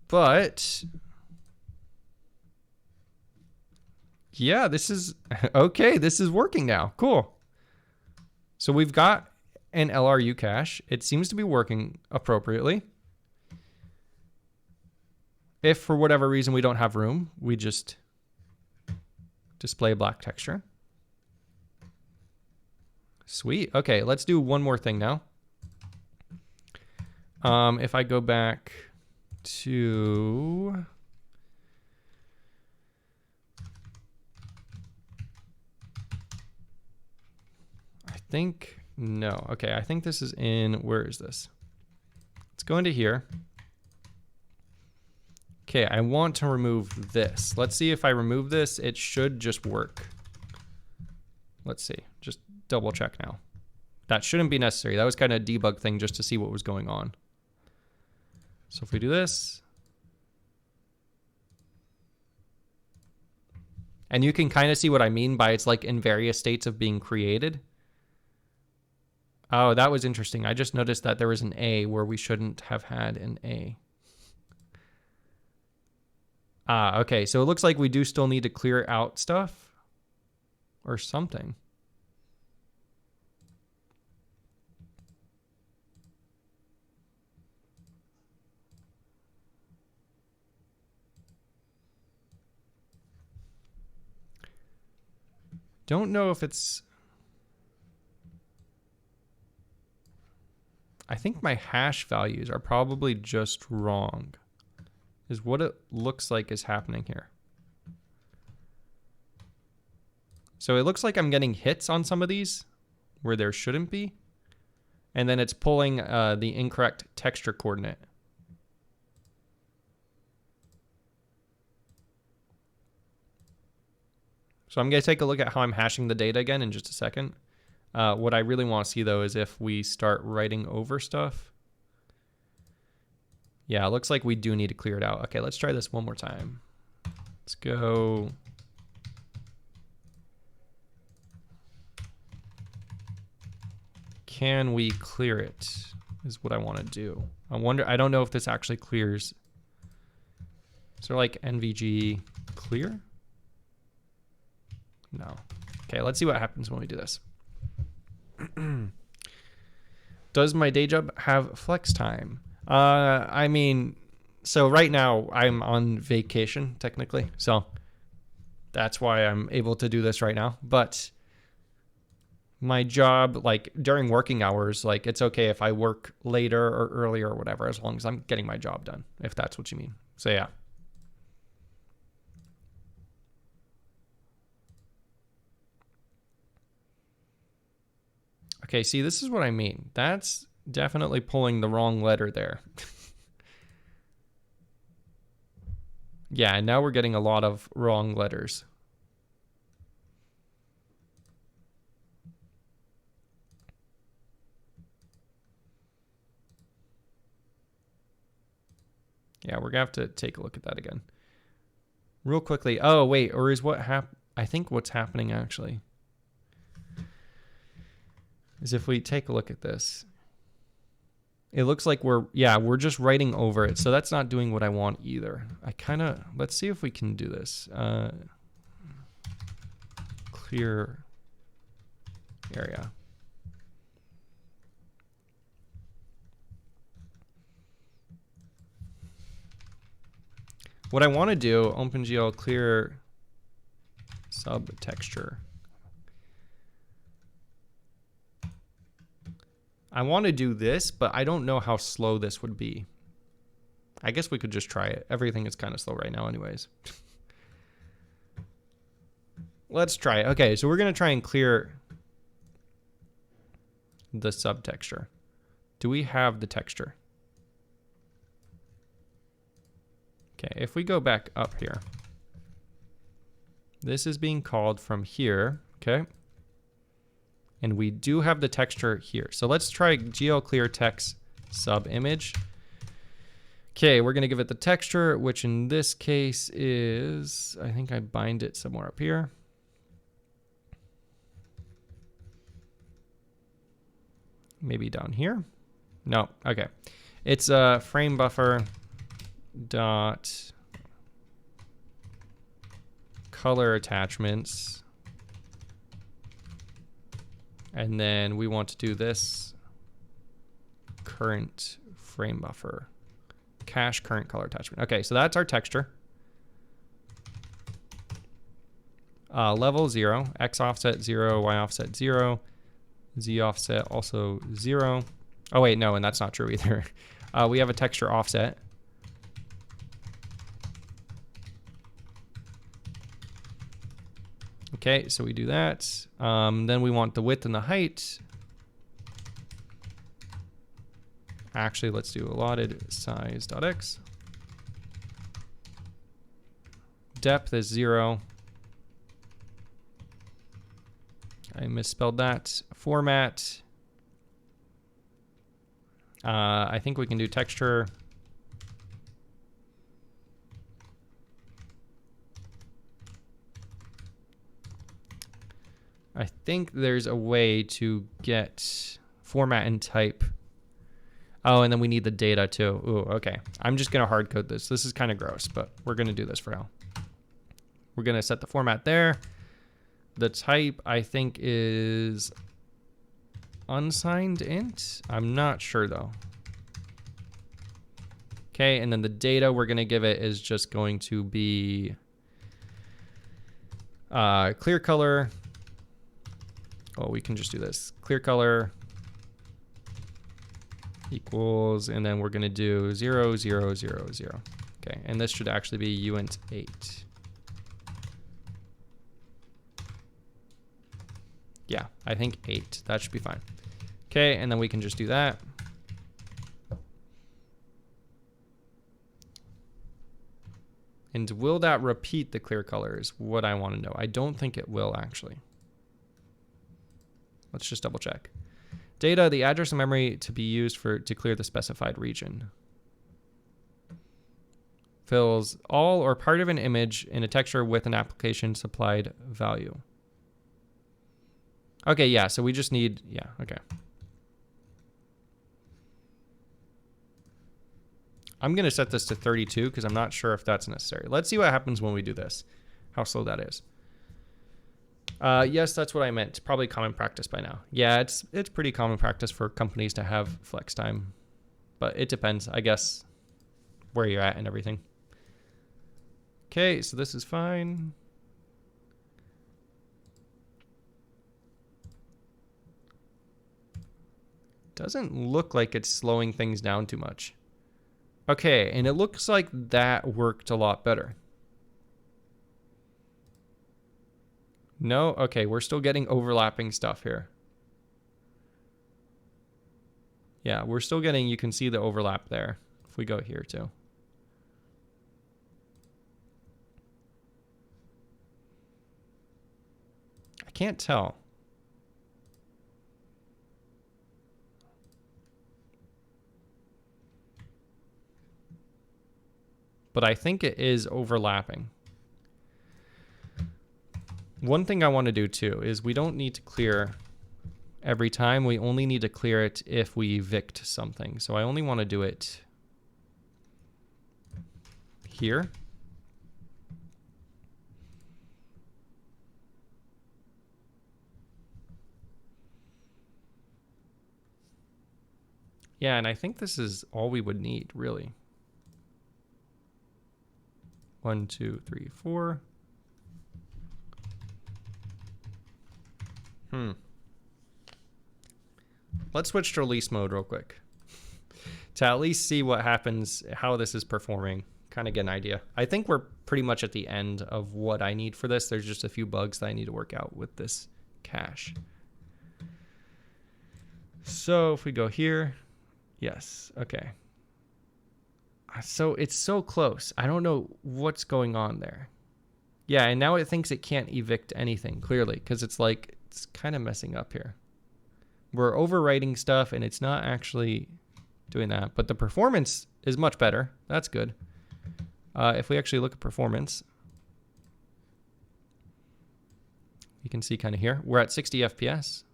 But yeah, this is okay. This is working now. Cool. So we've got an LRU cache. It seems to be working appropriately. If for whatever reason we don't have room, we just display a black texture. Sweet. Okay, let's do one more thing now. If I go back to no. Okay, I think this is in, where is this? Let's go into here. Okay, I want to remove this. Let's see if I remove this, it should just work. Let's see, just double check now. That shouldn't be necessary. That was kind of a debug thing just to see what was going on. So if we do this, and you can kind of see what I mean by it's like in various states of being created. Oh, that was interesting. I just noticed that there was an A where we shouldn't have had an A. Ah, okay. So it looks like we do still need to clear out stuff or something. Don't know if it's... I think my hash values are probably just wrong, is what it looks like is happening here. So it looks like I'm getting hits on some of these where there shouldn't be. And then it's pulling the incorrect texture coordinate. So I'm going to take a look at how I'm hashing the data again in just a second. What I really want to see, though, is if we start writing over stuff. Yeah, it looks like we do need to clear it out. Okay, let's try this one more time. Let's go. Can we clear it? Is what I want to do. I don't know if this actually clears. Is there like NVG clear? No. Okay, let's see what happens when we do this. Does my day job have flex time? I mean, so right now I'm on vacation technically, so that's why I'm able to do this right now. But my job, like during working hours, like it's okay if I work later or earlier or whatever, as long as I'm getting my job done, if that's what you mean. So yeah. Okay, see, this is what I mean. That's definitely pulling the wrong letter there. Yeah, and now we're getting a lot of wrong letters. Yeah, we're gonna have to take a look at that again. Real quickly. Oh, wait, or is what I think what's happening actually is if we take a look at this, it looks like we're just writing over it. So that's not doing what I want either. Let's see if we can do this. Clear area. What I want to do, OpenGL clear subtexture. I want to do this, but I don't know how slow this would be. I guess we could just try it. Everything is kind of slow right now anyways. Let's try it. Okay, so we're going to try and clear the subtexture. Do we have the texture? Okay, if we go back up here, this is being called from here, okay? And we do have the texture here. So let's try GL clear text sub image. Okay, we're gonna give it the texture, which in this case is, I think I bind it somewhere up here. Maybe down here. No, okay. It's a frame buffer dot color attachments. And then we want to do this current frame buffer, cache current color attachment. Okay, so that's our texture. Level 0, X offset 0, Y offset 0, Z offset also 0. Oh wait, no, and that's not true either. We have a texture offset. Okay, so we do that. Then we want the width and the height. Actually, let's do allotted size.x. Depth is 0. I misspelled that. Format I think we can do texture. I think there's a way to get format and type. Oh, and then we need the data too. Ooh, okay. I'm just going to hard code this. This is kind of gross, but we're going to do this for now. We're going to set the format there. The type, I think, is unsigned int. I'm not sure, though. Okay, and then the data we're going to give it is just going to be clear color. Oh, we can just do this. Clear color equals, and then we're going to do 0, 0, 0, 0. Okay, and this should actually be uint 8. Yeah, I think 8. That should be fine. Okay, and then we can just do that. And will that repeat the clear color is what I want to know. I don't think it will, actually. Let's just double check. Data, the address of memory to be used to clear the specified region. Fills all or part of an image in a texture with an application supplied value. Okay, yeah, so we just need, yeah, okay. I'm going to set this to 32 because I'm not sure if that's necessary. Let's see what happens when we do this, how slow that is. Yes, that's what I meant. Probably common practice by now. Yeah, it's pretty common practice for companies to have flex time, but it depends, I guess, where you're at and everything. Okay, so this is fine. Doesn't look like it's slowing things down too much. Okay, and it looks like that worked a lot better. No? Okay, we're still getting overlapping stuff here. Yeah, we're still getting, you can see the overlap there. If we go here too. I can't tell. But I think it is overlapping. One thing I want to do too is we don't need to clear every time. We only need to clear it if we evict something. So I only want to do it here. Yeah, and I think this is all we would need, really. 1, 2, 3, 4. Let's switch to release mode real quick to at least see what happens, how this is performing, kind of get an idea. I think we're pretty much at the end of what I need for this. There's just a few bugs that I need to work out with this cache. So if we go here, yes, okay. So it's so close. I don't know what's going on there. Yeah, and now it thinks it can't evict anything, clearly, because it's like, it's kind of messing up here. We're overwriting stuff, and it's not actually doing that. But the performance is much better. That's good. If we actually look at performance, you can see kind of here, we're at 60 FPS.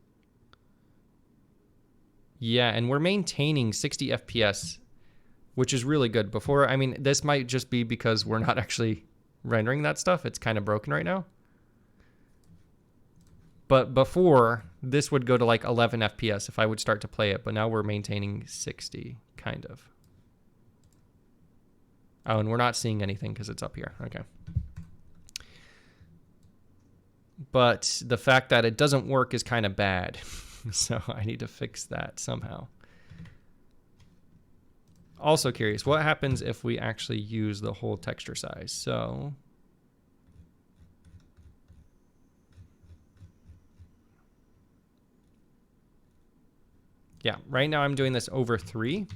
Yeah, and we're maintaining 60 FPS, which is really good. Before, I mean, this might just be because we're not actually rendering that stuff. It's kind of broken right now. But before, this would go to like 11 FPS if I would start to play it. But now we're maintaining 60, kind of. Oh, and we're not seeing anything because it's up here. Okay. But the fact that it doesn't work is kind of bad. So I need to fix that somehow. Also curious, what happens if we actually use the whole texture size? So yeah, right now I'm doing this over 3.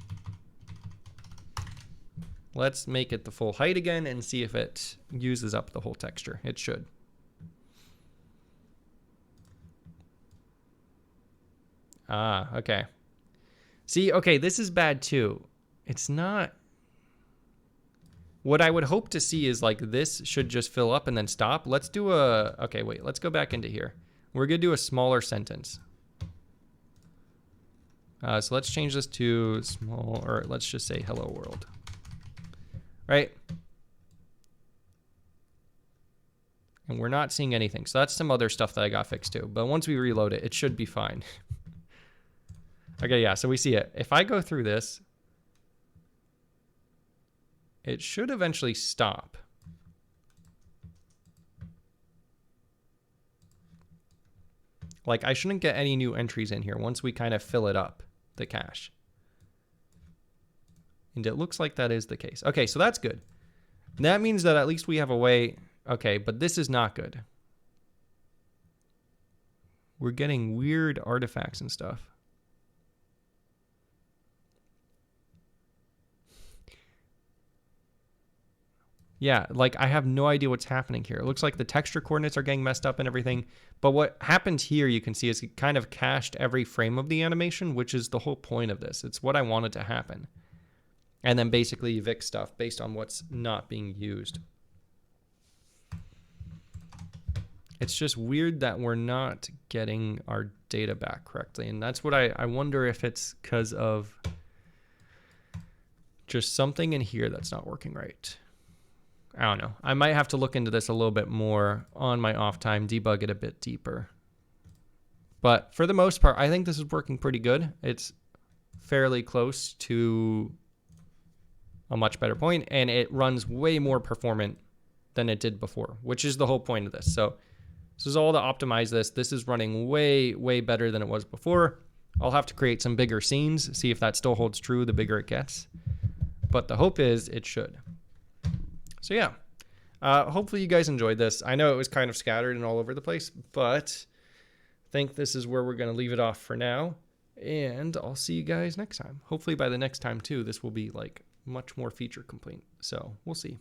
Let's make it the full height again and see if it uses up the whole texture. It should. Ah, okay. See, okay, this is bad too. It's not. What I would hope to see is like this should just fill up and then stop. Let's do a, okay, wait, let's go back into here. We're gonna do a smaller sentence. So let's change this to small, or let's just say hello world. Right? And we're not seeing anything. So that's some other stuff that I got fixed too. But once we reload it, it should be fine. Okay, yeah, so we see it. If I go through this, it should eventually stop. Like, I shouldn't get any new entries in here once we kind of fill it up, the cache. And it looks like that is the case. Okay, so that's good. That means that at least we have a way. Okay, but this is not good. We're getting weird artifacts and stuff. Yeah, like I have no idea what's happening here. It looks like the texture coordinates are getting messed up and everything. But what happened here, you can see, is it kind of cached every frame of the animation, which is the whole point of this. It's what I wanted to happen. And then basically evict stuff based on what's not being used. It's just weird that we're not getting our data back correctly. And that's what I wonder if it's because of just something in here that's not working right. I don't know. I might have to look into this a little bit more on my off time, debug it a bit deeper. But for the most part, I think this is working pretty good. It's fairly close to a much better point, and it runs way more performant than it did before, which is the whole point of this. So this is all to optimize this. This is running way, way better than it was before. I'll have to create some bigger scenes, see if that still holds true the bigger it gets. But the hope is it should. So yeah, hopefully you guys enjoyed this. I know it was kind of scattered and all over the place, but I think this is where we're going to leave it off for now. And I'll see you guys next time. Hopefully by the next time too, this will be like much more feature complete. So we'll see.